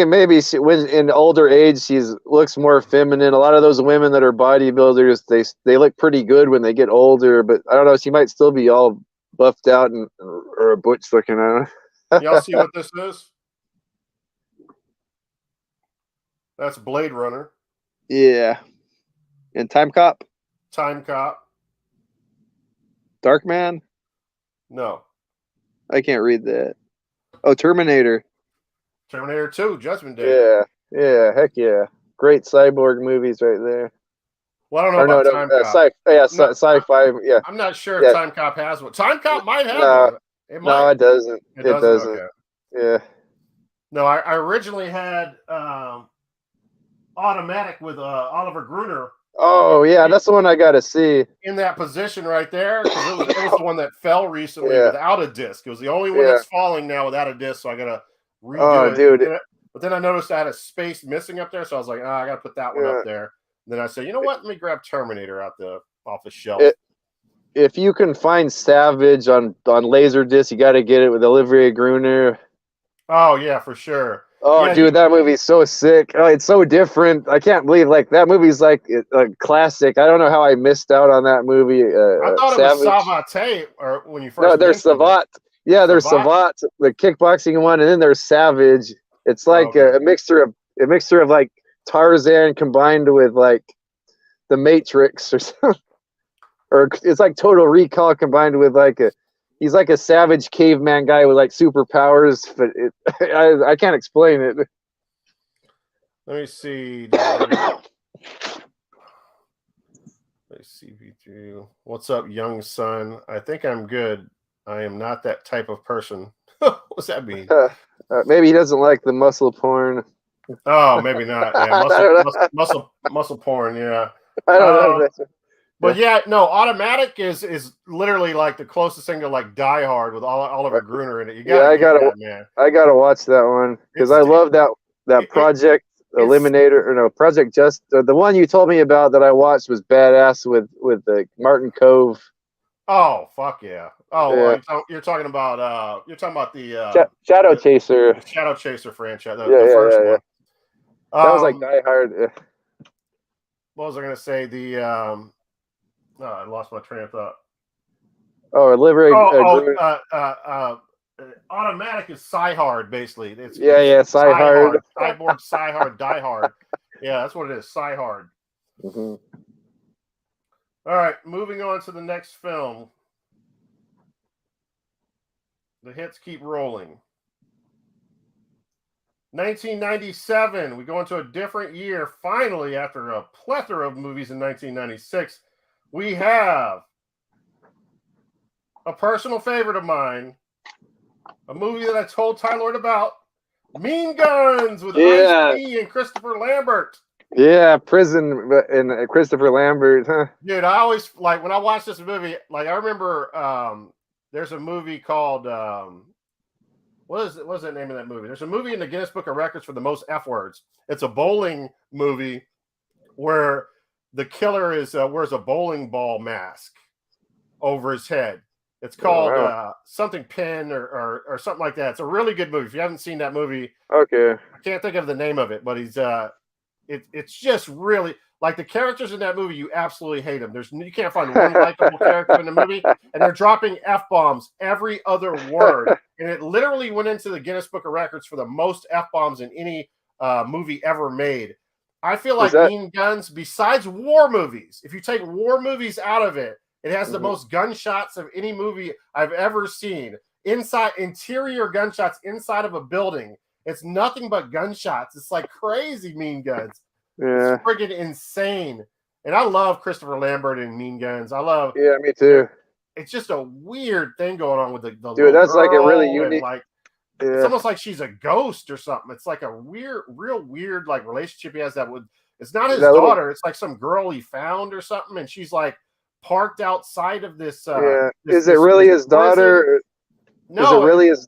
[SPEAKER 2] maybe when in older age she looks more feminine. A lot of those women that are bodybuilders, they look pretty good when they get older, but I don't know, she might still be all buffed out or a butch looking. I don't know. Y'all see what this is? That's Blade Runner.
[SPEAKER 1] Yeah. And Time Cop?
[SPEAKER 2] Time Cop.
[SPEAKER 1] Darkman?
[SPEAKER 2] No.
[SPEAKER 1] I can't read that. Oh, Terminator.
[SPEAKER 2] Terminator 2, Judgment Day.
[SPEAKER 1] Yeah, heck yeah. Great cyborg movies right there.
[SPEAKER 2] Well, I don't know about Time Cop.
[SPEAKER 1] Sci-fi, yeah.
[SPEAKER 2] I'm not sure if Time Cop has one. Time Cop might have one. It might.
[SPEAKER 1] No, it doesn't.
[SPEAKER 2] It doesn't. Okay.
[SPEAKER 1] Yeah.
[SPEAKER 2] No, I originally had Automatic with Oliver Gruner.
[SPEAKER 1] Oh, yeah, that's the one I got to see.
[SPEAKER 2] In that position right there, because it was the one that fell recently without a disc. It was the only one that's falling now without a disc, so I got to redo it.
[SPEAKER 1] Dude.
[SPEAKER 2] But then I noticed I had a space missing up there, so I was like, I got to put that one up there. And then I said, you know what? Let me grab Terminator off the shelf.
[SPEAKER 1] If you can find Savage on Laserdisc, you got to get it with Olivia Gruner.
[SPEAKER 2] Oh, yeah, for sure.
[SPEAKER 1] Oh, yeah, dude, that movie's so sick. Oh, it's so different. I can't believe that movie's like a classic. I don't know how I missed out on that movie.
[SPEAKER 2] I thought Savage. It was Savate, or when you first.
[SPEAKER 1] No, there's Savat. Yeah, there's Savat, the kickboxing one, and then there's Savage. It's like a mixture of like Tarzan combined with like the Matrix or something. Or it's like Total Recall combined with he's like a savage caveman guy with like superpowers, but I can't explain it.
[SPEAKER 2] Let me see. Let's see. What's up, young son? I think I'm good. I am not that type of person. What's that mean?
[SPEAKER 1] Maybe he doesn't like the muscle porn.
[SPEAKER 2] Oh, maybe not. Yeah, muscle porn. Yeah.
[SPEAKER 1] I don't know.
[SPEAKER 2] But yeah, no, Automatic is literally like the closest thing to like Die Hard with Oliver Gruner in it.
[SPEAKER 1] I gotta watch that one because I love that Project Eliminator, or no, Project Just. The one you told me about that I watched was badass with the Martin Cove.
[SPEAKER 2] Oh fuck yeah! Oh, yeah. Well, you're talking about the
[SPEAKER 1] Shadow Chaser.
[SPEAKER 2] The Shadow Chaser franchise. The first one.
[SPEAKER 1] That was like Die Hard.
[SPEAKER 2] What was I gonna say? I lost my train of thought.
[SPEAKER 1] Oh,
[SPEAKER 2] Automatic is Psy-Hard, basically. It's
[SPEAKER 1] Psy-Hard.
[SPEAKER 2] Cyborg, Psy-Hard, Die Hard. Yeah, that's what it is, Psy-Hard.
[SPEAKER 1] Mm-hmm.
[SPEAKER 2] All right, moving on to the next film. The hits keep rolling. 1997, we go into a different year. Finally, after a plethora of movies in 1996, we have a personal favorite of mine, a movie that I told Tylord about, Mean Guns with Ice-T and Christopher Lambert.
[SPEAKER 1] Yeah, Prison and Christopher Lambert. Huh?
[SPEAKER 2] Dude, I always, like, when I watch this movie, like, I remember there's a movie called, what is the name of that movie? There's a movie in the Guinness Book of Records for the most F words. It's a bowling movie where the killer wears a bowling ball mask over his head. It's called something Pin or something like that. It's a really good movie. If you haven't seen that movie,
[SPEAKER 1] okay.
[SPEAKER 2] I can't think of the name of it, but he's it's just really Like the characters in that movie, you absolutely hate them. You can't find one likable character in the movie, and they're dropping F-bombs every other word. And it literally went into the Guinness Book of Records for the most F-bombs in any movie ever made. I feel like Mean Guns, besides war movies, if you take war movies out of it, it has the most gunshots of any movie I've ever seen. Interior gunshots inside of a building. It's nothing but gunshots. It's like crazy Mean Guns.
[SPEAKER 1] Yeah.
[SPEAKER 2] It's friggin' insane. And I love Christopher Lambert in Mean Guns.
[SPEAKER 1] Yeah, me too.
[SPEAKER 2] It's just a weird thing going on with the
[SPEAKER 1] dude. That's like a really
[SPEAKER 2] girl,
[SPEAKER 1] unique.
[SPEAKER 2] like it's almost like she's a ghost or something. It's like a real weird like relationship he has that would. It's not his daughter. It's like some girl he found or something, and she's like parked outside of this.
[SPEAKER 1] Is it really his daughter?
[SPEAKER 2] No,
[SPEAKER 1] is it really his?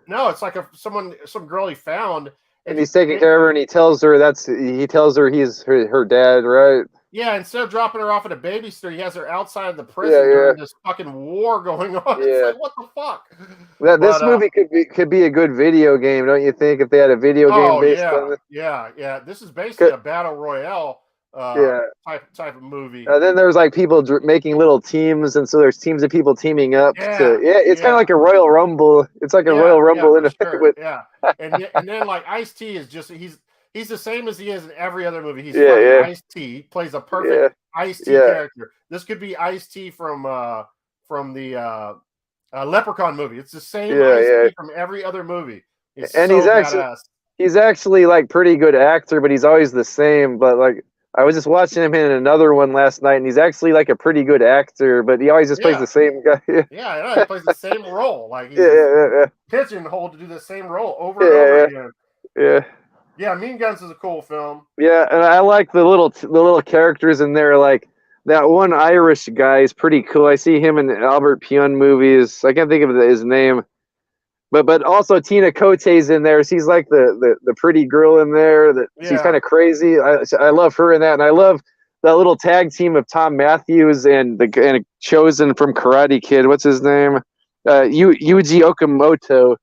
[SPEAKER 2] No, it's like some girl he found.
[SPEAKER 1] And he's taking care of her, and he tells her he's her dad, right?
[SPEAKER 2] Yeah, instead of dropping her off at a babysitter, he has her outside of the prison during this fucking war going on. It's like, what the fuck?
[SPEAKER 1] This movie could be a good video game, don't you think? If they had a video game based on it.
[SPEAKER 2] Yeah. This is basically a battle royale type of movie.
[SPEAKER 1] Then there's like people making little teams, and so there's teams of people teaming up. It's kind of like a Royal Rumble. It's like a Royal Rumble in effect.
[SPEAKER 2] And then like Ice-T is just he's the same as he is in every other movie. He's Ice-T. He plays a perfect Ice-T character. This could be Ice-T from the Leprechaun movie. It's the same Ice-T from every other movie. He's
[SPEAKER 1] actually like pretty good actor, but he's always the same. But like I was just watching him in another one last night, and he's actually like a pretty good actor, but he always just plays the same guy.
[SPEAKER 2] He plays the same role. Like he's pigeonholed to do the same role over and over again. Yeah, Mean Guns is a cool film. Yeah,
[SPEAKER 1] and I like the little characters in there. Like that one Irish guy is pretty cool. I see him in Albert Pyun movies. I can't think of his name. But also Tina Cote's in there. She's like the pretty girl in there. She's kind of crazy. I love her in that, and I love that little tag team of Tom Matthews and Chosen from Karate Kid. What's his name? Yuji Okamoto.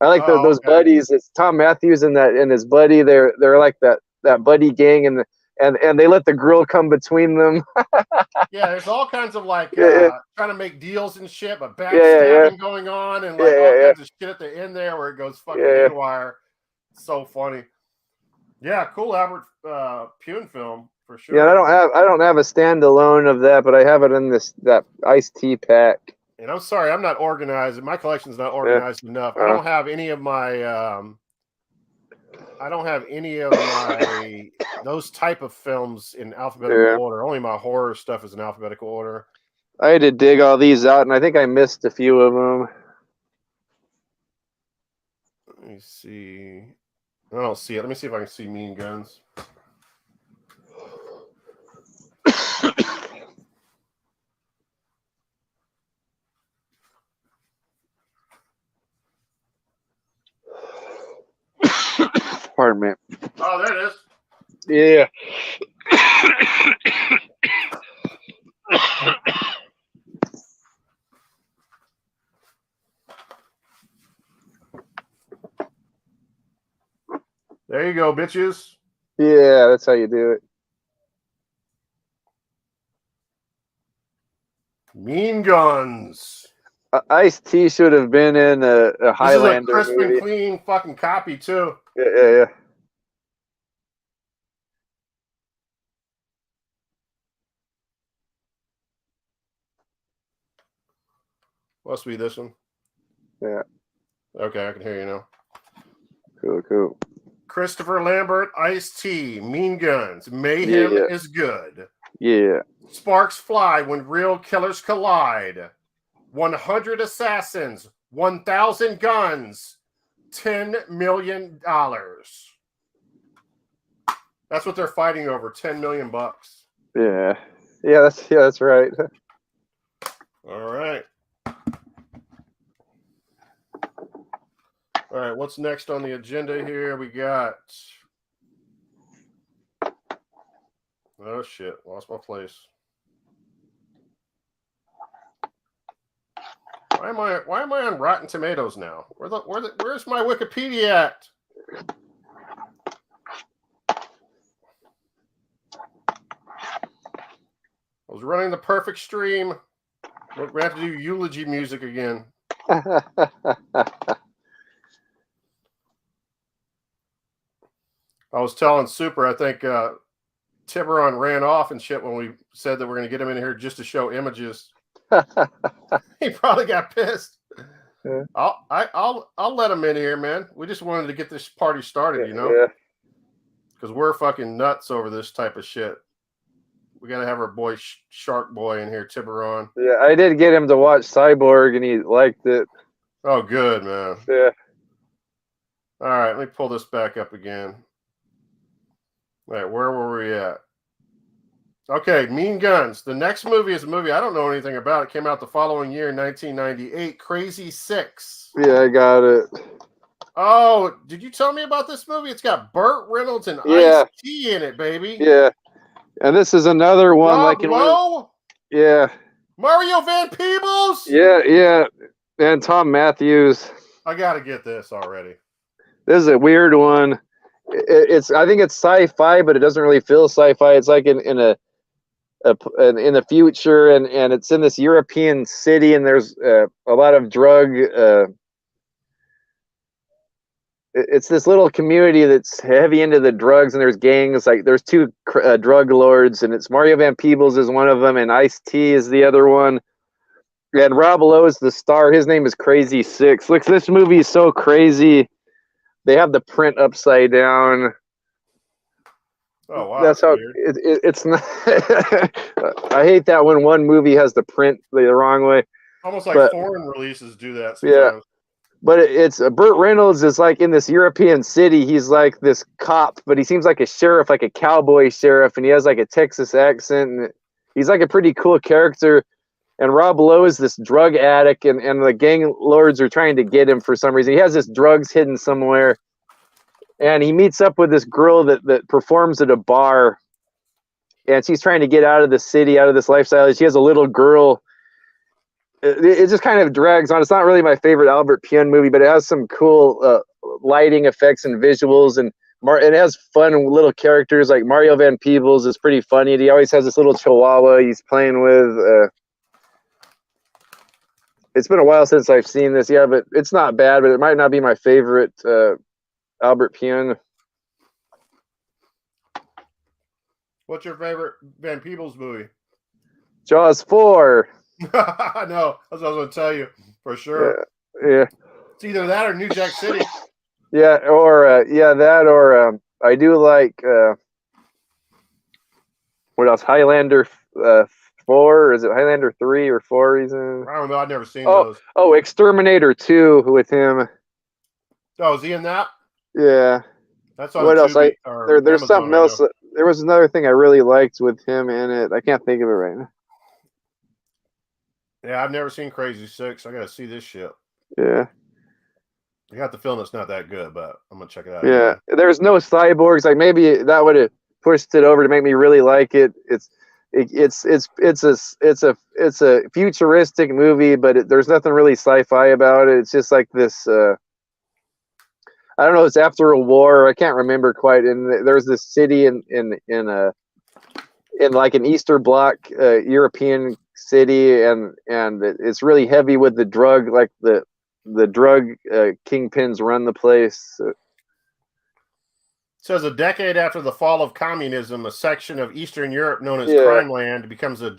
[SPEAKER 1] I like those buddies. It's Tom Matthews and his buddy. They're like that buddy gang, and they let the girl come between them.
[SPEAKER 2] There's all kinds of like trying to make deals and shit, but backstabbing going on, and like all kinds of shit at the end there where it goes fucking haywire. So funny. Yeah, cool Albert Pyun film for sure.
[SPEAKER 1] Yeah, I don't have a standalone of that, but I have it in that Ice-T pack.
[SPEAKER 2] And I'm sorry, I'm not organized. My collection's not organized enough. I don't have any of my those type of films in alphabetical order. Only my horror stuff is in alphabetical order.
[SPEAKER 1] I had to dig all these out, and I think I missed a few of them.
[SPEAKER 2] Let me see. I don't see it. Let me see if I can see Mean Guns.
[SPEAKER 1] Pardon me.
[SPEAKER 2] Oh, there it is.
[SPEAKER 1] Yeah.
[SPEAKER 2] There you go, bitches.
[SPEAKER 1] Yeah, that's how you do it.
[SPEAKER 2] Mean Guns.
[SPEAKER 1] Ice-T should have been in a Highlander
[SPEAKER 2] this is a crisp
[SPEAKER 1] movie.
[SPEAKER 2] and clean fucking copy too.
[SPEAKER 1] Yeah.
[SPEAKER 2] Must be this one.
[SPEAKER 1] Yeah.
[SPEAKER 2] Okay, I can hear you now.
[SPEAKER 1] Cool.
[SPEAKER 2] Christopher Lambert, Ice-T, Mean Guns. Mayhem is good.
[SPEAKER 1] Yeah.
[SPEAKER 2] Sparks fly when real killers collide. 100 assassins, 1,000 guns, $10 million. That's what they're fighting over, $10 million.
[SPEAKER 1] Yeah, that's right.
[SPEAKER 2] All right. All right, what's next on the agenda here? We got... Oh, shit. Lost my place. Why am I on Rotten Tomatoes now? Where's my Wikipedia at? I was running the perfect stream. We have to do eulogy music again. I was telling Super, I think Tiburon ran off and shit when we said that we're going to get him in here just to show images. He probably got pissed.
[SPEAKER 1] Yeah.
[SPEAKER 2] I'll let him in here, man. We just wanted to get this party started, you know?
[SPEAKER 1] Yeah.
[SPEAKER 2] Because we're fucking nuts over this type of shit. We got to have our boy Shark Boy in here, Tiburon.
[SPEAKER 1] Yeah, I did get him to watch Cyborg, and he liked it.
[SPEAKER 2] Oh, good, man.
[SPEAKER 1] Yeah.
[SPEAKER 2] All right, let me pull this back up again. All right, where were we at? Okay, Mean Guns. The next movie is a movie I don't know anything about. It came out the following year, 1998, Crazy Six.
[SPEAKER 1] Yeah, I got it.
[SPEAKER 2] Oh, did you tell me about this movie? It's got Burt Reynolds and
[SPEAKER 1] Yeah.
[SPEAKER 2] Ice-T in it, baby.
[SPEAKER 1] Yeah. And this is another one
[SPEAKER 2] Rob
[SPEAKER 1] like in
[SPEAKER 2] Lowe?
[SPEAKER 1] Yeah.
[SPEAKER 2] Mario Van Peebles?
[SPEAKER 1] Yeah, yeah. And Tom Matthews.
[SPEAKER 2] I got to get this already.
[SPEAKER 1] This is a weird one. It's I think it's sci-fi, but it doesn't really feel sci-fi. It's like in the future, and it's in this European city, and there's a lot of drug. It's this little community that's heavy into the drugs, and there's gangs. Like there's two drug lords, and it's Mario Van Peebles is one of them, and Ice-T is the other one. And Rob Lowe is the star. His name is Crazy Six. Look, this movie is so crazy. They have the print upside down.
[SPEAKER 2] Oh wow,
[SPEAKER 1] that's how
[SPEAKER 2] weird.
[SPEAKER 1] It's not. I hate that when one movie has the print the wrong way.
[SPEAKER 2] Almost like foreign releases do that sometimes.
[SPEAKER 1] Yeah, but it's Burt Reynolds is like in this European city. He's like this cop, but he seems like a sheriff, like a cowboy sheriff, and he has like a Texas accent. And he's like a pretty cool character. And Rob Lowe is this drug addict, and the gang lords are trying to get him for some reason. He has his drugs hidden somewhere. And he meets up with this girl that performs at a bar. And she's trying to get out of the city, out of this lifestyle. She has a little girl. It just kind of drags on. It's not really my favorite Albert Pyun movie, but it has some cool lighting effects and visuals. And it has fun little characters. Like Mario Van Peebles is pretty funny. And he always has this little chihuahua he's playing with. It's been a while since I've seen this, yeah, but it's not bad, but it might not be my favorite Albert Pyun.
[SPEAKER 2] What's your favorite Van Peebles movie?
[SPEAKER 1] Jaws 4.
[SPEAKER 2] No, that's what I was going to tell you for sure.
[SPEAKER 1] Yeah.
[SPEAKER 2] It's either that or New Jack City.
[SPEAKER 1] Yeah, or that, or I do like what else? Highlander 4, is it Highlander 3 or 4? He's in.
[SPEAKER 2] I don't know. I've never seen those.
[SPEAKER 1] Oh, Exterminator 2 with him.
[SPEAKER 2] Oh, is he in that?
[SPEAKER 1] Yeah.
[SPEAKER 2] That's on
[SPEAKER 1] what else?
[SPEAKER 2] Tubi,
[SPEAKER 1] there's
[SPEAKER 2] Amazon,
[SPEAKER 1] something else. There was another thing I really liked with him in it. I can't think of it right now.
[SPEAKER 2] Yeah, I've never seen Crazy Six. I got to see this shit.
[SPEAKER 1] Yeah.
[SPEAKER 2] I got the feeling it's not that good, but I'm gonna check it out.
[SPEAKER 1] Yeah, there's no cyborgs. Like maybe that would have pushed it over to make me really like it. It's a futuristic movie, but there's nothing really sci-fi about it. It's just like this. I don't know. It's after a war. I can't remember quite. And there's this city in like an Eastern Bloc European city, and it's really heavy with the drug. Like the drug kingpins run the place.
[SPEAKER 2] It says a decade after the fall of communism, a section of Eastern Europe known as Crime Land becomes a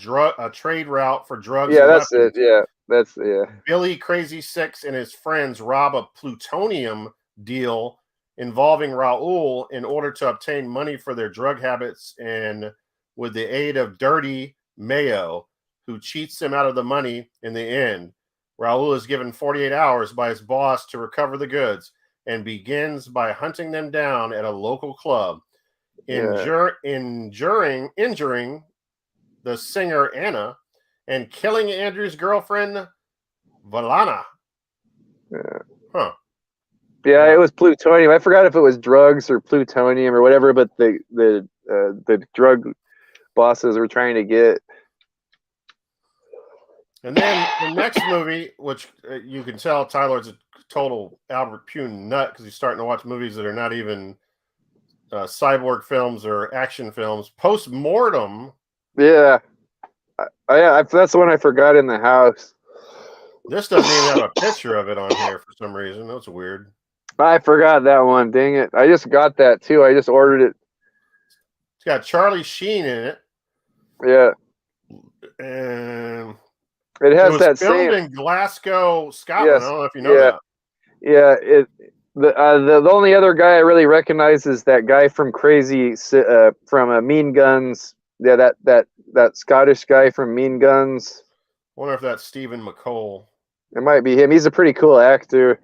[SPEAKER 2] trade route for drugs.
[SPEAKER 1] Yeah, that's weapons. It. Yeah,
[SPEAKER 2] Billy Crazy Six and his friends rob a plutonium deal involving Raul in order to obtain money for their drug habits, and with the aid of Dirty Mayo, who cheats them out of the money in the end. Raul is given 48 hours by his boss to recover the goods and begins by hunting them down at a local club, injuring the singer Anna and killing Andrew's girlfriend Valana.
[SPEAKER 1] Yeah, it was plutonium. I forgot if it was drugs or plutonium or whatever, but the drug bosses were trying to get.
[SPEAKER 2] And then the next movie, which you can tell Tylord's a total Albert Pyun nut because he's starting to watch movies that are not even cyborg films or action films. Post-Mortem.
[SPEAKER 1] Yeah. That's the one I forgot in the house.
[SPEAKER 2] This doesn't even have a picture of it on here for some reason. That's weird.
[SPEAKER 1] I forgot that one. Dang it! I just got that too. I just ordered it.
[SPEAKER 2] It's got Charlie Sheen in it.
[SPEAKER 1] Yeah,
[SPEAKER 2] and
[SPEAKER 1] it has
[SPEAKER 2] was
[SPEAKER 1] that
[SPEAKER 2] filmed
[SPEAKER 1] same.
[SPEAKER 2] in Glasgow, Scotland.
[SPEAKER 1] Yes,
[SPEAKER 2] I don't know if you know
[SPEAKER 1] yeah,
[SPEAKER 2] that.
[SPEAKER 1] yeah. The only other guy I really recognize is that guy from Mean Guns. Yeah, that Scottish guy from Mean Guns.
[SPEAKER 2] I wonder if that's Stephen McCole.
[SPEAKER 1] It might be him. He's a pretty cool actor.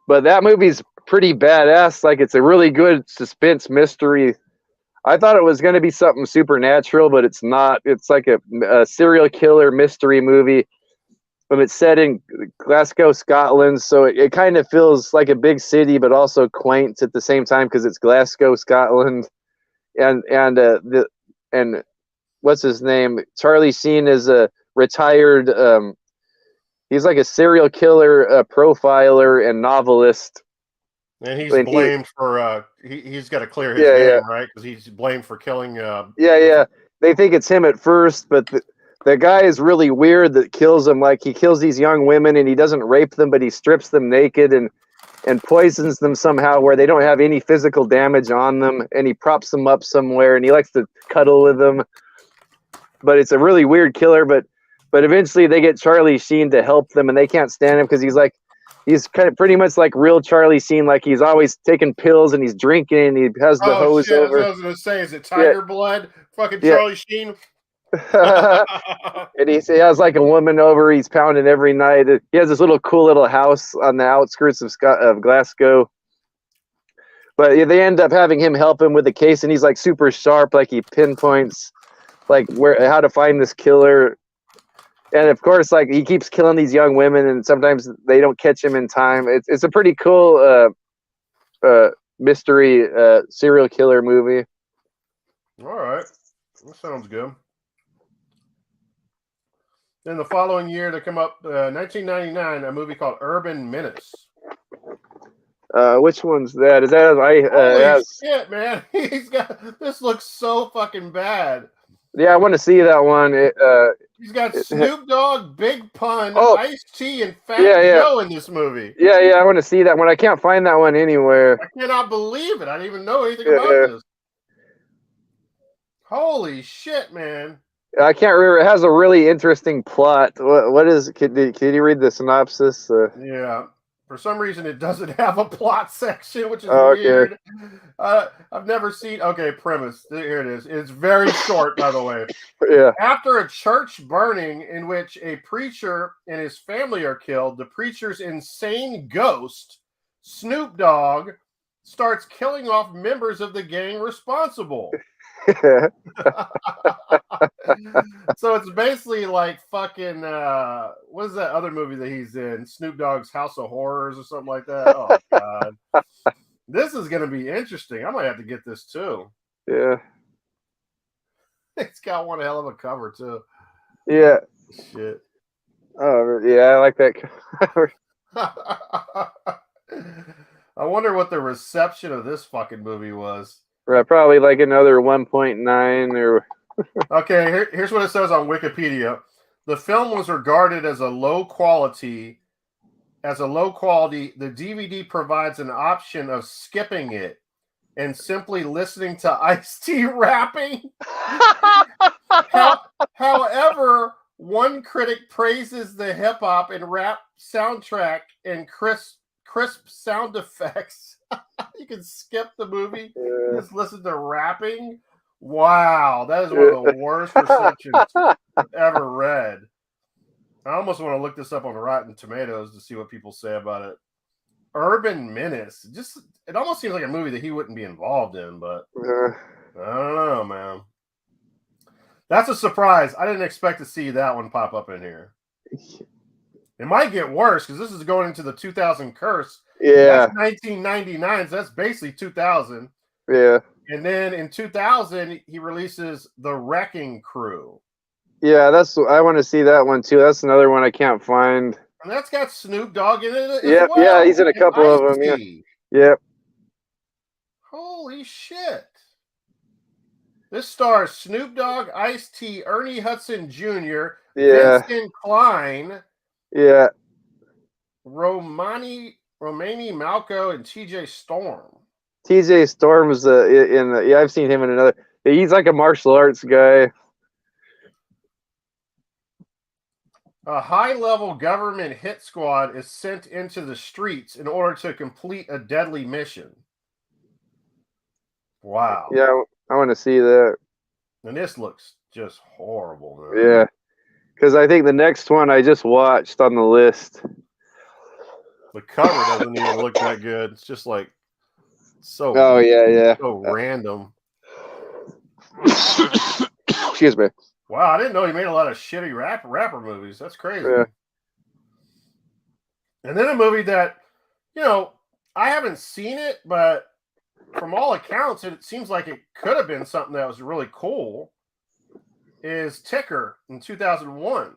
[SPEAKER 1] But that movie's pretty badass. Like, it's a really good suspense mystery. I thought it was going to be something supernatural, but it's not. It's like a serial killer mystery movie. But it's set in Glasgow, Scotland, so it kind of feels like a big city, but also quaint at the same time because it's Glasgow, Scotland, and what's his name? Charlie Sheen is a retired. He's like a serial killer, profiler, and novelist.
[SPEAKER 2] And he's blamed for he's got to clear his name, right? Because he's blamed for killing.
[SPEAKER 1] Yeah. They think it's him at first, but the guy is really weird that kills them. Like, he kills these young women and he doesn't rape them, but he strips them naked and poisons them somehow where they don't have any physical damage on them, and he props them up somewhere and he likes to cuddle with them. But it's a really weird killer. But eventually they get Charlie Sheen to help them, and they can't stand him because he's kind of pretty much like real Charlie Sheen. Like, he's always taking pills and he's drinking and he has the hose
[SPEAKER 2] shit,
[SPEAKER 1] over.
[SPEAKER 2] I was going to say, is it Tiger Blood? Fucking Charlie Sheen.
[SPEAKER 1] And he has like a woman over. He's pounding every night. He has this cool little house on the outskirts of Glasgow. But they end up having him help him with the case, and he's like super sharp. Like, he pinpoints like how to find this killer. And of course, like, he keeps killing these young women, and sometimes they don't catch him in time. It's a pretty cool mystery serial killer movie.
[SPEAKER 2] All right, that sounds good. Then the following year, they come up 1999, a movie called Urban Menace.
[SPEAKER 1] Which one's that? Is that
[SPEAKER 2] Holy shit, man! This looks so fucking bad.
[SPEAKER 1] Yeah, I want to see that one.
[SPEAKER 2] He's got Snoop Dogg, Big Pun, Ice-T, and Fat Joe in this movie.
[SPEAKER 1] Yeah, I want to see that one. I can't find that one anywhere.
[SPEAKER 2] I cannot believe it. I didn't even know anything about this. Holy shit, man.
[SPEAKER 1] I can't remember. It has a really interesting plot. What is? Can you read the synopsis?
[SPEAKER 2] Yeah. For some reason, it doesn't have a plot section, which is weird. I've never seen. Okay, premise. Here it is. It's very short, by the way.
[SPEAKER 1] Yeah.
[SPEAKER 2] After a church burning in which a preacher and his family are killed, the preacher's insane ghost, Snoop Dogg, starts killing off members of the gang responsible. So it's basically like fucking what is that other movie that he's in? Snoop Dogg's House of Horrors or something like that. Oh god. This is gonna be interesting. I might have to get this too.
[SPEAKER 1] Yeah.
[SPEAKER 2] It's got one hell of a cover too.
[SPEAKER 1] Yeah.
[SPEAKER 2] Shit.
[SPEAKER 1] Oh yeah, I like that cover.
[SPEAKER 2] I wonder what the reception of this fucking movie was.
[SPEAKER 1] Probably like another 1.9 or.
[SPEAKER 2] Okay, here's what it says on Wikipedia. The film was regarded as a low quality. The DVD provides an option of skipping it and simply listening to Ice-T rapping. However, one critic praises the hip hop and rap soundtrack and crisp sound effects. You can skip the movie, just listen to rapping. Wow, that is one of the worst receptions I've ever read. I almost want to look this up on Rotten Tomatoes to see what people say about it. Urban Menace. It almost seems like a movie that he wouldn't be involved in, but I don't know, man. That's a surprise. I didn't expect to see that one pop up in here. It might get worse because this is going into the 2000 curse.
[SPEAKER 1] Yeah.
[SPEAKER 2] That's 1999, so that's basically 2000.
[SPEAKER 1] Yeah.
[SPEAKER 2] And then in 2000, he releases The Wrecking Crew.
[SPEAKER 1] Yeah, I want to see that one too. That's another one I can't find.
[SPEAKER 2] And that's got Snoop Dogg in it as well.
[SPEAKER 1] Yeah, he's in a couple of them. Yeah. Yep.
[SPEAKER 2] Holy shit. This stars Snoop Dogg, Ice-T, Ernie Hudson Jr.,
[SPEAKER 1] Yeah.
[SPEAKER 2] Vincent Klein,
[SPEAKER 1] Yeah.
[SPEAKER 2] Romani Malco, and TJ Storm.
[SPEAKER 1] TJ Storm's yeah, I've seen him in another. He's like a martial arts guy.
[SPEAKER 2] A high-level government hit squad is sent into the streets in order to complete a deadly mission. Wow.
[SPEAKER 1] Yeah, I want to see that.
[SPEAKER 2] And this looks just horrible, man.
[SPEAKER 1] Yeah, because I think the next one I just watched on the list.
[SPEAKER 2] The cover doesn't even look that good. It's just like so.
[SPEAKER 1] Oh yeah.
[SPEAKER 2] So random.
[SPEAKER 1] Excuse me.
[SPEAKER 2] Wow, I didn't know he made a lot of shitty rapper movies. That's crazy.
[SPEAKER 1] Yeah.
[SPEAKER 2] And then a movie that, I haven't seen it, but from all accounts, it seems like it could have been something that was really cool. Is Ticker in 2001?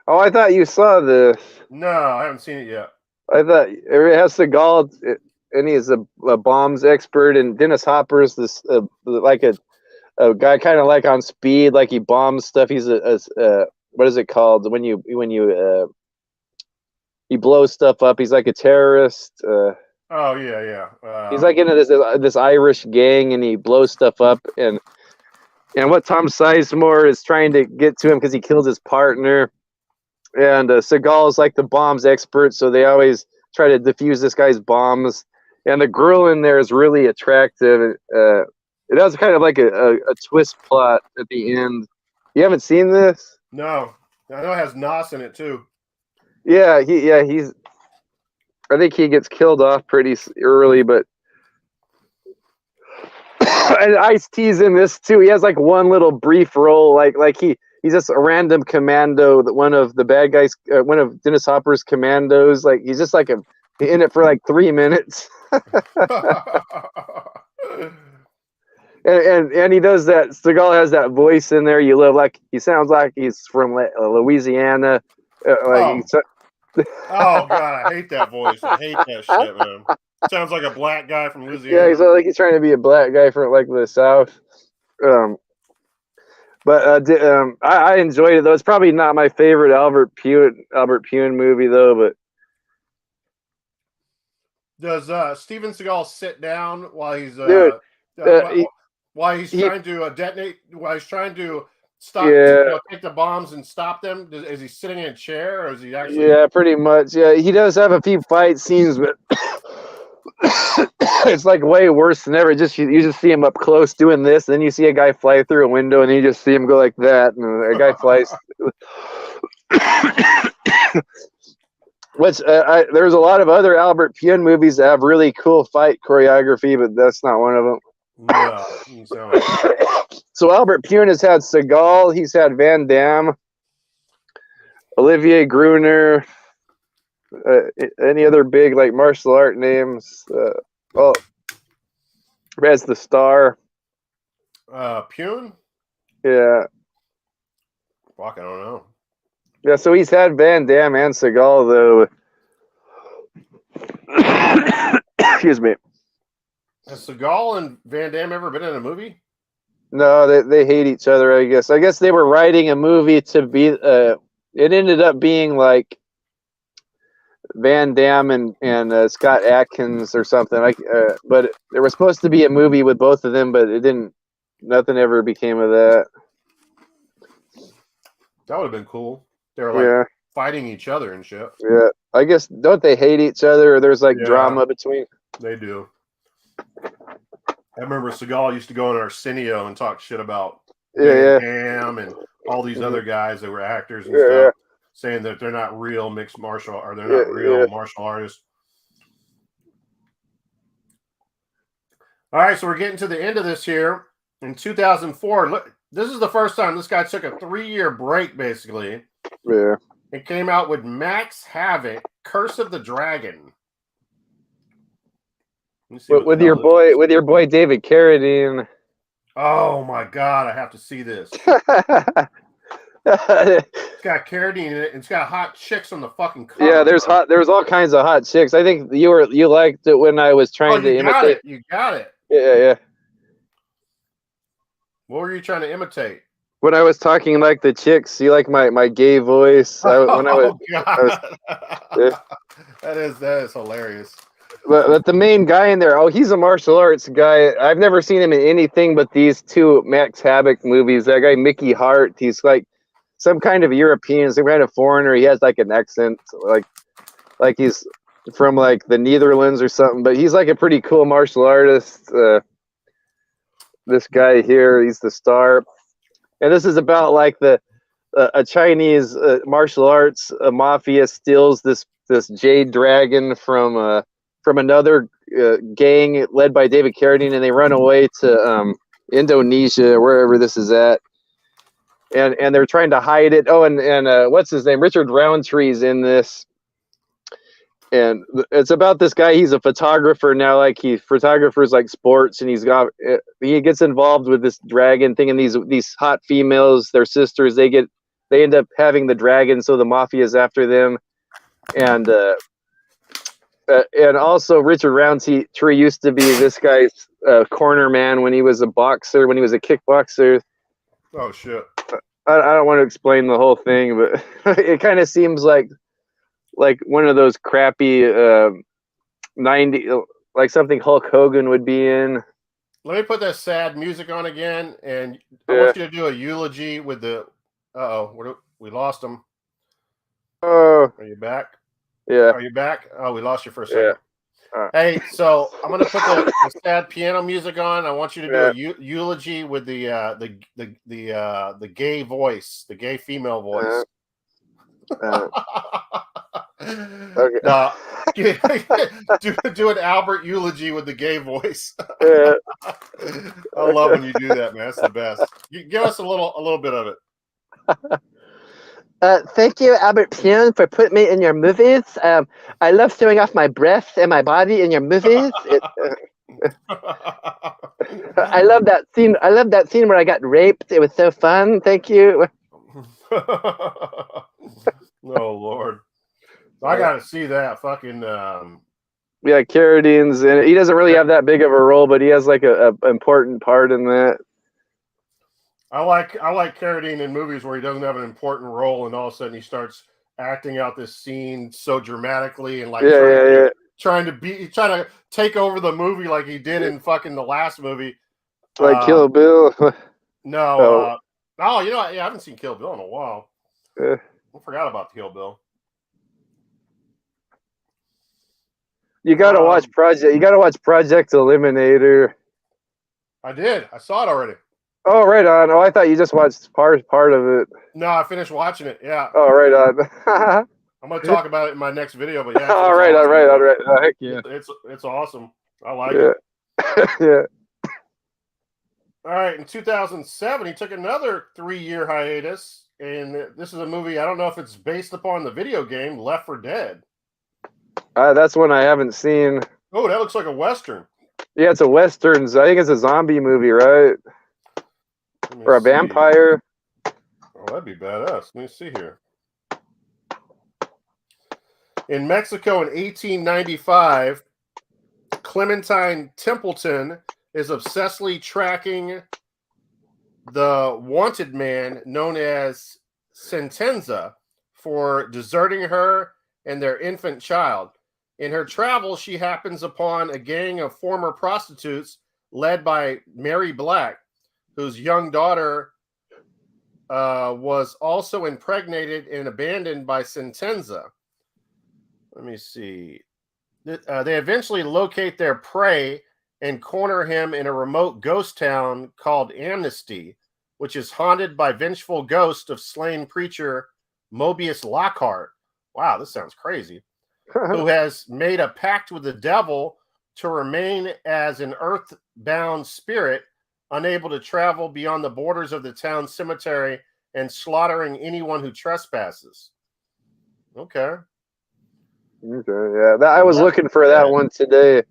[SPEAKER 2] Oh,
[SPEAKER 1] I thought you saw this.
[SPEAKER 2] No, I haven't seen it yet.
[SPEAKER 1] I thought it has Seagal, and he's a bombs expert, and Dennis Hopper's this like a guy kind of like on speed, like he bombs stuff. He's a what is it called when you he blows stuff up? He's like a terrorist.
[SPEAKER 2] Oh yeah.
[SPEAKER 1] He's like into this Irish gang, and he blows stuff up. And what Tom Sizemore is trying to get to him because he kills his partner. And Seagal is like the bombs expert, so they always try to defuse this guy's bombs. And the girl in there is really attractive. It has kind of like a twist plot at the end. You haven't seen this?
[SPEAKER 2] No, I know it has Nas in it too.
[SPEAKER 1] Yeah, he's. I think he gets killed off pretty early, but and Ice-T's in this too. He has like one little brief role, like he's just a random commando, that one of the bad guys, one of Dennis Hopper's commandos. Like he's just like in it for like 3 minutes. And he does that. Seagal has that voice in there. You live like he sounds like he's from Louisiana.
[SPEAKER 2] Oh God, I hate that voice. I hate that shit, man. Sounds like a black guy from Louisiana.
[SPEAKER 1] Yeah, he's like he's trying to be a black guy from like the South. I enjoyed it though. It's probably not my favorite Albert Pyun movie though. But
[SPEAKER 2] does Steven Seagal sit down while he's while he's trying to detonate? While he's trying to stop, take the bombs and stop them? Is he sitting in a chair, or is he actually? Yeah,
[SPEAKER 1] pretty much. Yeah, he does have a few fight scenes, but it's like way worse than ever. You just see him up close doing this, then you see a guy fly through a window, and you just see him go like that, and a guy flies. Which there's a lot of other Albert Pyun movies that have really cool fight choreography, but that's not one of them.
[SPEAKER 2] No,
[SPEAKER 1] So Albert Pyun has had Seagal, he's had Van Damme, Olivier Gruner, any other big like martial art names? As the star.
[SPEAKER 2] Pyun?
[SPEAKER 1] Yeah.
[SPEAKER 2] Fuck, I don't know.
[SPEAKER 1] Yeah, so he's had Van Damme and Seagal though. Excuse me.
[SPEAKER 2] Has Seagal and Van Damme ever been in a movie?
[SPEAKER 1] No, they hate each other, I guess. I guess they were writing a movie to be it ended up being like Van Damme and Scott Adkins or something. But there was supposed to be a movie with both of them, but it didn't. Nothing ever became of that.
[SPEAKER 2] That would have been cool. They were like fighting each other and shit.
[SPEAKER 1] Yeah, I guess don't they hate each other, or there's like drama between?
[SPEAKER 2] They do. I remember Seagal used to go on Arsenio and talk shit about Van Damme and all these other guys that were actors and stuff, saying that they're not real mixed martial, or they're not real martial artists. All right, so we're getting to the end of this here. In 2004, look, this is the first time this guy took a 3-year break, basically.
[SPEAKER 1] Yeah.
[SPEAKER 2] It came out with Max Havoc, Curse of the Dragon.
[SPEAKER 1] With your boy David Carradine.
[SPEAKER 2] Oh my God, I have to see this. It's got Carradine in it, and it's got hot chicks on the fucking cover.
[SPEAKER 1] Yeah, there's all kinds of hot chicks. I think you liked it when I was trying to imitate.
[SPEAKER 2] You got it.
[SPEAKER 1] Yeah.
[SPEAKER 2] What were you trying to imitate?
[SPEAKER 1] When I was talking like the chicks, you like my gay voice. When I was,
[SPEAKER 2] Oh God,
[SPEAKER 1] yeah.
[SPEAKER 2] that is hilarious.
[SPEAKER 1] But the main guy in there, oh, he's a martial arts guy. I've never seen him in anything but these two Max Havoc movies. That guy Mickey Hart, he's like some kind of European, some kind of foreigner. He has like an accent, like he's from like the Netherlands or something. But he's like a pretty cool martial artist. This guy here, he's the star, and this is about like a Chinese martial arts mafia steals this jade dragon from another gang led by David Carradine, and they run away to Indonesia, wherever this is at, and they're trying to hide it. Oh, and what's his name? Richard Roundtree's in this, and it's about this guy. He's a photographer now. Like he photographers like sports, and he gets involved with this dragon thing, and these hot females, their sisters, they end up having the dragon, so the mafia is after them, and also Richard Roundtree used to be this guy's corner man when he was a boxer, when he was a kickboxer.
[SPEAKER 2] Oh shit!
[SPEAKER 1] I don't want to explain the whole thing, but it kind of seems like one of those crappy 90, like something Hulk Hogan would be in.
[SPEAKER 2] Let me put that sad music on again, and I want you to do a eulogy with the. We lost him.
[SPEAKER 1] Oh,
[SPEAKER 2] are you back?
[SPEAKER 1] Yeah.
[SPEAKER 2] Are you back? Oh, we lost you for a second.
[SPEAKER 1] Yeah.
[SPEAKER 2] Hey, so I'm gonna put the sad piano music on. I want you to do a eulogy with the gay voice, the gay female voice.
[SPEAKER 1] Okay.
[SPEAKER 2] No, do an Albert eulogy with the gay voice.
[SPEAKER 1] Yeah.
[SPEAKER 2] I love when you do that, man. That's the best. Give us a little bit of it.
[SPEAKER 4] Thank you, Albert Pyun, for putting me in your movies. I love showing off my breasts and my body in your movies. I love that scene. I love that scene where I got raped. It was so fun. Thank you.
[SPEAKER 2] Oh Lord, I gotta see that fucking.
[SPEAKER 1] Yeah, Carradine's in it. He doesn't really have that big of a role, but he has like a important part in that.
[SPEAKER 2] I like Carradine in movies where he doesn't have an important role, and all of a sudden he starts acting out this scene so dramatically and like trying to take over the movie like he did in fucking the last movie,
[SPEAKER 1] like Kill Bill.
[SPEAKER 2] No, you know, I haven't seen Kill Bill in a while.
[SPEAKER 1] I
[SPEAKER 2] forgot about Kill Bill.
[SPEAKER 1] You gotta watch Project. You gotta watch Project Eliminator.
[SPEAKER 2] I did. I saw it already.
[SPEAKER 1] Oh, right on. Oh, I thought you just watched part of it.
[SPEAKER 2] No, I finished watching it. Yeah.
[SPEAKER 1] Oh, right on.
[SPEAKER 2] I'm gonna talk about it in my next video, but yeah.
[SPEAKER 1] All right. Oh, heck yeah.
[SPEAKER 2] It's awesome. I like it.
[SPEAKER 1] Yeah.
[SPEAKER 2] All right. In 2007, he took another 3-year hiatus, and this is a movie. I don't know if it's based upon the video game Left 4 Dead.
[SPEAKER 1] That's one I haven't seen.
[SPEAKER 2] Oh, that looks like a Western.
[SPEAKER 1] Yeah, it's a Western. I think it's a zombie movie, right? Or a vampire.
[SPEAKER 2] Oh, that'd be badass. Let me see here. In Mexico in 1895, Clementine Templeton is obsessively tracking the wanted man known as Sentenza for deserting her and their infant child. In her travels, she happens upon a gang of former prostitutes led by Mary Black, whose young daughter was also impregnated and abandoned by Sentenza. Let me see. They eventually locate their prey and corner him in a remote ghost town called Amnesty, which is haunted by vengeful ghosts of slain preacher Mobius Lockhart. Wow, this sounds crazy. Who has made a pact with the devil to remain as an earthbound spirit, unable to travel beyond the borders of the town cemetery and slaughtering anyone who trespasses. Okay.
[SPEAKER 1] Yeah. I was looking for that one today.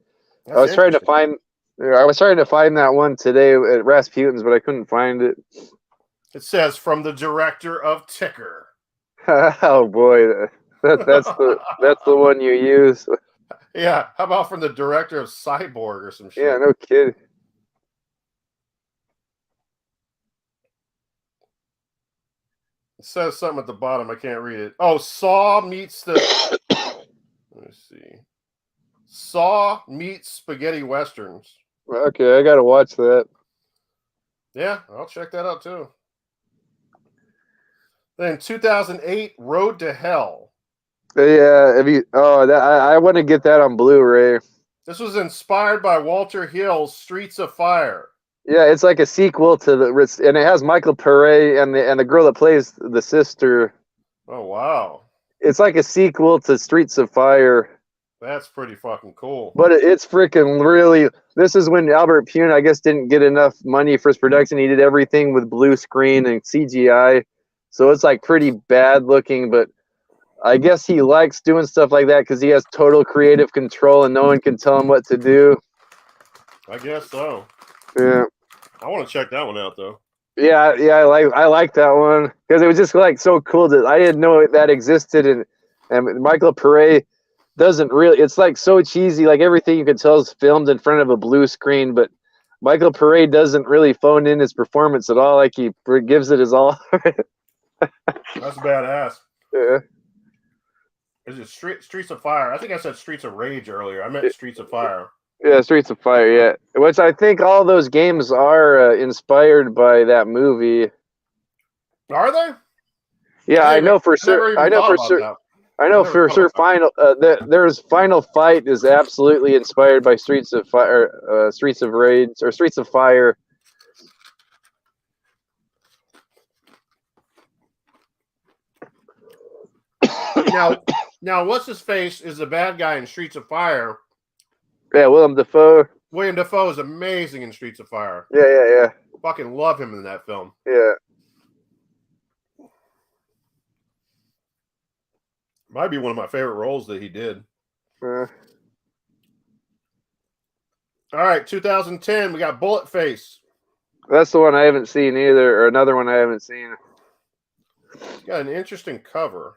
[SPEAKER 1] I was trying to find that one today at Rasputin's, but I couldn't find it.
[SPEAKER 2] It says from the director of Ticker.
[SPEAKER 1] Oh boy, that's the one you use.
[SPEAKER 2] Yeah. How about from the director of Cyborg or some shit?
[SPEAKER 1] Yeah, no kidding.
[SPEAKER 2] It says something at the bottom. I can't read it. Oh, Saw meets the. Let me see. Saw meets spaghetti westerns.
[SPEAKER 1] Okay, I gotta watch that.
[SPEAKER 2] Yeah, I'll check that out too. Then 2008, Road to Hell.
[SPEAKER 1] Yeah, have you? Oh, that I want to get that on Blu-ray.
[SPEAKER 2] This was inspired by Walter Hill's Streets of Fire.
[SPEAKER 1] Yeah, it's like a sequel to and it has Michael Pare and the girl that plays the sister.
[SPEAKER 2] Oh, wow.
[SPEAKER 1] It's like a sequel to Streets of Fire.
[SPEAKER 2] That's pretty fucking cool.
[SPEAKER 1] But it's freaking really. This is when Albert Pyun, I guess, didn't get enough money for his production. He did everything with blue screen and CGI, so it's like pretty bad looking. But I guess he likes doing stuff like that because he has total creative control and no one can tell him what to do.
[SPEAKER 2] I guess so.
[SPEAKER 1] Yeah.
[SPEAKER 2] I want to check that one out though.
[SPEAKER 1] Yeah, I like that one because it was just like so cool that I didn't know that existed, and Michael Pare doesn't really. It's like so cheesy, like everything you can tell is filmed in front of a blue screen, but Michael Pare doesn't really phone in his performance at all. Like he gives it his all.
[SPEAKER 2] That's badass.
[SPEAKER 1] Yeah.
[SPEAKER 2] Is it Streets of Fire? I think I said Streets of Rage earlier. I meant Streets of Fire.
[SPEAKER 1] Yeah, Streets of Fire. Yeah, which I think all those games are inspired by that movie.
[SPEAKER 2] Are they?
[SPEAKER 1] Yeah, I know for sure. I know for sure. I know for sure. There's Final Fight is absolutely inspired by Streets of Fire, Streets of Rage, or Streets of Fire.
[SPEAKER 2] Now, what's his face is the bad guy in Streets of Fire.
[SPEAKER 1] Yeah, Willem Dafoe.
[SPEAKER 2] William Dafoe is amazing in Streets of Fire.
[SPEAKER 1] Yeah.
[SPEAKER 2] Fucking love him in that film.
[SPEAKER 1] Yeah.
[SPEAKER 2] Might be one of my favorite roles that he did. All right, 2010, we got Bullet Face.
[SPEAKER 1] That's the one I haven't seen either, or another one I haven't seen.
[SPEAKER 2] It's got an interesting cover.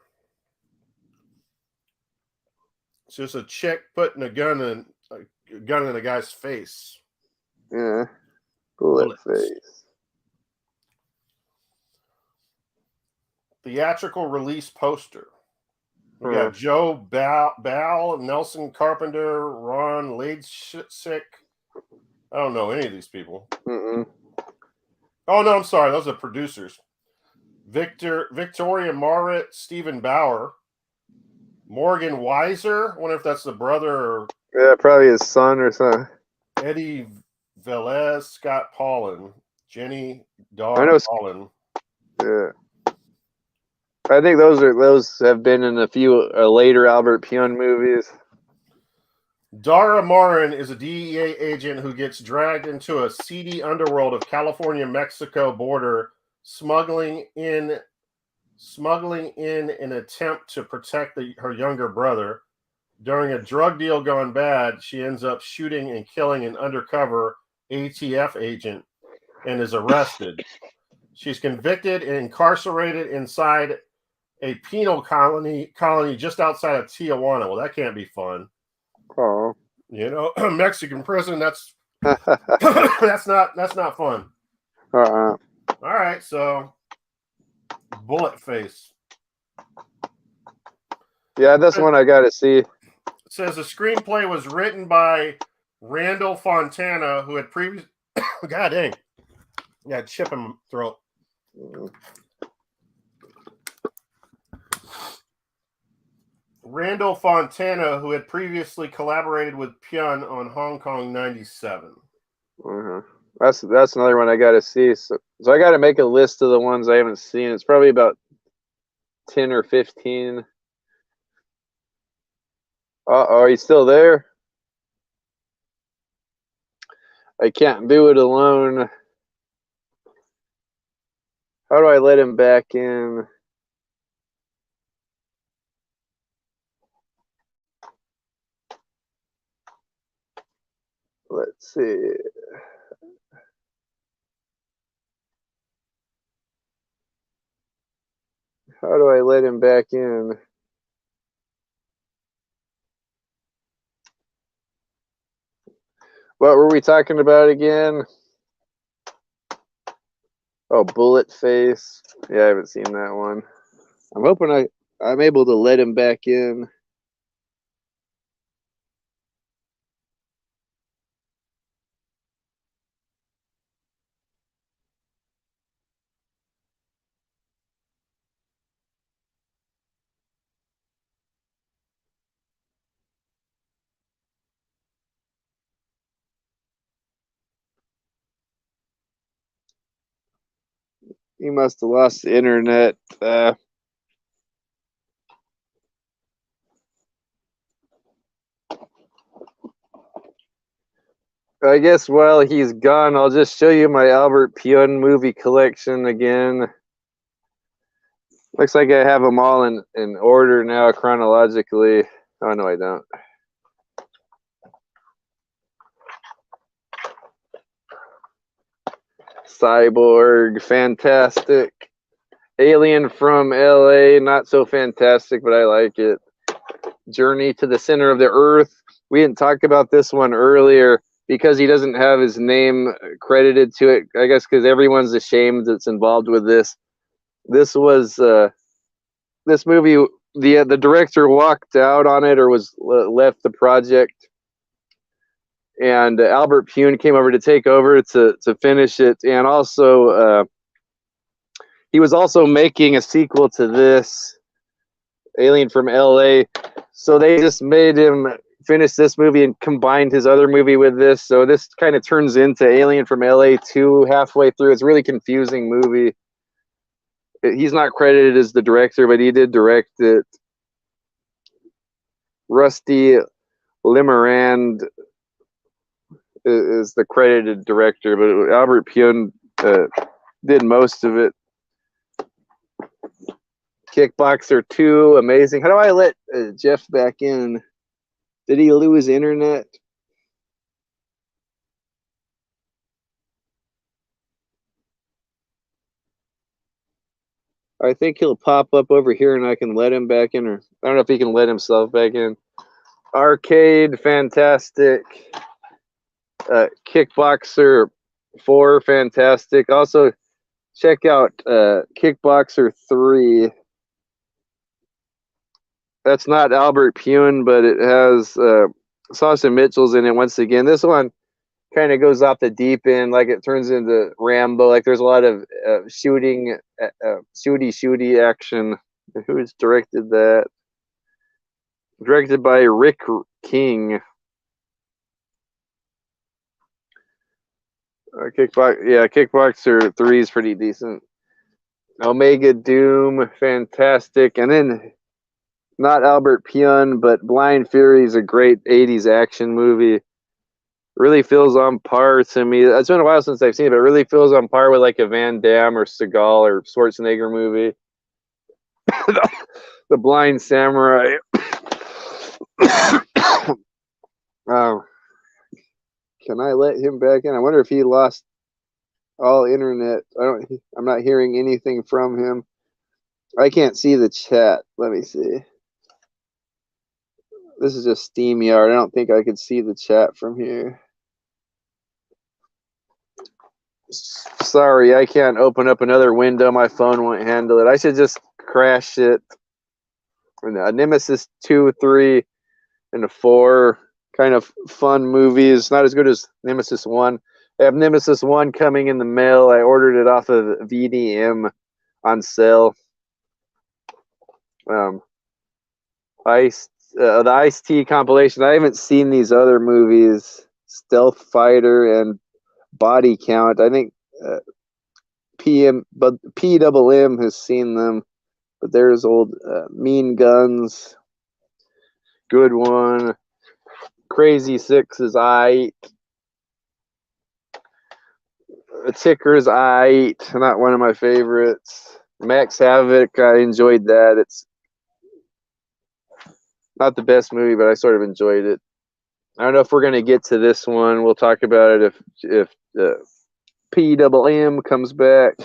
[SPEAKER 2] It's just a chick putting a gun in a guy's face.
[SPEAKER 1] Yeah. Bullet Face.
[SPEAKER 2] Theatrical release poster. We got Joe Ball, Nelson Carpenter, Ron Ladesick. I don't know any of these people.
[SPEAKER 1] Mm-mm.
[SPEAKER 2] Oh, no, I'm sorry. Those are producers. Victoria Marett, Stephen Bauer, Morgan Weiser. I wonder if that's the brother or...
[SPEAKER 1] Yeah, probably his son or something.
[SPEAKER 2] Eddie Velez, Scott Paulin, Jenny Dawn Paulin.
[SPEAKER 1] Yeah. I think those have been in a few later Albert Pyun movies.
[SPEAKER 2] Dara Marin is a DEA agent who gets dragged into a seedy underworld of California-Mexico border, smuggling in an attempt to protect her younger brother. During a drug deal gone bad, she ends up shooting and killing an undercover ATF agent and is arrested. She's convicted and incarcerated inside a penal colony just outside of Tijuana. Well, that can't be fun.
[SPEAKER 1] Oh,
[SPEAKER 2] you know, Mexican prison. That's that's not fun. All right, so Bullet Face.
[SPEAKER 1] Yeah, that's one I got to see.
[SPEAKER 2] It says the screenplay was written by Randall Fontana, who had previously. God dang, yeah, chip in my throat. Randall Fontana, who had previously collaborated with Pyun on Hong Kong 97.
[SPEAKER 1] That's another one I got to see. So I got to make a list of the ones I haven't seen. It's probably about 10 or 15. Are you still there? I can't do it alone. How do I let him back in? Let's see. How do I let him back in? What were we talking about again? Oh, Bullet Face. Yeah, I haven't seen that one. I'm hoping I'm able to let him back in. He must have lost the internet. I guess while he's gone, I'll just show you my Albert Pyun movie collection again. Looks like I have them all in order now chronologically. Oh, no, I don't. Cyborg, fantastic. Alien from LA, not so fantastic, but I like it. Journey to the Center of the Earth. We didn't talk about this one earlier because he doesn't have his name credited to it. I guess because everyone's ashamed that's involved with this. This was this movie. The director walked out on it or was left the project, and Albert Pyun came over to take over to finish it, and also he was also making a sequel to this, Alien from LA. So they just made him finish this movie and combined his other movie with this. So this kind of turns into Alien from LA 2 halfway through. It's a really confusing movie. He's not credited as the director, but he did direct it. Rusty Limerand is the credited director, but Albert Pyun did most of it. Kickboxer 2, amazing. How do I let Jeff back in? Did he lose internet? I think he'll pop up over here and I can let him back in, or I don't know if he can let himself back in. Arcade, fantastic. Kickboxer 4, fantastic. Also, check out Kickboxer 3. That's not Albert Pyun, but it has Sasha Mitchell's in it once again. This one kind of goes off the deep end, like it turns into Rambo. Like there's a lot of shooty action. Who's directed that? Directed by Rick King. Kickboxer 3 is pretty decent. Omega Doom, fantastic. And then not Albert Pyun, but Blind Fury is a great 80s action movie. Really feels on par to me. It's been a while since I've seen it, but it really feels on par with like a Van Damme or Seagal or Schwarzenegger movie. The Blind Samurai. Can I let him back in? I wonder if he lost all internet. I'm not hearing anything from him. I can't see the chat. Let me see. This is just SteamYard. I don't think I could see the chat from here. Sorry, I can't open up another window. My phone won't handle it. I should just crash it. Nemesis 2, 3, and 4. Kind of fun movies. Not as good as Nemesis 1. I have Nemesis 1 coming in the mail. I ordered it off of VDM on sale. The Ice-T compilation. I haven't seen these other movies. Stealth Fighter and Body Count. I think PWM has seen them. But there's old Mean Guns. Good one. Crazy Six is aight. Ticker's aight. Not one of my favorites. Max Havoc, I enjoyed that. It's not the best movie, but I sort of enjoyed it. I don't know if we're going to get to this one. We'll talk about it if PWM comes back.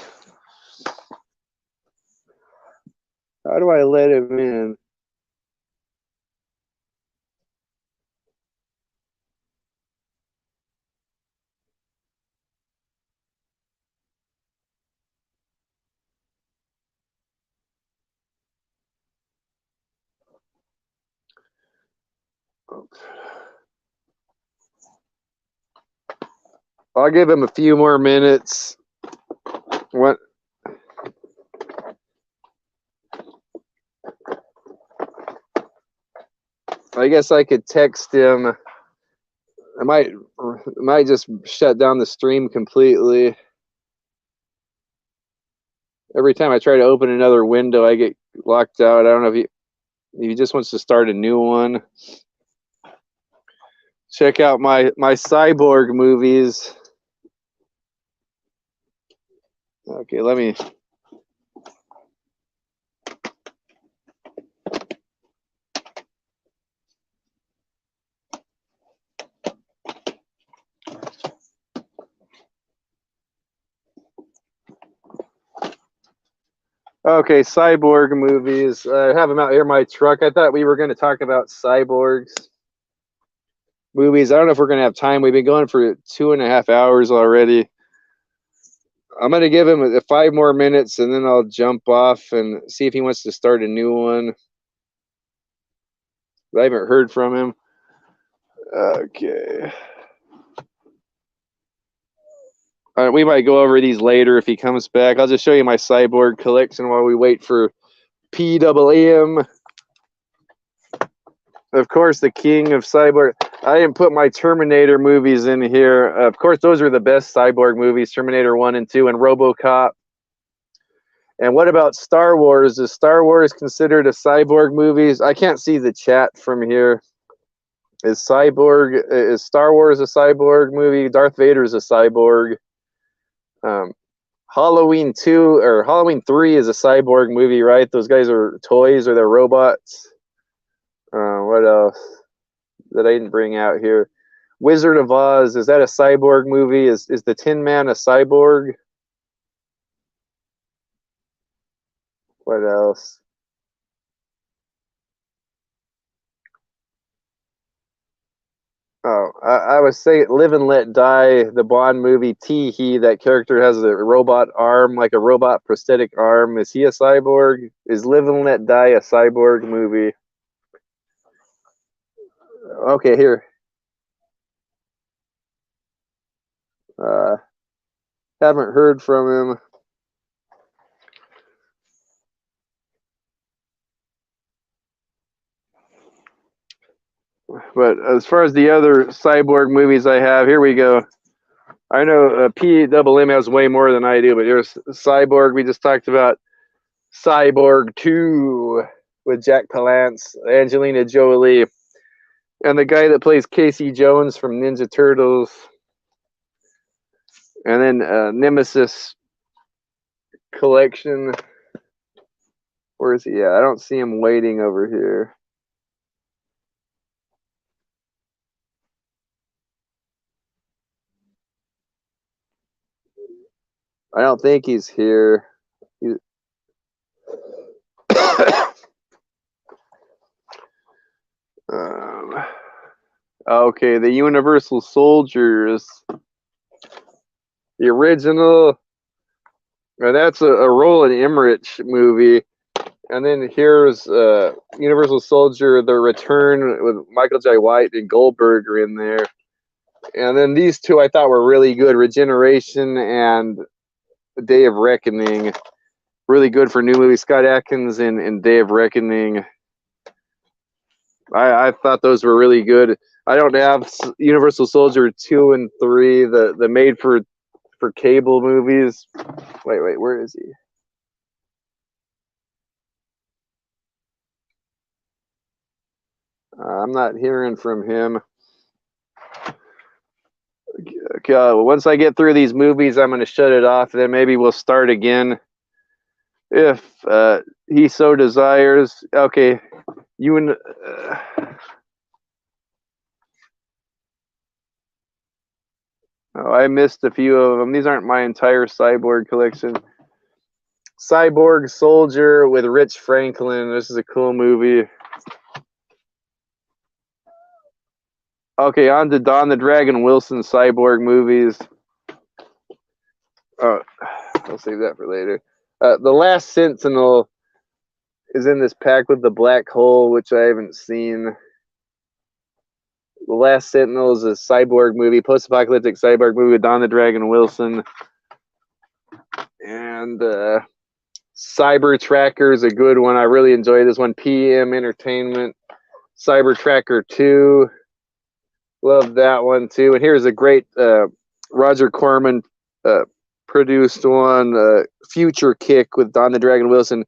[SPEAKER 1] How do I let him in? I'll give him a few more minutes. What? I guess I could text him. I might just shut down the stream completely. Every time I try to open another window, I get locked out. I don't know if he just wants to start a new one. Check out my cyborg movies. Okay, let me. Okay, cyborg movies. I have them out here in my truck. I thought we were going to talk about cyborgs movies. I don't know if we're going to have time. We've been going for 2.5 hours already. I'm going to give him 5 more minutes, and then I'll jump off and see if he wants to start a new one. I haven't heard from him. Okay. All right, we might go over these later if he comes back. I'll just show you my cyborg collection while we wait for PWM. Of course, the king of cyborg. I didn't put my Terminator movies in here. Of course, those are the best cyborg movies, Terminator 1 and 2 and RoboCop. And what about Star Wars? Is Star Wars considered a cyborg movie? I can't see the chat from here. Is Star Wars a cyborg movie? Darth Vader is a cyborg. Halloween 2 or Halloween 3 is a cyborg movie, right? Those guys are toys or they're robots. What else that I didn't bring out here? Wizard of Oz, is that a cyborg movie? Is the Tin Man a cyborg? What else? Oh, I was saying Live and Let Die, the Bond movie. Tee-hee, that character has a robot arm, like a robot prosthetic arm. Is he a cyborg? Is Live and Let Die a cyborg movie? Okay, here. Haven't heard from him. But as far as the other cyborg movies I have, here we go. I know PWM has way more than I do, but here's Cyborg. We just talked about Cyborg 2 with Jack Palance, Angelina Jolie, and the guy that plays Casey Jones from Ninja Turtles. And then Nemesis Collection. Where is he? Yeah, I don't see him waiting over here. I don't think he's here. Okay, the Universal Soldiers. The original. That's a Roland Emmerich movie. And then here's Universal Soldier, The Return with Michael J. White and Goldberg are in there. And then these two I thought were really good, Regeneration and Day of Reckoning. Really good for new movies. Scott Adkins in Day of Reckoning. I thought those were really good. I don't have Universal Soldier 2 and 3, the made for cable movies. Wait, where is he? I'm not hearing from him. Okay, once I get through these movies, I'm going to shut it off. Then maybe we'll start again if he so desires. Okay, oh, I missed a few of them. These aren't my entire Cyborg collection. Cyborg Soldier with Rich Franklin. This is a cool movie. Okay, on to Don the Dragon Wilson Cyborg movies. Oh, I'll save that for later. The Last Sentinel is in this pack with the black hole, which I haven't seen. The Last Sentinel is a cyborg movie, post-apocalyptic cyborg movie with Don the Dragon Wilson. And Cyber Tracker is a good one. I really enjoy this one. PM Entertainment. Cyber Tracker 2. Love that one too. And here's a great Roger Corman produced one, Future Kick with Don the Dragon Wilson.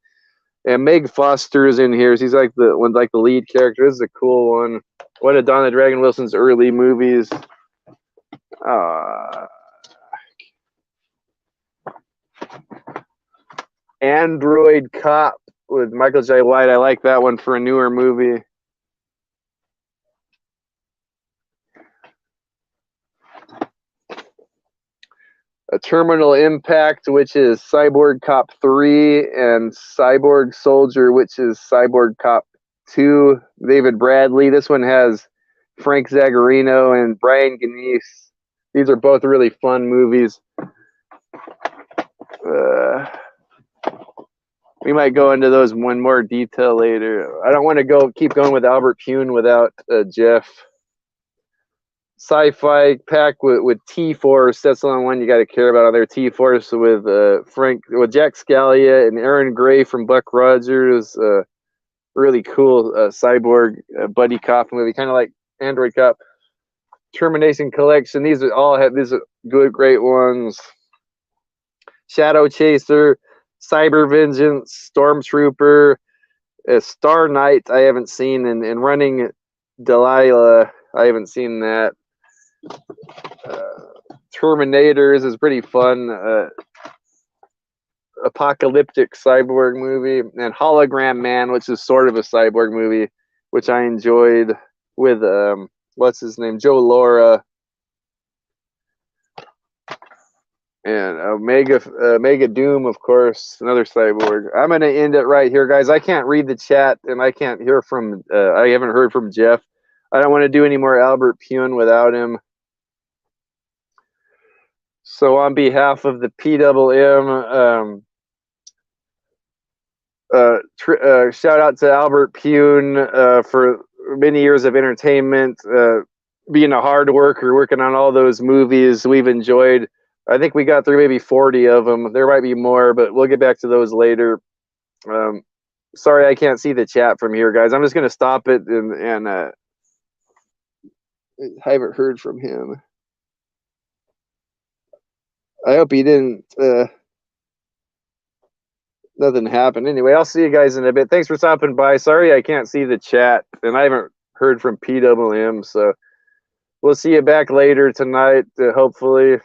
[SPEAKER 1] And Meg Foster's in here. She's like the lead character. This is a cool one. One of Don the Dragon Wilson's early movies. Android Cop with Michael J. White. I like that one for a newer movie. A Terminal Impact, which is Cyborg Cop 3, and Cyborg Soldier, which is Cyborg Cop 2. David Bradley. This one has Frank Zagarino and Brian Ganeese. These are both really fun movies. We might go into those in more detail later. I don't want to keep going with Albert Pyun without Jeff. Sci-fi pack with T-Force. That's the only one you got to care about on there. T-Force with Jack Scalia and Aaron Gray from Buck Rogers. Really cool cyborg buddy cop movie, kind of like Android Cop. Termination Collection. These are good, great ones. Shadow Chaser, Cyber Vengeance, Stormtrooper, Star Knight. I haven't seen, and Running Delilah. I haven't seen that. Terminators is pretty fun. Apocalyptic cyborg movie, and Hologram Man, which is sort of a cyborg movie, which I enjoyed with what's his name, Joe Lara, and Omega Doom, of course, another cyborg. I'm gonna end it right here, guys. I can't read the chat, and I can't hear from. I haven't heard from Jeff. I don't want to do any more Albert Pyun without him. So on behalf of the PWM, shout out to Albert Pyun for many years of entertainment, being a hard worker, working on all those movies we've enjoyed. I think we got through maybe 40 of them. There might be more, but we'll get back to those later. Sorry I can't see the chat from here, guys. I'm just going to stop it, and I haven't heard from him. I hope he didn't. Nothing happened. Anyway, I'll see you guys in a bit. Thanks for stopping by. Sorry I can't see the chat, and I haven't heard from PWM, so we'll see you back later tonight, hopefully.